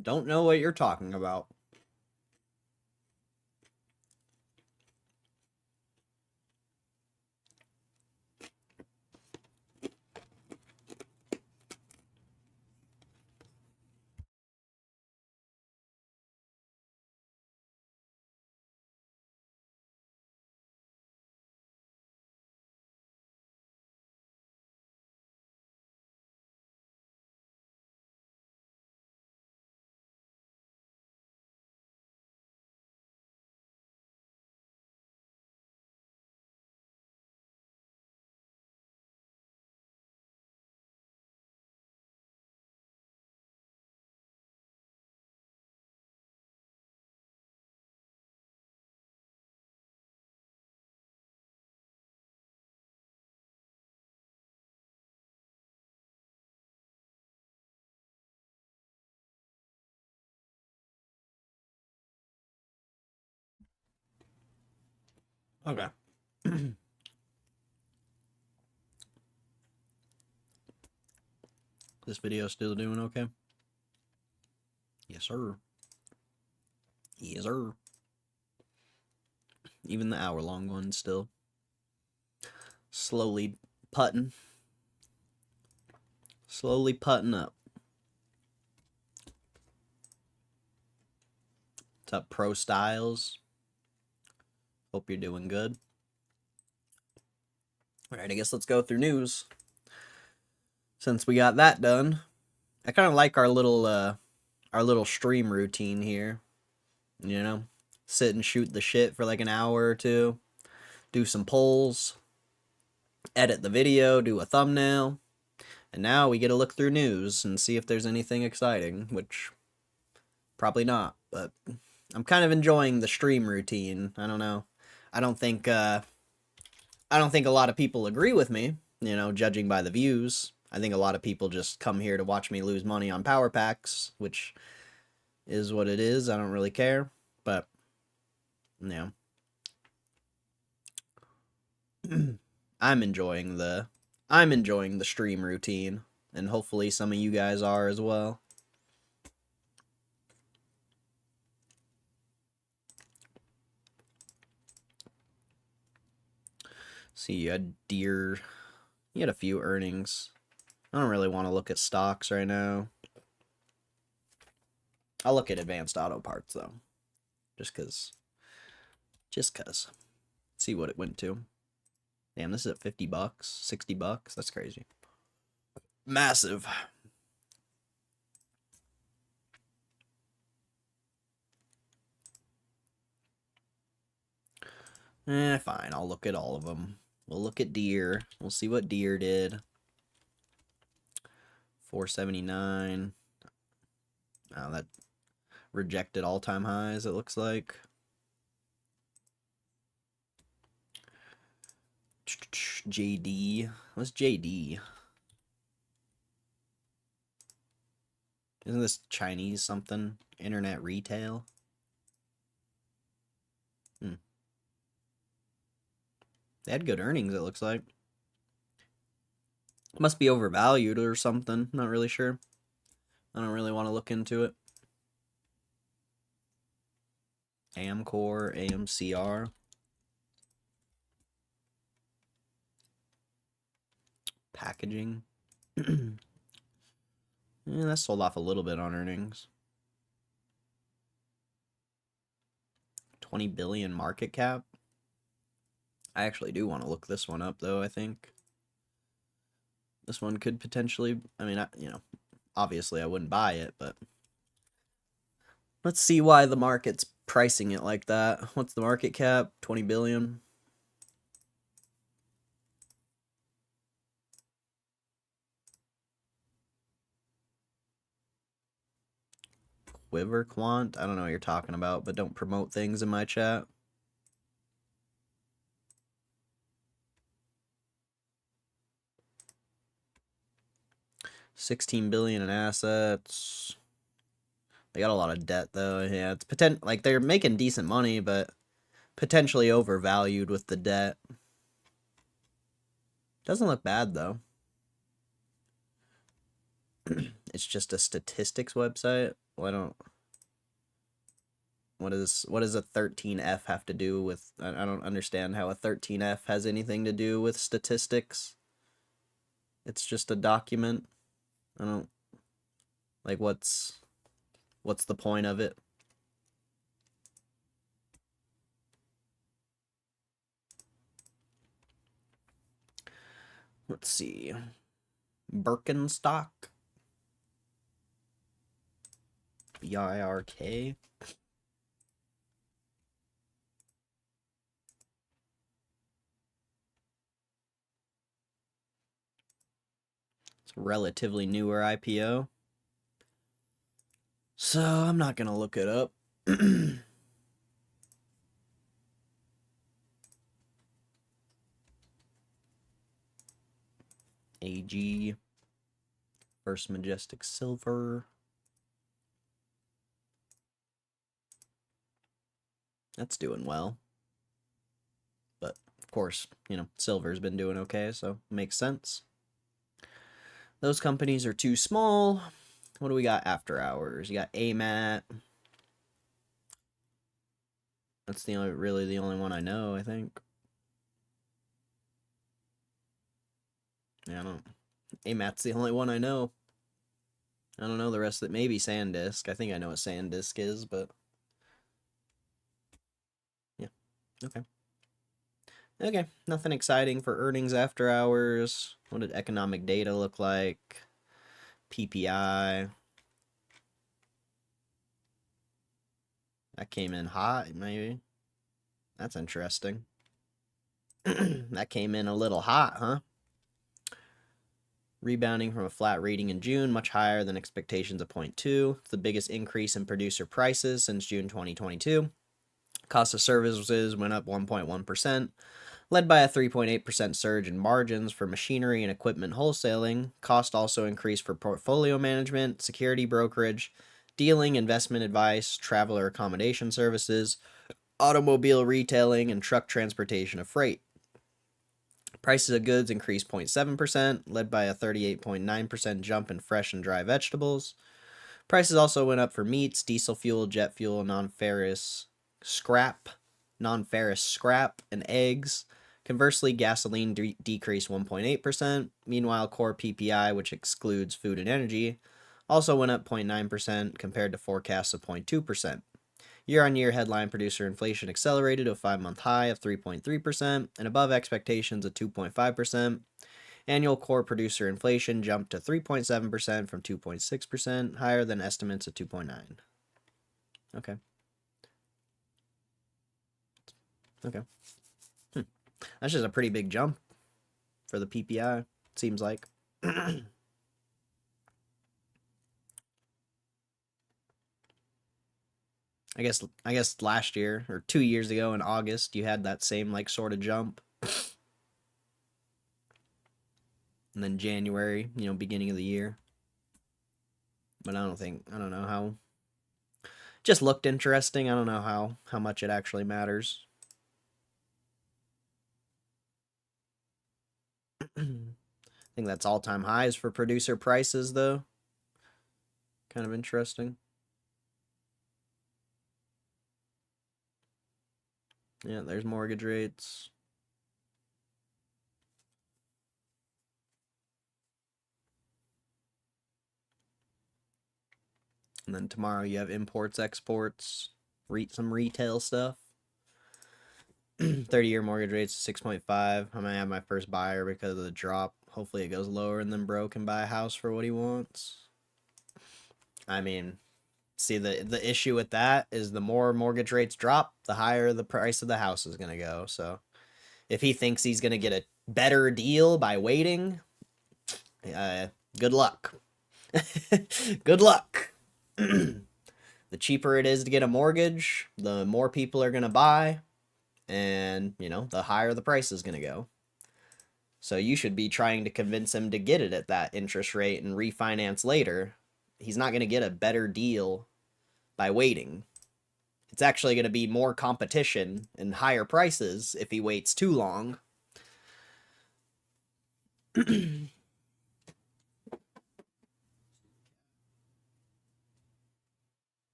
S1: Don't know what you're talking about. Okay. This video still doing okay? Yes, sir. Yes, sir. Even the hour-long one still slowly putting. Slowly putting up. What's up, Pro Styles? Hope you're doing good. Alright, I guess let's go through news. since we got that done, I kind of like our little stream routine here. You know, sit and shoot the shit for like an hour or two, do some polls, edit the video, do a thumbnail, and now we get to look through news and see if there's anything exciting, which probably not, but I'm kind of enjoying the stream routine. I don't know. I don't think a lot of people agree with me, you know, judging by the views. I think a lot of people just come here to watch me lose money on power packs, which is what it is. I don't really care, but yeah. I'm enjoying the stream routine, and hopefully some of you guys are as well. See, you had Deere. You had a few earnings. I don't really want to look at stocks right now. I'll look at advanced auto parts though, just cause. See what it went to. Damn, this is at $50, $60. That's crazy. Massive. Fine. I'll look at all of them. We'll look at Deere. We'll see what Deere did. 479. Oh, that rejected all-time highs, it looks like. JD. What's JD? Isn't this Chinese something? Internet retail? They had good earnings, it looks like. Must be overvalued or something. Not really sure. I don't really want to look into it. Amcor, AMCR. Packaging. That sold off a little bit on earnings. 20 billion market cap. I actually do want to look this one up, though, I think. This one could potentially... I mean, you know, obviously I wouldn't buy it, but... Let's see why the market's pricing it like that. What's the market cap? 20 billion. Quiver Quant? I don't know what you're talking about, but don't promote things in my chat. $16 billion in assets. They got a lot of debt though. Yeah, it's like they're making decent money, but potentially overvalued with the debt. Doesn't look bad though. It's just a statistics website. Well, I don't. What does a 13F have to do with? I don't understand how a 13F has anything to do with statistics. It's just a document. I don't like what's the point of it? Let's see. Birkenstock. BIRK. It's a relatively newer IPO. So I'm not gonna look it up. AG. First Majestic Silver. That's doing well. But, of course, you know, silver's been doing okay, so it makes sense. Those companies are too small. What do we got after hours? You got AMAT. That's really the only one I know, I think. Yeah, I don't. AMAT's the only one I know. I don't know the rest of it. Maybe SanDisk. I think I know what SanDisk is, but... Yeah. Okay. Okay, nothing exciting for earnings after hours. What did economic data look like? PPI. That came in hot, maybe. That's interesting. That came in a little hot, huh? Rebounding from a flat reading in June, much higher than expectations of 0.2. It's the biggest increase in producer prices since June 2022. Cost of services went up 1.1%, led by a 3.8% surge in margins for machinery and equipment wholesaling. Cost also increased for portfolio management, security brokerage, dealing, investment advice, traveler accommodation services, automobile retailing, and truck transportation of freight. Prices of goods increased 0.7%, led by a 38.9% jump in fresh and dry vegetables. Prices also went up for meats, diesel fuel, jet fuel, non-ferrous scrap, and eggs. Conversely, gasoline decreased 1.8%. Meanwhile, core PPI, which excludes food and energy, also went up 0.9% compared to forecasts of 0.2%. Year-on-year headline producer inflation accelerated to a 5-month high of 3.3% and above expectations of 2.5%. Annual core producer inflation jumped to 3.7% from 2.6%, higher than estimates of 2.9%. Okay. Okay. That's just a pretty big jump for the PPI, seems like. I guess last year or 2 years ago in August you had that same like sort of jump. And then January, beginning of the year. But I don't know how, just looked interesting. I don't know how much it actually matters. I think that's all-time highs for producer prices though. Kind of interesting. Yeah, there's mortgage rates. And then tomorrow you have imports, exports, some retail stuff. 30-year mortgage rates 6.5. I'm gonna have my first buyer because of the drop. Hopefully it goes lower and then bro can buy a house for what he wants. I mean, see, the issue with that is the more mortgage rates drop, the higher the price of the house is gonna go. So if he thinks he's gonna get a better deal by waiting, good luck. Good luck. The cheaper it is to get a mortgage, the more people are gonna buy, and the higher the price is gonna go. So you should be trying to convince him to get it at that interest rate and refinance later. He's not gonna get a better deal by waiting. It's actually going to be more competition and higher prices if he waits too long.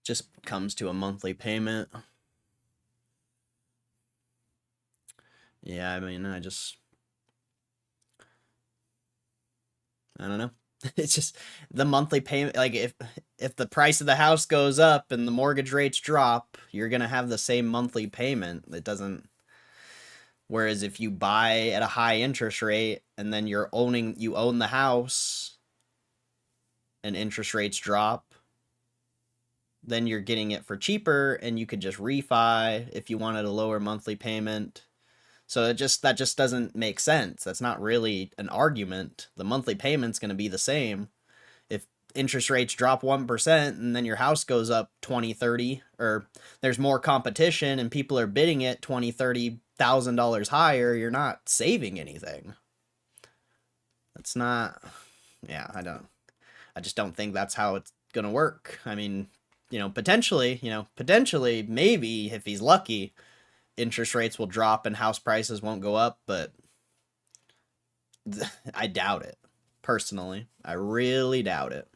S1: Just comes to a monthly payment. Yeah, I mean, I don't know. It's just the monthly payment. Like if the price of the house goes up and the mortgage rates drop, you're gonna have the same monthly payment. It doesn't. Whereas if you buy at a high interest rate and then you own the house, and interest rates drop, then you're getting it for cheaper, and you could just refi if you wanted a lower monthly payment. So that just doesn't make sense. That's not really an argument. The monthly payment's going to be the same. If interest rates drop 1% and then your house goes up 20, 30, or there's more competition and people are bidding it 20, $30,000 higher, you're not saving anything. That's not, yeah, I just don't think that's how it's going to work. I mean, potentially, maybe if he's lucky, interest rates will drop and house prices won't go up, but I doubt it. Personally, I really doubt it.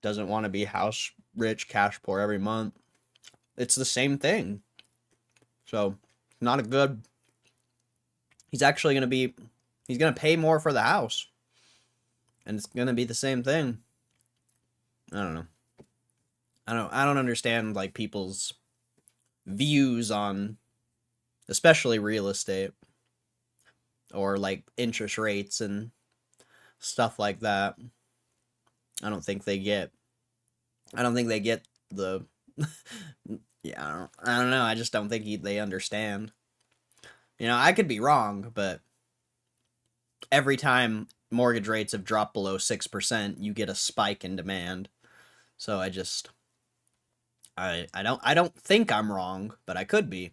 S1: Doesn't want to be house rich, cash poor every month. It's the same thing. So, not a good. He's actually going to be. He's going to pay more for the house. And it's going to be the same thing. I don't know. I don't understand like people's views on especially real estate or like interest rates and stuff like that. I don't think they get the yeah, I don't know. I just don't think they understand. I could be wrong, but every time mortgage rates have dropped below 6%, you get a spike in demand. So I don't think I'm wrong, but I could be.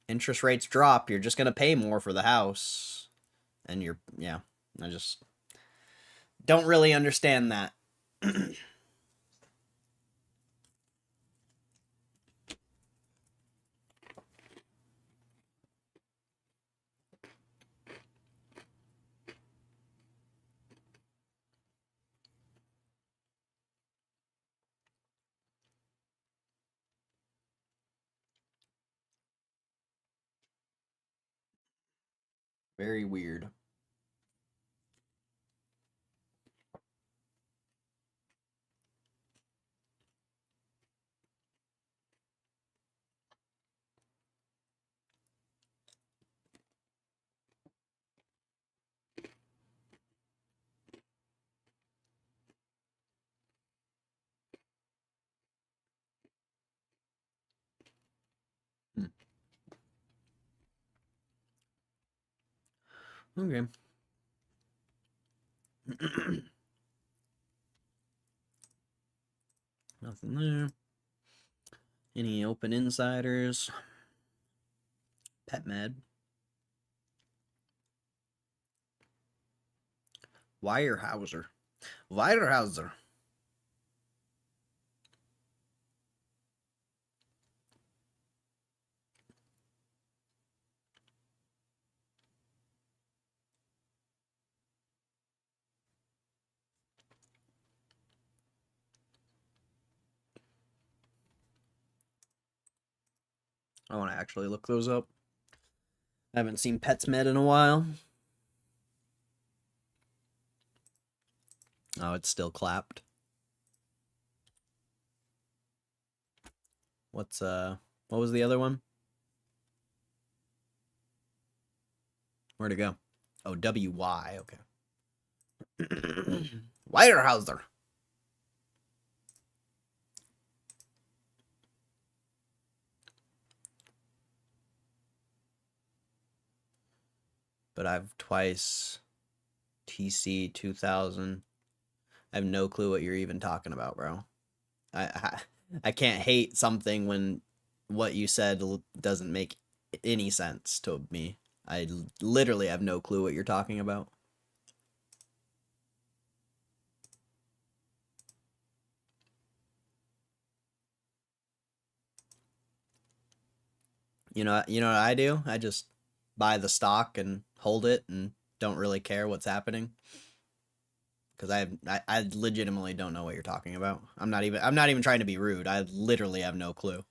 S1: Interest rates drop, you're just going to pay more for the house. And I just don't really understand that. Very weird. Okay. Nothing there. Any open insiders? PetMed. Weyerhaeuser. Weyerhaeuser. I want to actually look those up. I haven't seen PetsMed in a while. Oh, it's still clapped. What was the other one? Where'd it go? Oh, WY, okay. Weyerhaeuser. But I've twice TC 2000. I have no clue what you're even talking about, bro. I can't hate something when what you said doesn't make any sense to me. I literally have no clue what you're talking about. You know what I do? I just buy the stock and hold it and don't really care what's happening because I legitimately don't know what you're talking about. I'm not even trying to be rude. I literally have no clue.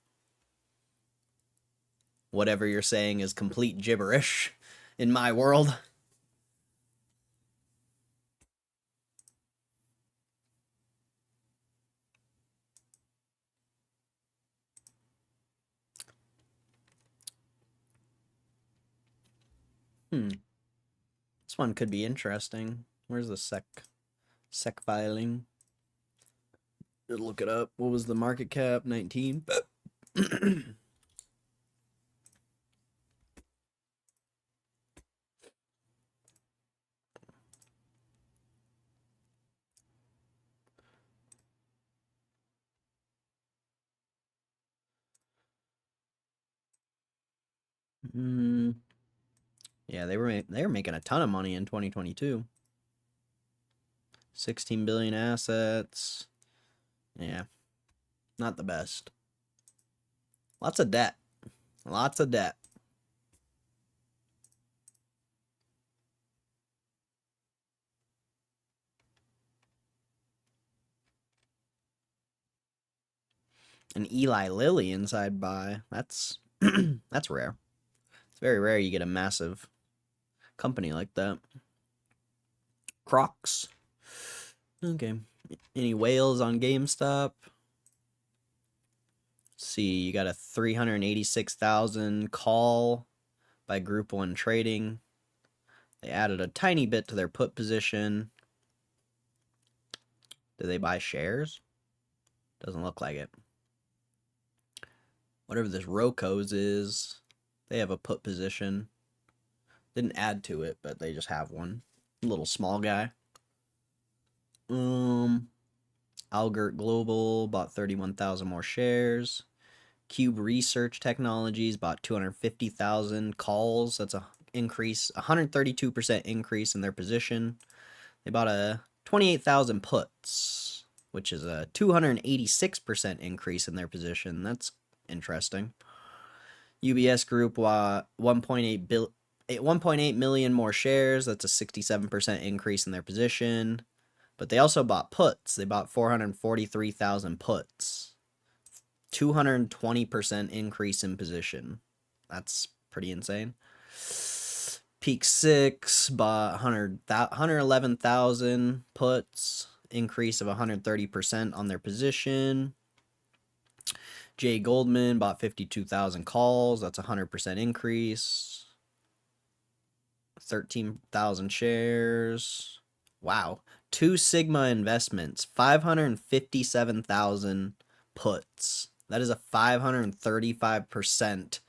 S1: Whatever you're saying is complete gibberish in my world. This one could be interesting. Where's the sec filing? Look it up. What was the market cap? 19. Yeah, they were making a ton of money in 2022. 16 billion assets. Yeah, not the best. Lots of debt. Lots of debt. An Eli Lilly inside buy. That's that's rare. It's very rare you get a massive company like that. Crocs. Okay. Any whales on GameStop? Let's see, you got a 386,000 call by Group 1 Trading. They added a tiny bit to their put position. Did they buy shares? Doesn't look like it. Whatever this Rocos is, they have a put position. Didn't add to it, but they just have one. Little small guy. Algert Global bought 31,000 more shares. Cube Research Technologies bought 250,000 calls. That's a increase, 132% increase in their position. They bought a 28,000 puts, which is a 286% increase in their position. That's interesting. UBS Group bought 1.8 million more shares. That's a 67% increase in their position. But they also bought puts. They bought 443,000 puts. 220% increase in position. That's pretty insane. Peak 6 bought 111,000 puts. Increase of 130% on their position. Jay Goldman bought 52,000 calls. That's a 100% increase. 13,000 shares. Wow. Two Sigma Investments, 557,000 puts. That is a 535%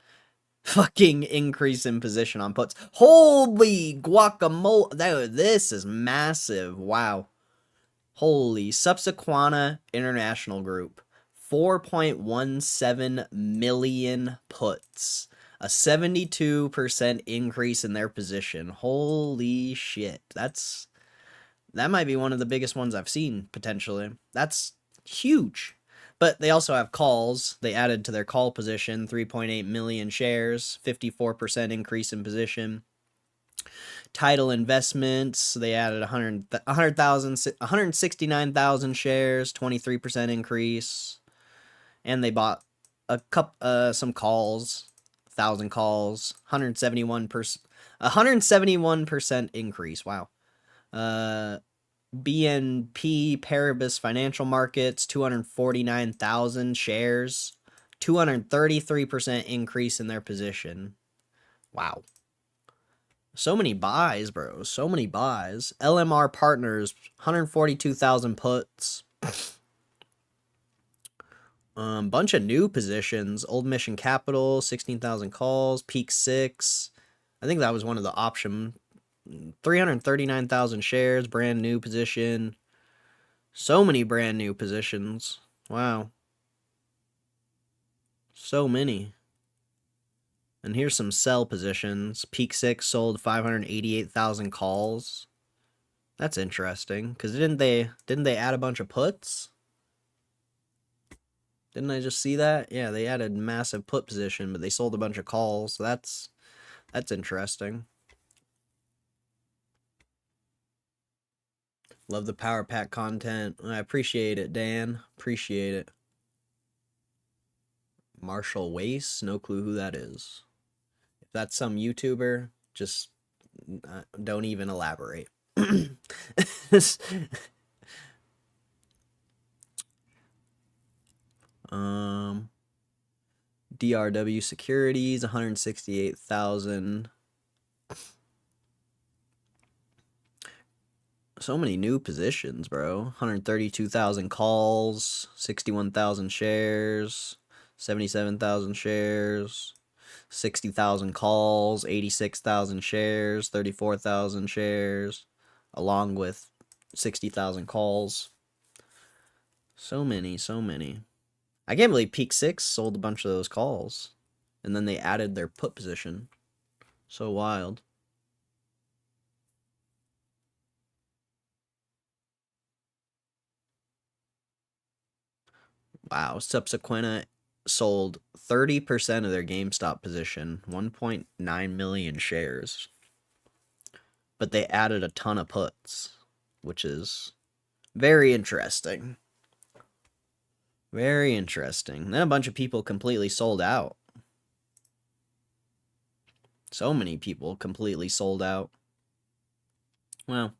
S1: fucking increase in position on puts. Holy guacamole. This is massive. Wow. Holy. Subsequana International Group, 4.17 million puts. A 72% increase in their position. Holy shit. That might be one of the biggest ones I've seen, potentially. That's huge. But they also have calls. They added to their call position 3.8 million shares, 54% increase in position. Title Investments, they added 169,000 shares, 23% increase. And they bought some calls, 1,000 calls, 171% increase. Wow. BNP Paribas Financial Markets, 249,000 shares, 233% increase in their position. Wow. So many buys, bro. So many buys. LMR Partners, 142,000 puts. Bunch of new positions. Old Mission Capital, 16,000 calls. Peak 6. I think that was one of the option. 339,000 shares, brand new position. So many brand new positions. Wow. So many. And here's some sell positions. Peak 6 sold 588,000 calls. That's interesting, because didn't they add a bunch of puts? Didn't I just see that? Yeah, they added massive put position, but they sold a bunch of calls. So that's interesting. Love the Power Pack content. I appreciate it, Dan. Appreciate it. Marshall Wace? No clue who that is. If that's some YouTuber, just don't even elaborate. DRW Securities, 168,000. So many new positions, bro. 132,000 calls, 61,000 shares, 77,000 shares, 60,000 calls, 86,000 shares, 34,000 shares, along with 60,000 calls. So many, so many. I can't believe Peak 6 sold a bunch of those calls. and then they added their put position. So wild. Wow, Subsequent sold 30% of their GameStop position, 1.9 million shares. But they added a ton of puts, which is very interesting. Very interesting. Then a bunch of people completely sold out. So many people completely sold out. Well.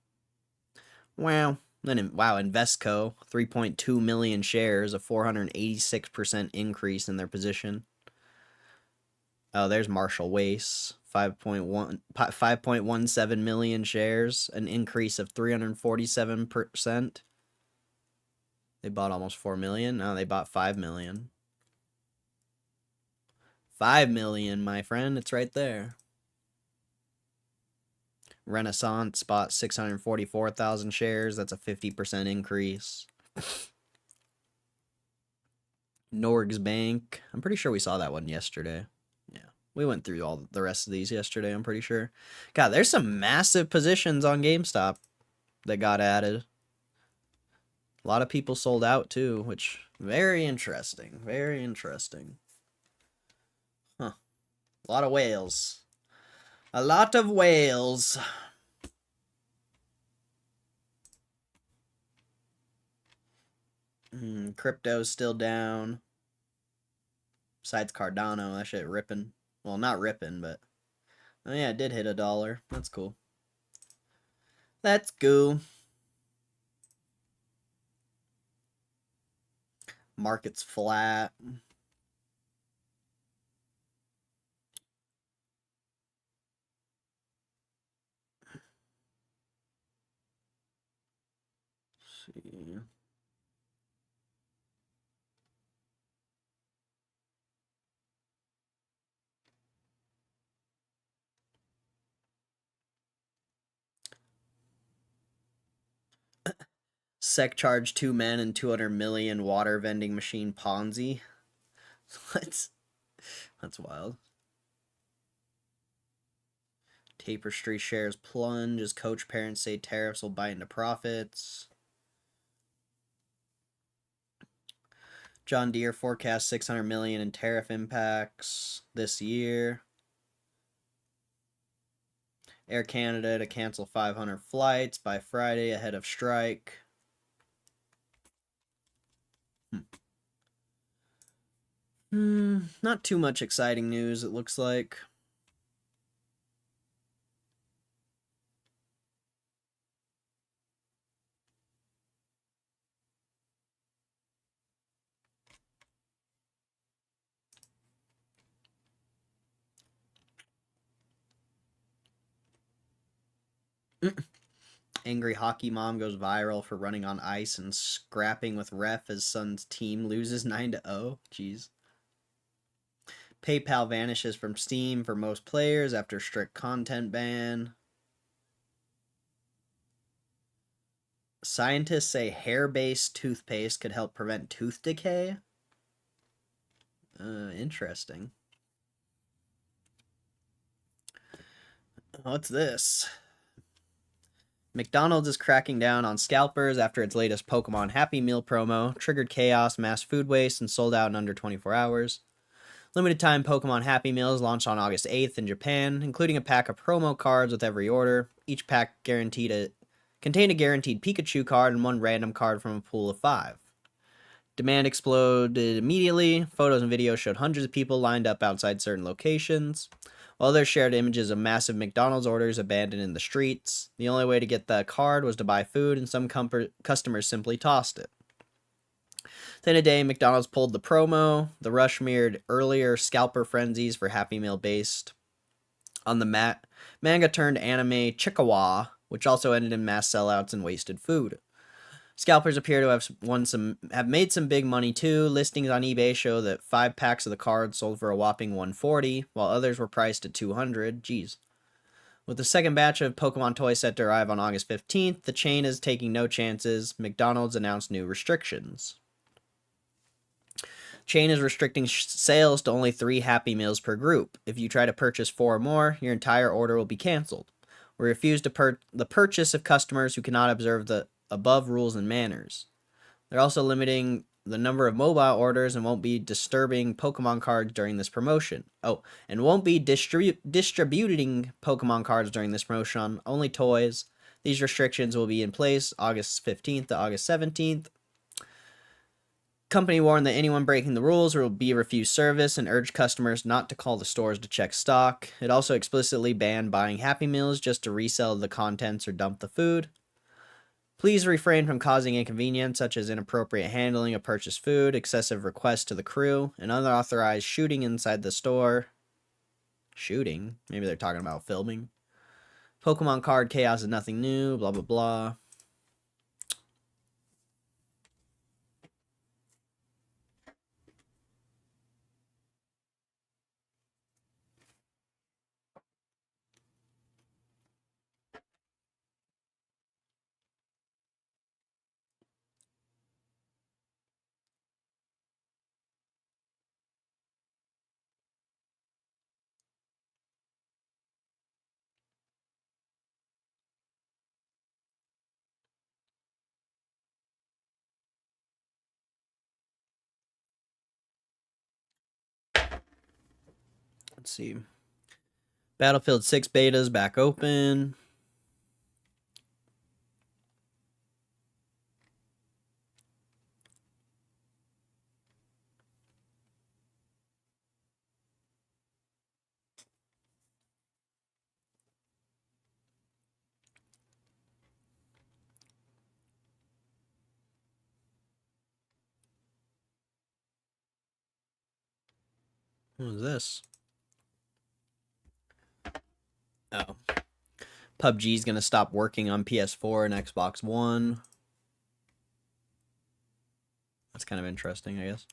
S1: Then, Investco, 3.2 million shares, a 486% increase in their position. Oh, there's Marshall Wace, 5.17 million shares, an increase of 347%. They bought almost 4 million. No, they bought 5 million. 5 million, my friend. It's right there. Renaissance bought 644,000 shares. That's a 50% increase. Norgs Bank. I'm pretty sure we saw that one yesterday. Yeah. We went through all the rest of these yesterday, I'm pretty sure. God, there's some massive positions on GameStop that got added. A lot of people sold out too, which very interesting. Very interesting. Huh. A lot of whales. A lot of whales. Crypto's still down. Besides Cardano, that shit ripping. Well, not ripping, but... Oh yeah, it did hit $1. That's cool. That's cool. Market's flat. Let's see. SEC charged 2 men and 200 million water vending machine Ponzi. What? That's wild. Tapestry shares plunge as coach parents say tariffs will bite into profits. John Deere forecasts 600 million in tariff impacts this year. Air Canada to cancel 500 flights by Friday ahead of strike. Not too much exciting news, it looks like. Angry hockey mom goes viral for running on ice and scrapping with ref as son's team loses 9-0. Jeez. PayPal vanishes from Steam for most players after strict content ban. Scientists say hair-based toothpaste could help prevent tooth decay. Interesting. What's this? McDonald's is cracking down on scalpers after its latest Pokemon Happy Meal promo triggered chaos, mass food waste, and sold out in under 24 hours. Limited time Pokemon Happy Meals launched on August 8th in Japan, including a pack of promo cards with every order. Each pack contained a guaranteed Pikachu card and one random card from a pool of 5. Demand exploded immediately. Photos and videos showed hundreds of people lined up outside certain locations, while others shared images of massive McDonald's orders abandoned in the streets. The only way to get the card was to buy food, and some customers simply tossed it. Within a day, McDonald's pulled the promo. The rush mirrored earlier scalper frenzies for Happy Meal based on the manga turned anime Chikawa, which also ended in mass sellouts and wasted food. Scalpers appear to have made some big money too. Listings on eBay show that 5 packs of the cards sold for a whopping $140, while others were priced at $200. Jeez. With the second batch of Pokemon toys set to arrive on August 15th, the chain is taking no chances. McDonald's announced new restrictions. Chain is restricting sales to only 3 Happy Meals per group. If you try to purchase 4 or more, your entire order will be canceled. We refuse the purchase of customers who cannot observe the above rules and manners. They're also limiting the number of mobile orders and won't be disturbing Pokemon cards during this promotion. Oh, and won't be distributing Pokemon cards during this promotion, only toys. These restrictions will be in place August 15th to August 17th. Company warned that anyone breaking the rules will be refused service and urged customers not to call the stores to check stock. It also explicitly banned buying Happy Meals just to resell the contents or dump the food. Please refrain from causing inconvenience such as inappropriate handling of purchased food, excessive requests to the crew, and unauthorized shooting inside the store. Shooting? Maybe they're talking about filming. Pokemon card chaos is nothing new, blah blah blah. Let's see. Battlefield 6 beta's back open. What is this? Oh. PUBG's gonna stop working on PS4 and Xbox One. That's kind of interesting, I guess.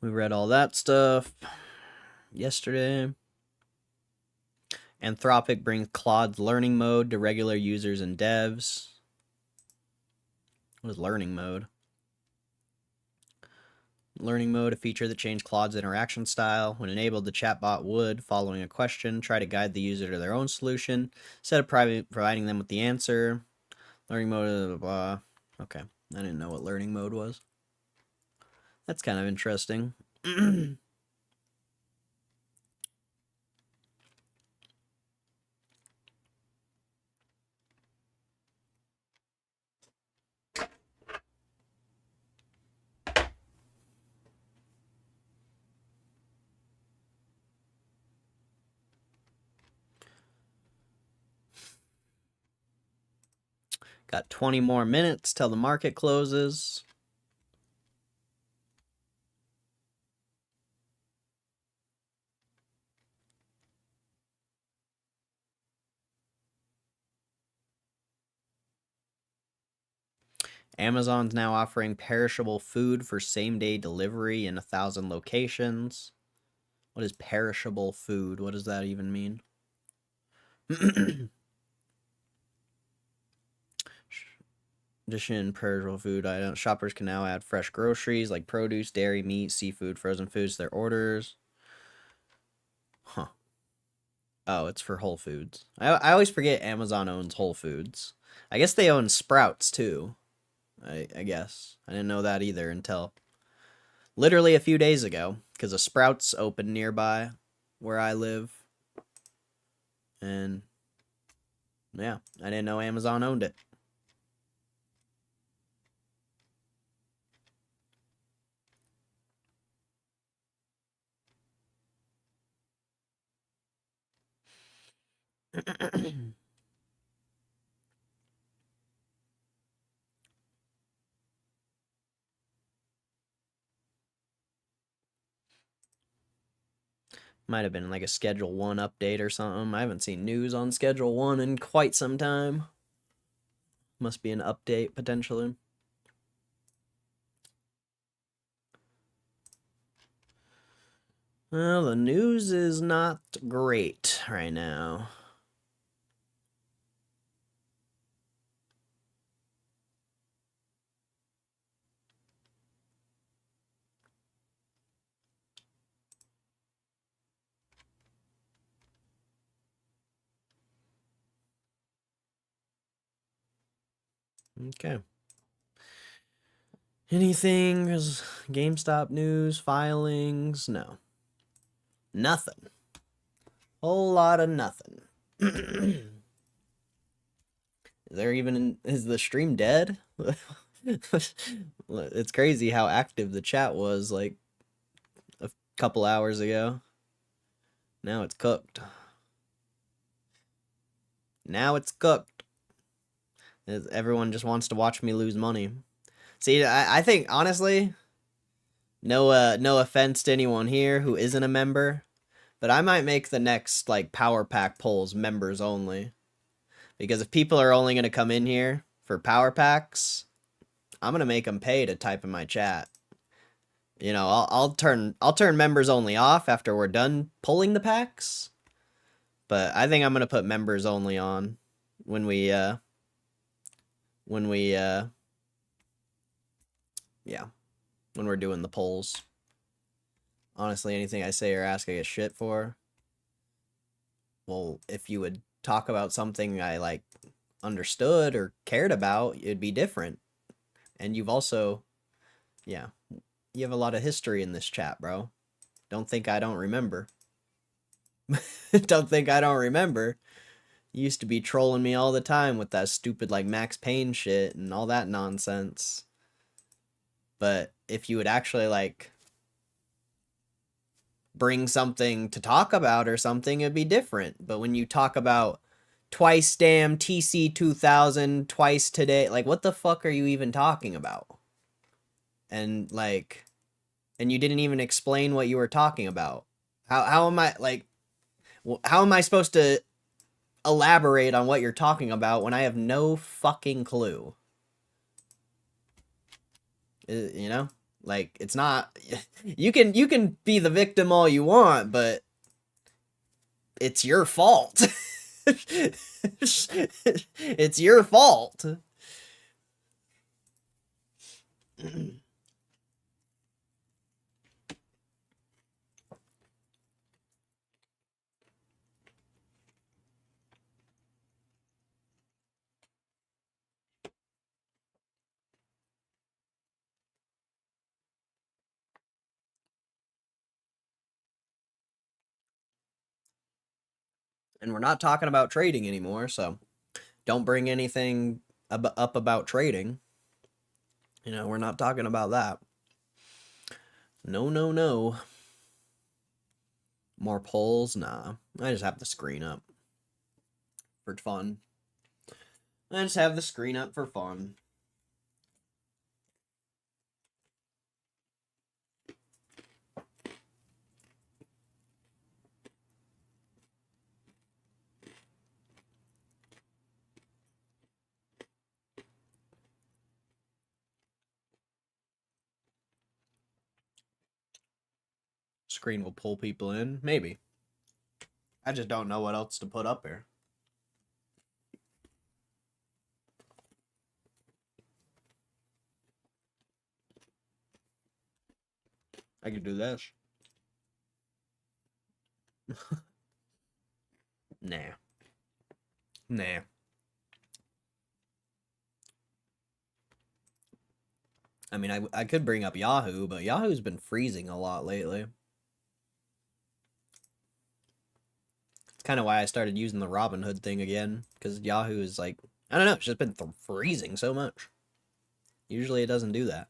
S1: We read all that stuff yesterday. Anthropic brings Claude's learning mode to regular users and devs. What is learning mode? Learning mode, a feature that changed Claude's interaction style. When enabled, the chatbot would, following a question, try to guide the user to their own solution, instead of providing them with the answer. Learning mode, blah, blah, blah. Okay, I didn't know what learning mode was. That's kind of interesting. Got 20 more minutes till the market closes. Amazon's now offering perishable food for same-day delivery in 1,000 locations. What is perishable food? What does that even mean? Addition perishable food items. Shoppers can now add fresh groceries like produce, dairy, meat, seafood, frozen foods to their orders. Huh. Oh, it's for Whole Foods. I always forget Amazon owns Whole Foods. I guess they own Sprouts too. I guess. I didn't know that either until literally a few days ago, because a Sprouts opened nearby where I live. And yeah, I didn't know Amazon owned it. Might have been like a Schedule 1 update or something. I haven't seen news on Schedule 1 in quite some time. Must be an update, potentially. Well, the news is not great right now. Okay. Anything? Gamestop news, filings? No. Nothing. Whole lot of nothing. Is the stream dead? It's crazy how active the chat was like a couple hours ago. Now it's cooked. Now it's cooked. Everyone just wants to watch me lose money. See, I think honestly, no offense to anyone here who isn't a member, but I might make the next like power pack polls members only. Because if people are only gonna come in here for power packs, I'm gonna make them pay to type in my chat. You know, I'll turn members only off after we're done pulling the packs. But I think I'm gonna put members only on when we yeah, when we're doing the polls. Honestly, anything I say or ask I get shit for. Well, if you would talk about something I like understood or cared about, it'd be different. And you've also, yeah, you have a lot of history in this chat, bro. Don't think I don't remember. Don't think I don't remember. You used to be trolling me all the time with that stupid like Max Payne shit and all that nonsense. But if you would actually like bring something to talk about or something, it'd be different. But when you talk about twice damn TC 2000, twice today, like what the fuck are you even talking about? And like, and you didn't even explain what you were talking about. How am I like, how am I supposed to elaborate on what you're talking about when I have no fucking clue? You know, like it's not. You can be the victim all you want, but it's your fault. It's your fault. And we're not talking about trading anymore, so don't bring anything up about trading. You know, we're not talking about that. No, no, no. More polls? Nah. I just have the screen up for fun. I just have the screen up for fun. Screen will pull people in. Maybe. I just don't know what else to put up here. I could do this. Nah. Nah. I mean, I could bring up Yahoo, but Yahoo's been freezing a lot lately. It's kind of why I started using the Robinhood thing again, because Yahoo is like, I don't know, it's just been freezing so much. Usually it doesn't do that.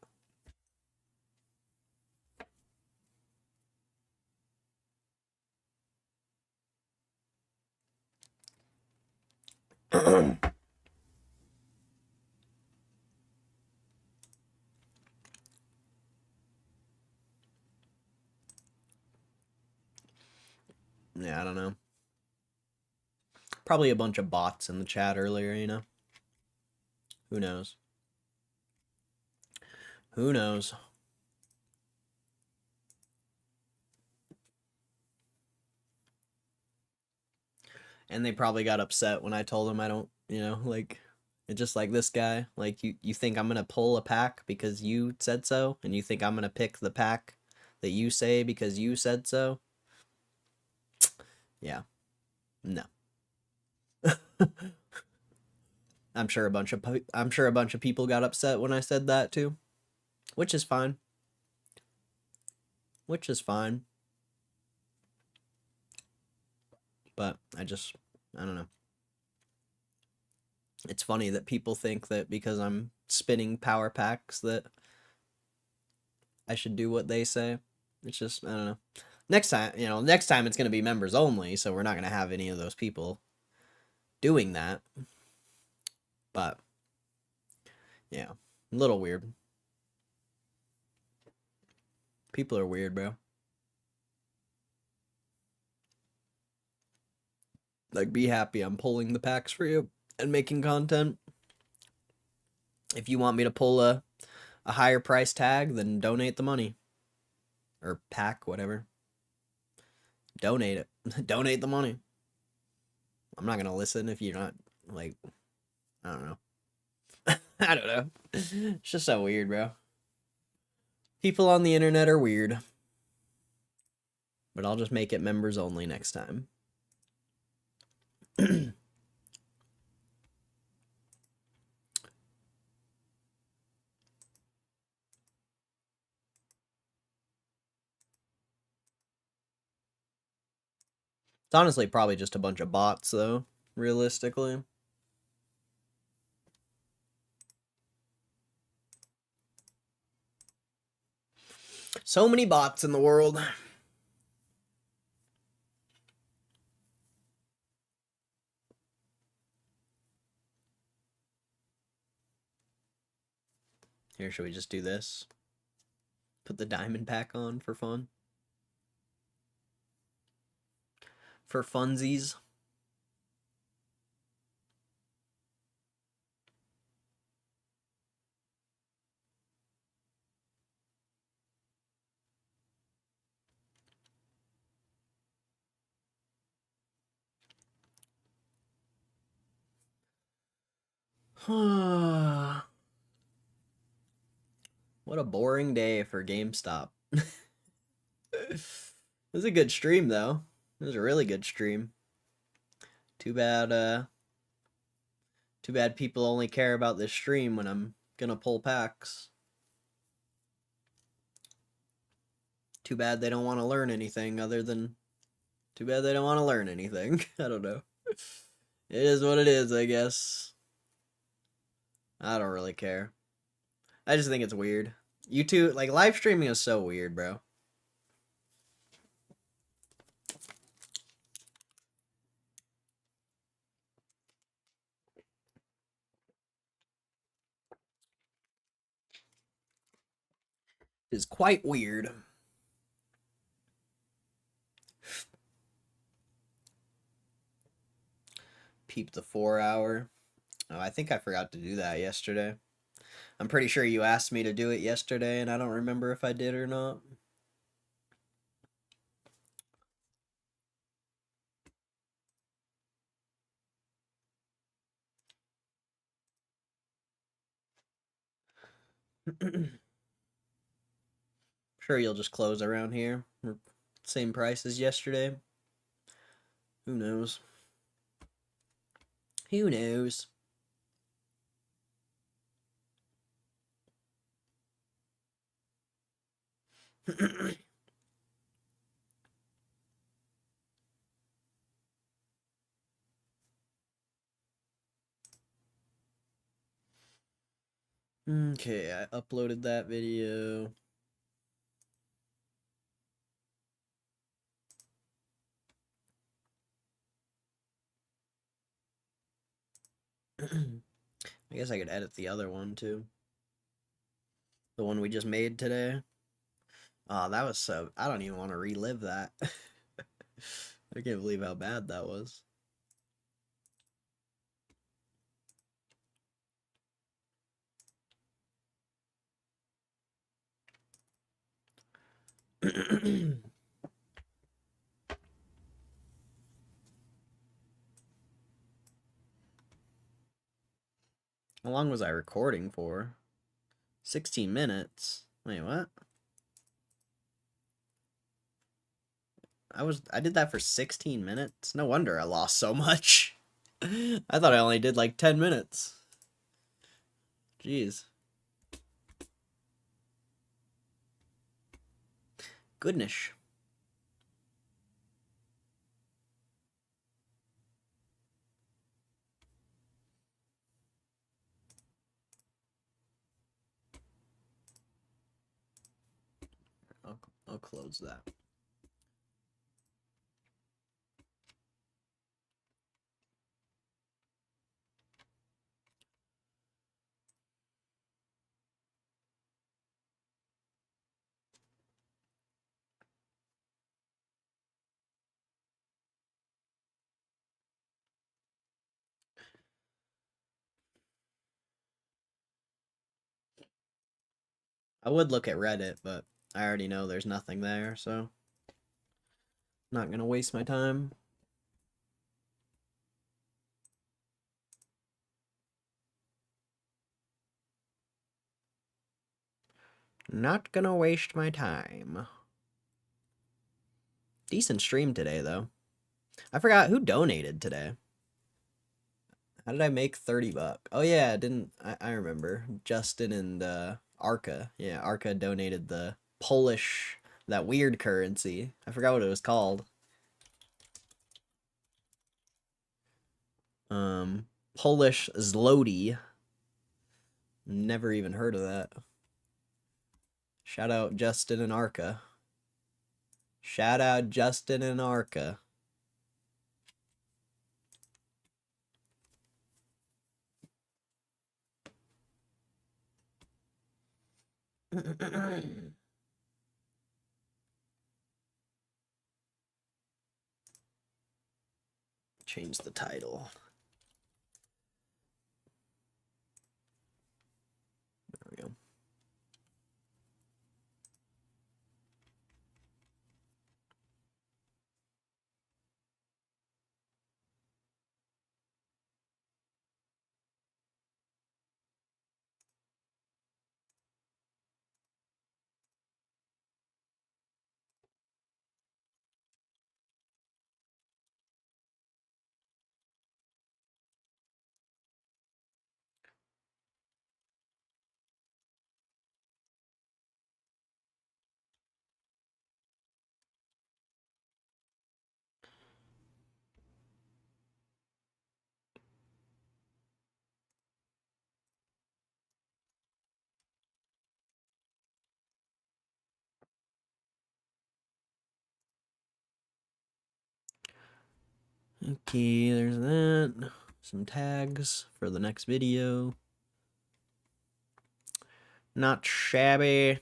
S1: Yeah, I don't know. Probably a bunch of bots in the chat earlier, you know? Who knows? Who knows? And they probably got upset when I told them I don't, like, it's just like this guy. Like, you think I'm gonna pull a pack because you said so, and you think I'm gonna pick the pack that you say because you said so? Yeah. No. I'm sure a bunch of people got upset when I said that too, which is fine. Which is fine. But I don't know. It's funny that people think that because I'm spinning power packs that I should do what they say. It's just, I don't know. Next time it's going to be members only, so we're not going to have any of those people doing that. But yeah, a little weird. People are weird, bro. Like, be happy I'm pulling the packs for you and making content. If you want me to pull a higher price tag, then donate the money. Or pack, whatever. Donate it. Donate the money. I'm not gonna listen if you're not, like, I don't know. I don't know. It's just so weird, bro. People on the internet are weird. But I'll just make it members only next time. It's honestly probably just a bunch of bots, though, realistically. So many bots in the world. Here, should we just do this? Put the diamond pack on for fun? For funsies? What a boring day for GameStop. It was a good stream, though. It was a really good stream. Too bad people only care about this stream when I'm gonna pull packs. Too bad they don't want to learn anything other than... Too bad they don't want to learn anything. I don't know. It is what it is, I guess. I don't really care. I just think it's weird. YouTube, like, live streaming is so weird, bro. It's quite weird. Peep the 4 hour. Oh, I think I forgot to do that yesterday. I'm pretty sure you asked me to do it yesterday, and I don't remember if I did or not. Sure, you'll just close around here. Same price as yesterday. Who knows? Who knows? Okay, I uploaded that video. I guess I could edit the other one too. The one we just made today. Oh, that was so... I don't even want to relive that. I can't believe how bad that was. How long was I recording for? 16 minutes. Wait, what? I did that for 16 minutes? No wonder I lost so much. I thought I only did like 10 minutes. Jeez. Goodness. I'll close that. I would look at Reddit, but I already know there's nothing there, so not gonna waste my time. Not gonna waste my time. Decent stream today, though. I forgot who donated today. How did I make 30 bucks? Oh yeah, I remember. Justin and Arca. Yeah, Arca donated the Polish, that weird currency. I forgot what it was called. Polish zloty. Never even heard of that. Shout out Justin and Arca. Shout out Justin and Arca. Change the title. There we go. Okay, there's that. Some tags for the next video. Not shabby.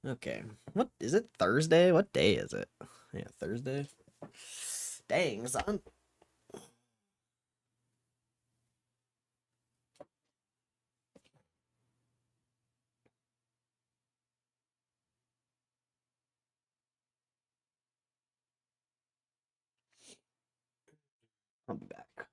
S1: Okay. What is it? Thursday? What day is it? Yeah, Thursday. Dang, son. I'll be back.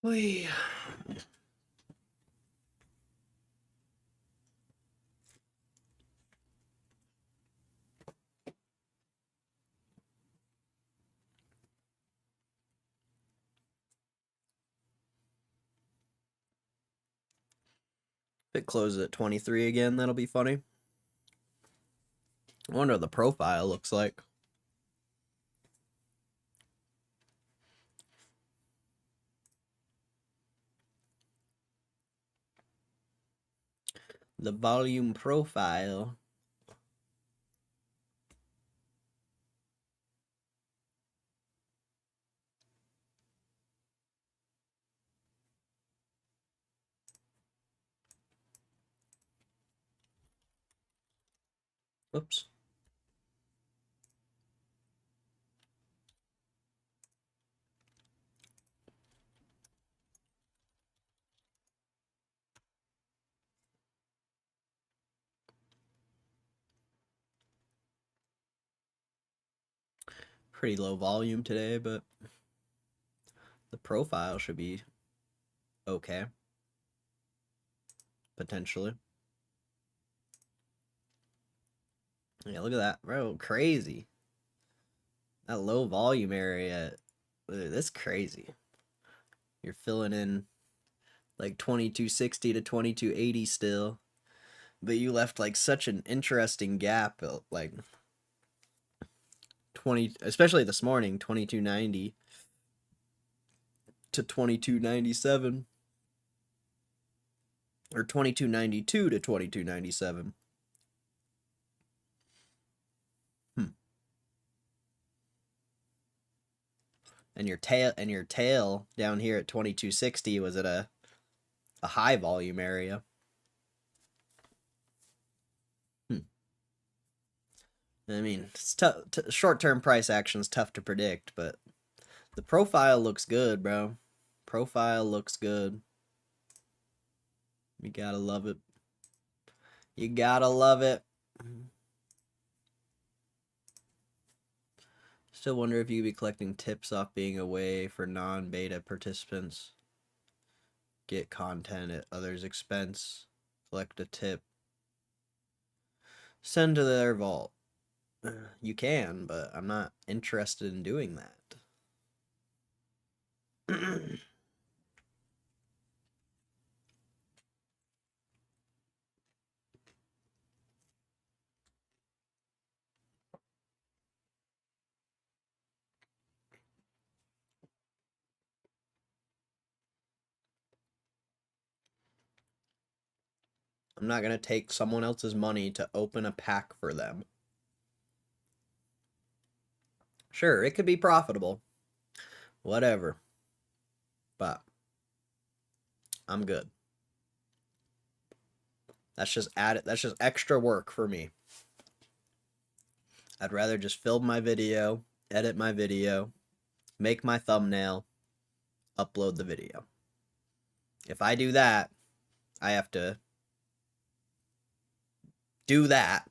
S1: Wait. If it closes at 23 again, that'll be funny. I wonder what the profile looks like. The volume profile. Oops. Pretty low volume today, but the profile should be okay. Potentially. Yeah, look at that, bro. Crazy. That low volume area. That's crazy. You're filling in like 2260 to 2280 still. But you left like such an interesting gap, like 20, especially this morning, 2290 to 2297 or 2292 to 2297. And your tail down here at 2260 was at a high volume area. I mean, it's tough. Short-term price action is tough to predict, but the profile looks good, bro. Profile looks good. You gotta love it. You gotta love it. Still wonder if you'd be collecting tips off being away for non-beta participants. Get content at others' expense. Collect a tip. Send to their vault. You can, but I'm not interested in doing that. I'm not going to take someone else's money to open a pack for them. Sure, it could be profitable. Whatever. But I'm good. That's just extra work for me. I'd rather just film my video, edit my video, make my thumbnail, upload the video. If I do that, I have to do that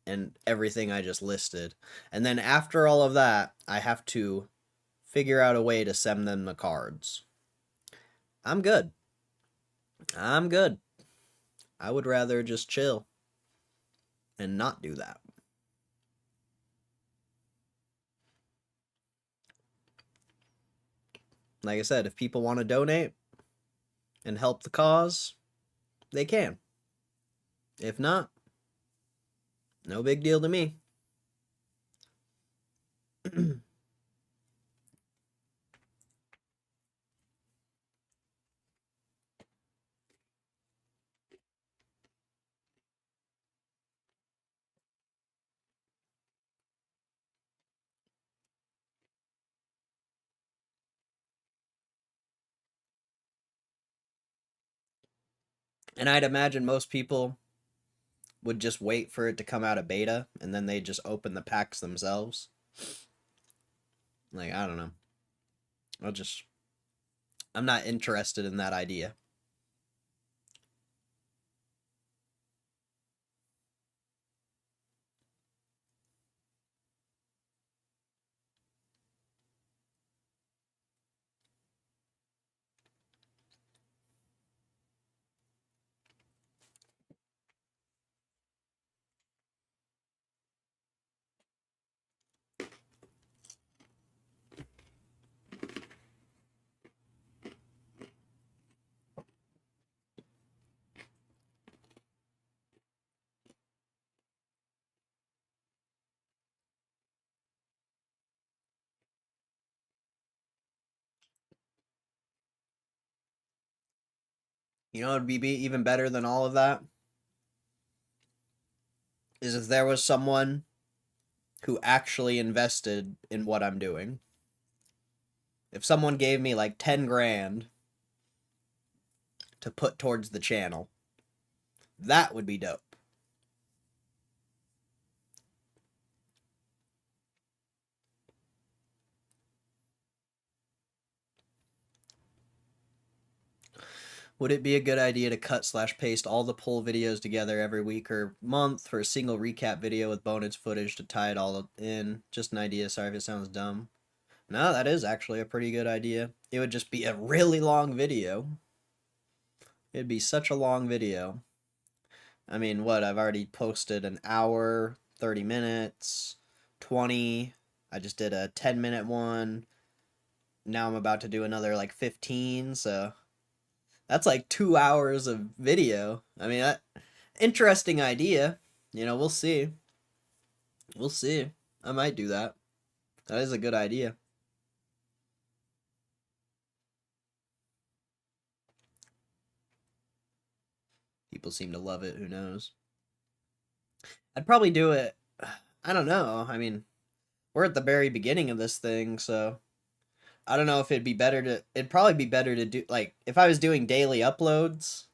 S1: and everything I just listed. And then after all of that, I have to figure out a way to send them the cards. I'm good. I'm good. I would rather just chill and not do that. Like I said, if people want to donate and help the cause, they can. If not, no big deal to me. And I'd imagine most people would just wait for it to come out of beta and then they just open the packs themselves. Like, I don't know. I'm not interested in that idea. You know, it'd be even better than all of that is if there was someone who actually invested in what I'm doing. If someone gave me like 10 grand to put towards the channel, that would be dope. Would it be a good idea to cut/paste all the poll videos together every week or month for a single recap video with bonus footage to tie it all in? Just an idea. Sorry if it sounds dumb. No, that is actually a pretty good idea. It would just be a really long video. It'd be such a long video. I mean, what? I've already posted an hour, 30 minutes, 20. I just did a 10-minute one. Now I'm about to do another like 15, so that's like 2 hours of video. I mean, interesting idea. You know, we'll see. We'll see. I might do that. That is a good idea. People seem to love it. Who knows? I'd probably do it. I don't know. I mean, we're at the very beginning of this thing, so I don't know if it'd be better to. It'd probably be better to do like if I was doing daily uploads.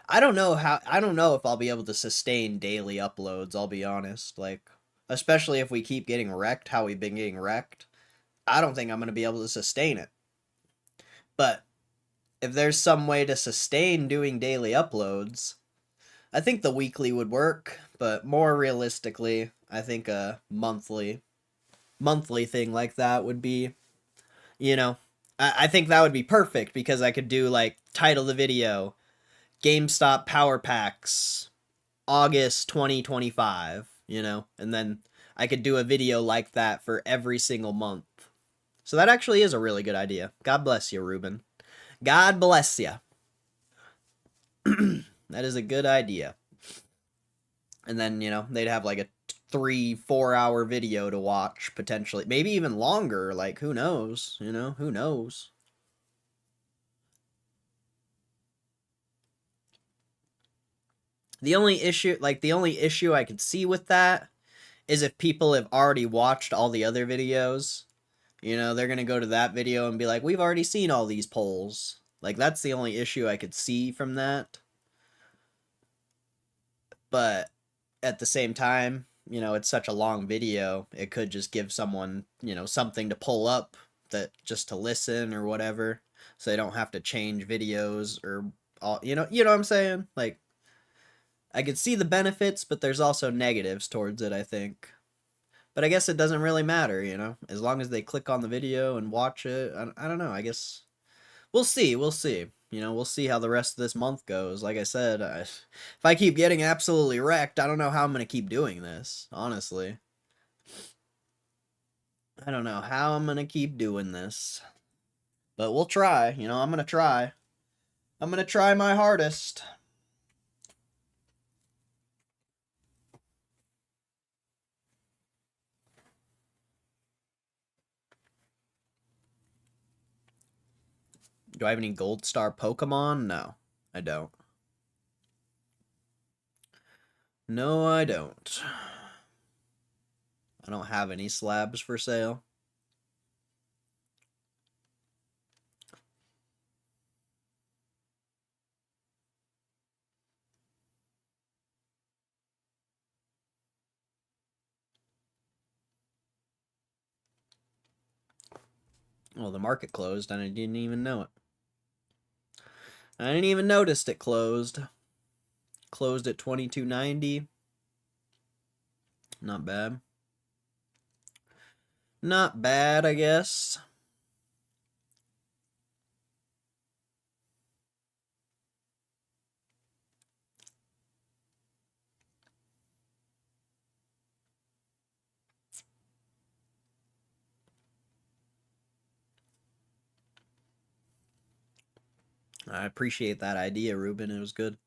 S1: I don't know if I'll be able to sustain daily uploads, I'll be honest. Like, especially if we keep getting wrecked how we've been getting wrecked. I don't think I'm going to be able to sustain it. But if there's some way to sustain doing daily uploads, I think the weekly would work, but more realistically, I think a monthly thing like that would be, you know, I think that would be perfect because I could do like title the video, GameStop Power Packs, August 2025, you know, and then I could do a video like that for every single month. So that actually is a really good idea. God bless you, Ruben. God bless you. That is a good idea. And then, you know, they'd have like a 3-4 hour video to watch potentially. Maybe even longer. Like, who knows? You know, who knows? The only issue I could see with that is if people have already watched all the other videos. You know, they're going to go to that video and be like, we've already seen all these polls. Like, that's the only issue I could see from that. But at the same time, you know, it's such a long video, it could just give someone, you know, something to pull up that just to listen or whatever, so they don't have to change videos or all, you know what I'm saying? Like, I could see the benefits, but there's also negatives towards it, I think. But I guess it doesn't really matter, you know, as long as they click on the video and watch it. I don't know, I guess we'll see. You know, we'll see how the rest of this month goes. Like I said, if I keep getting absolutely wrecked, I don't know how I'm going to keep doing this, honestly. I don't know how I'm going to keep doing this. But we'll try. You know, I'm going to try. I'm going to try my hardest. Do I have any gold star Pokemon? No, I don't. No, I don't. I don't have any slabs for sale. Well, the market closed and I didn't even know it. I didn't even notice it closed. Closed at 22.90. Not bad. Not bad, I guess. I appreciate that idea, Ruben. It was good.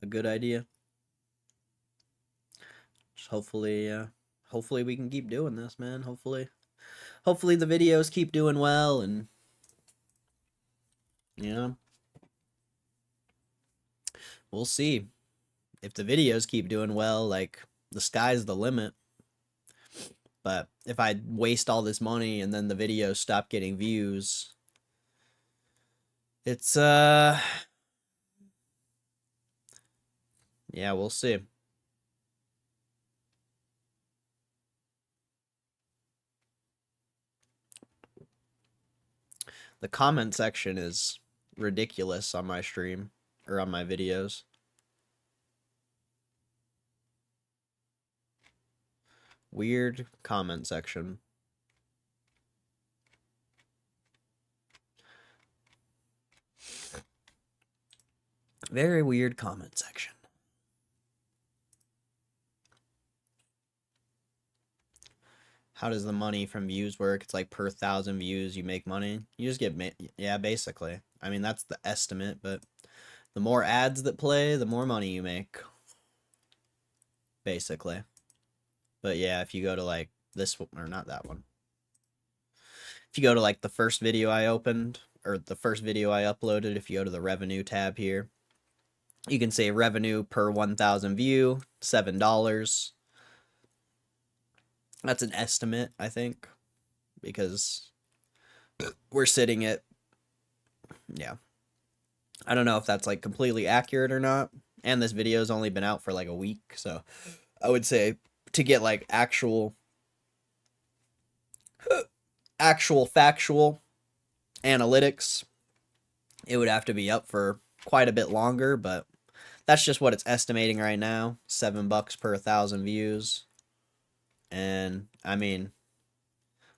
S1: A good idea. Just hopefully we can keep doing this, man. Hopefully the videos keep doing well and you know. We'll see. If the videos keep doing well, like, the sky's the limit. But if I waste all this money and then the videos stop getting views, it's, yeah, we'll see. The comment section is ridiculous on my stream, or on my videos. Weird comment section. Very weird comment section. How does the money from views work? It's like per 1,000 views you make money. You just get, yeah, basically. I mean, that's the estimate, but the more ads that play, the more money you make. Basically. But yeah, if you go to like this one, or not that one. If you go to like the first video I opened, or the first video I uploaded, if you go to the revenue tab here, you can say revenue per 1,000 view, $7. That's an estimate, I think, because we're sitting at, yeah. I don't know if that's like completely accurate or not. And this video's only been out for like a week, so I would say to get like actual factual analytics, it would have to be up for quite a bit longer, but that's just what it's estimating right now. $7 per 1,000 views. And I mean,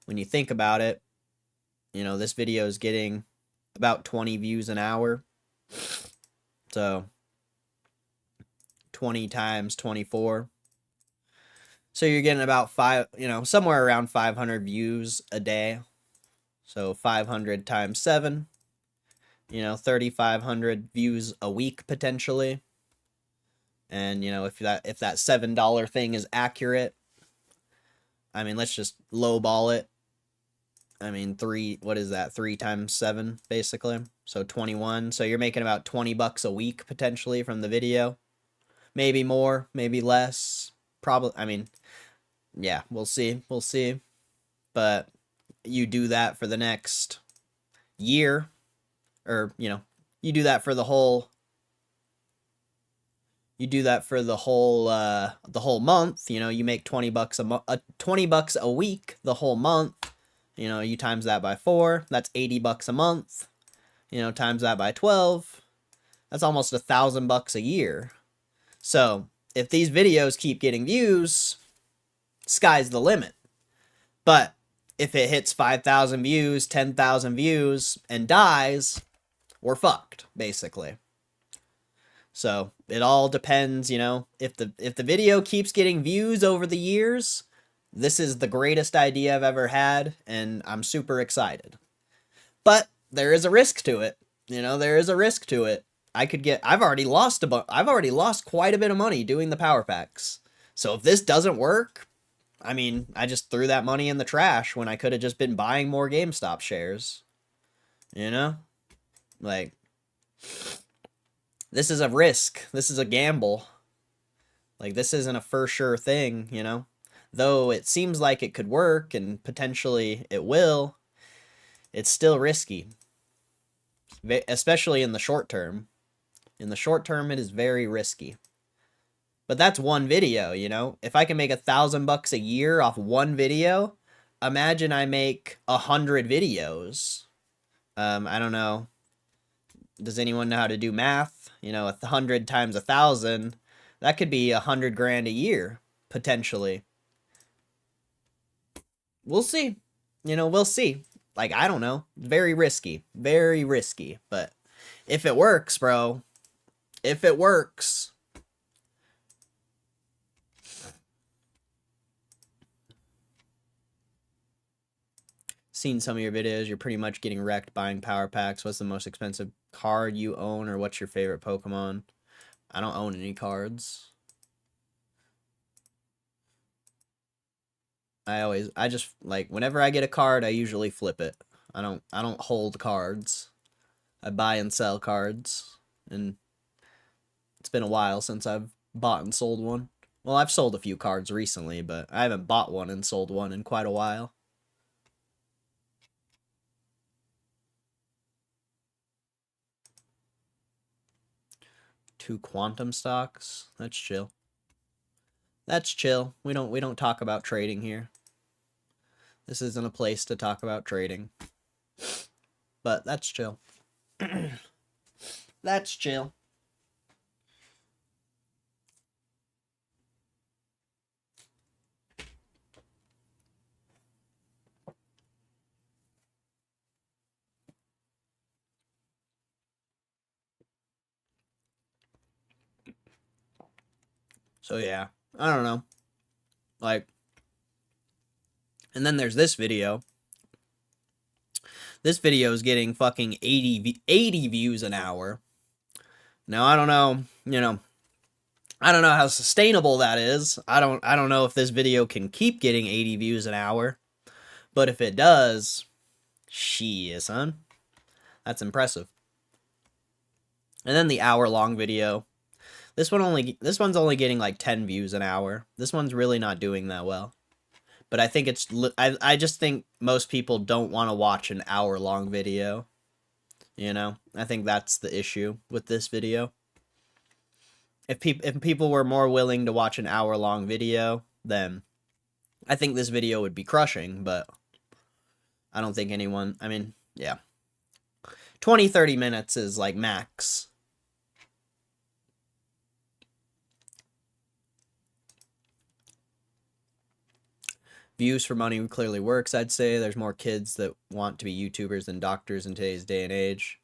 S1: when you think about it, you know, this video is getting about 20 views an hour. So 20 times 24. So you're getting about somewhere around 500 views a day. So 500 times 7, 3,500 views a week potentially. And, if that $7 thing is accurate, I mean, let's just lowball it. I mean, what is that? 3 times 7, basically. So 21. So you're making about $20 a week potentially from the video. Maybe more, maybe less. Probably, I mean, yeah, we'll see. We'll see. But you do that for the next year, or, you do that for the whole month, you make $20 a week the whole month. You times that by 4, that's $80 a month. Times that by 12, that's almost $1,000 a year. So if these videos keep getting views, sky's the limit. But if it hits 5,000 views, 10,000 views, and dies, we're fucked, basically. So it all depends, if the video keeps getting views over the years, this is the greatest idea I've ever had, and I'm super excited. But there is a risk to it. There is a risk to it. I've already lost quite a bit of money doing the power packs. So if this doesn't work, I mean, I just threw that money in the trash when I could have just been buying more GameStop shares. Like, this is a risk. This is a gamble. Like, this isn't a for sure thing, Though it seems like it could work and potentially it will, it's still risky. Especially in the short term. In the short term, it is very risky. But that's one video, If I can make $1,000 a year off one video, imagine I make 100 videos. I don't know. Does anyone know how to do math? 100 times 1,000, that could be 100 grand a year, potentially. We'll see. We'll see. Like, I don't know. Very risky. Very risky. But if it works, bro, if it works, seen some of your videos, you're pretty much getting wrecked buying power packs. What's the most expensive card you own, or what's your favorite Pokemon? I don't own any cards. I just, like, whenever I get a card, I usually flip it. I don't hold cards. I buy and sell cards, and It's been a while since I've bought and sold one. Well, I've sold a few cards recently, but I haven't bought one and sold one in quite a while. Two quantum stocks. That's chill. That's chill. We don't talk about trading here. This isn't a place to talk about trading. But that's chill. That's chill. So yeah, I don't know. Like, and then there's this video. This video is getting fucking 80 views an hour. Now, I don't know, I don't know how sustainable that is. I don't know if this video can keep getting 80 views an hour. But if it does, shit, son. That's impressive. And then the hour-long video. This one's only getting like 10 views an hour. This one's really not doing that well. But I think I just think most people don't want to watch an hour-long video. I think that's the issue with this video. If people were more willing to watch an hour-long video, then I think this video would be crushing, but I don't think anyone, I mean, yeah. 20-30 minutes is like max. Views for money clearly works, I'd say. There's more kids that want to be YouTubers than doctors in today's day and age.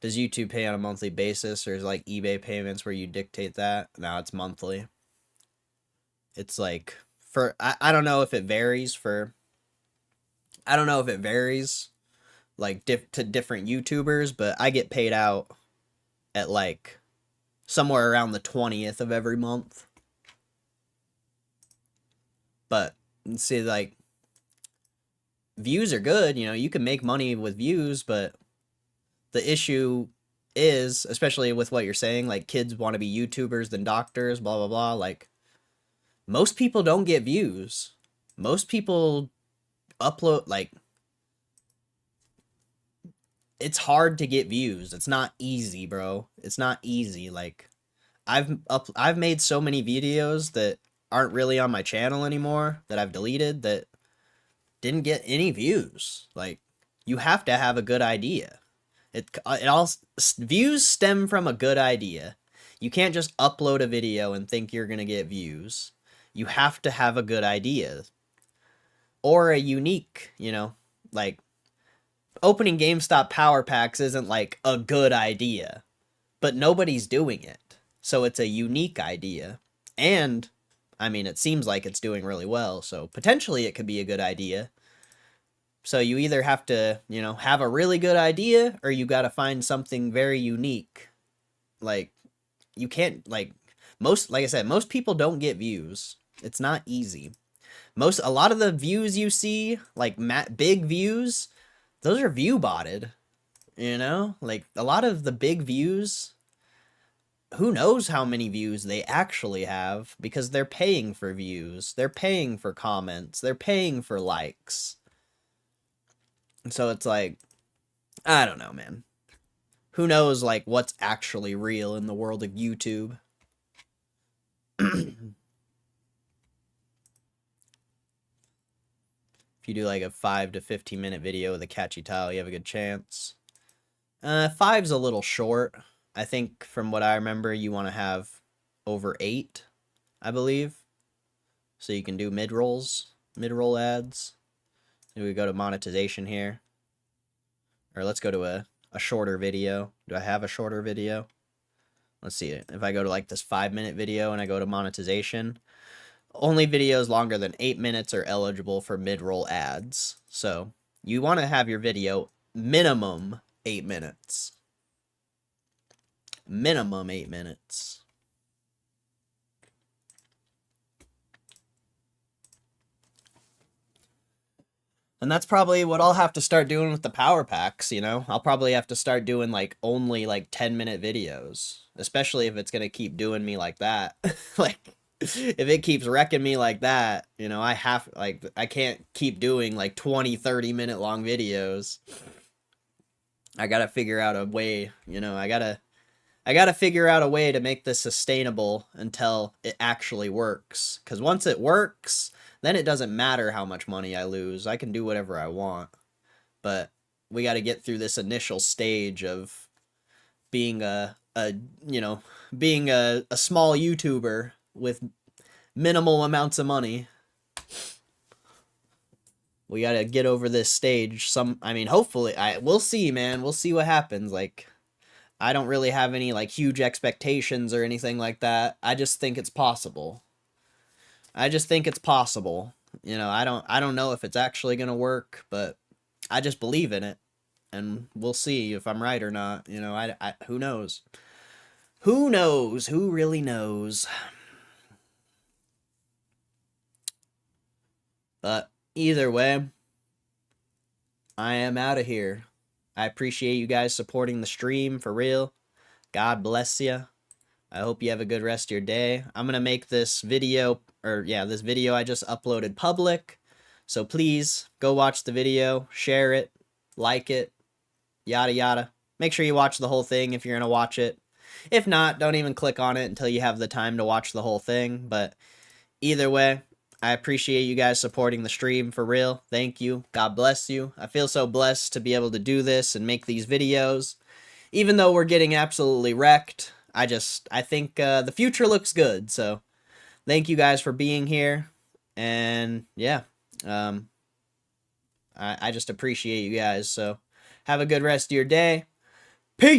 S1: Does YouTube pay on a monthly basis, or is like eBay payments where you dictate that? No, it's monthly. It's like, I don't know if it varies like to different YouTubers, but I get paid out at like somewhere around the 20th of every month. But see, like, views are good, you can make money with views, but the issue is, especially with what you're saying, like, kids want to be YouTubers than doctors, blah, blah, blah, like, most people don't get views. Most people upload, like, it's hard to get views. It's not easy, bro. It's not easy. Like, I've made so many videos that aren't really on my channel anymore that I've deleted that didn't get any views. Like, you have to have a good idea. It all views stem from a good idea. You can't just upload a video and think you're going to get views. You have to have a good idea or a unique, like, opening GameStop power packs isn't like a good idea, but nobody's doing it. So it's a unique idea. And I mean, it seems like it's doing really well, so potentially it could be a good idea. So you either have to, have a really good idea, or you got to find something very unique. Like, you can't, like I said, most people don't get views. It's not easy. A lot of the views you see, like big views, those are view botted. Like, a lot of the big views, who knows how many views they actually have, because they're paying for views, they're paying for comments, they're paying for likes. So it's like, I don't know, man. Who knows, like, what's actually real in the world of YouTube? If you do like a 5 to 15 minute video with a catchy title, you have a good chance. 5's a little short. I think from what I remember, you want to have over 8, I believe. So you can do mid-roll ads. Maybe we go to monetization here. Or let's go to a shorter video. Do I have a shorter video? Let's see it. If I go to like this 5-minute video and I go to monetization, only videos longer than 8 minutes are eligible for mid-roll ads. So you want to have your video minimum 8 minutes. Minimum 8 minutes. And that's probably what I'll have to start doing with the power packs, you know? I'll probably have to start doing like only like 10-minute videos, especially if it's going to keep doing me like that. Like if it keeps wrecking me like that, you know, I can't keep doing like 20, 30-minute long videos. I got to figure out a way, you know, I got to figure out a way to make this sustainable until it actually works. Cuz once it works, then it doesn't matter how much money I lose. I can do whatever I want. But we got to get through this initial stage of being you know, being a small YouTuber with minimal amounts of money. We got to get over this stage. I mean, hopefully we'll see, man. We'll see what happens. Like I don't really have any like huge expectations or anything like that. I just think it's possible. I just think it's possible. You know, I don't know if it's actually going to work, but I just believe in it. And we'll see if I'm right or not. You know, who knows? Who knows? Who really knows? But either way, I am out of here. I appreciate you guys supporting the stream for real. God bless you. I hope you have a good rest of your day. I'm going to make this video, this video I just uploaded public. So please go watch the video, share it, like it, yada yada. Make sure you watch the whole thing if you're going to watch it. If not, don't even click on it until you have the time to watch the whole thing. But either way, I appreciate you guys supporting the stream for real. Thank you. God bless you. I feel so blessed to be able to do this and make these videos. Even though we're getting absolutely wrecked, I think the future looks good. So thank you guys for being here. And yeah, I just appreciate you guys. So have a good rest of your day. Peace.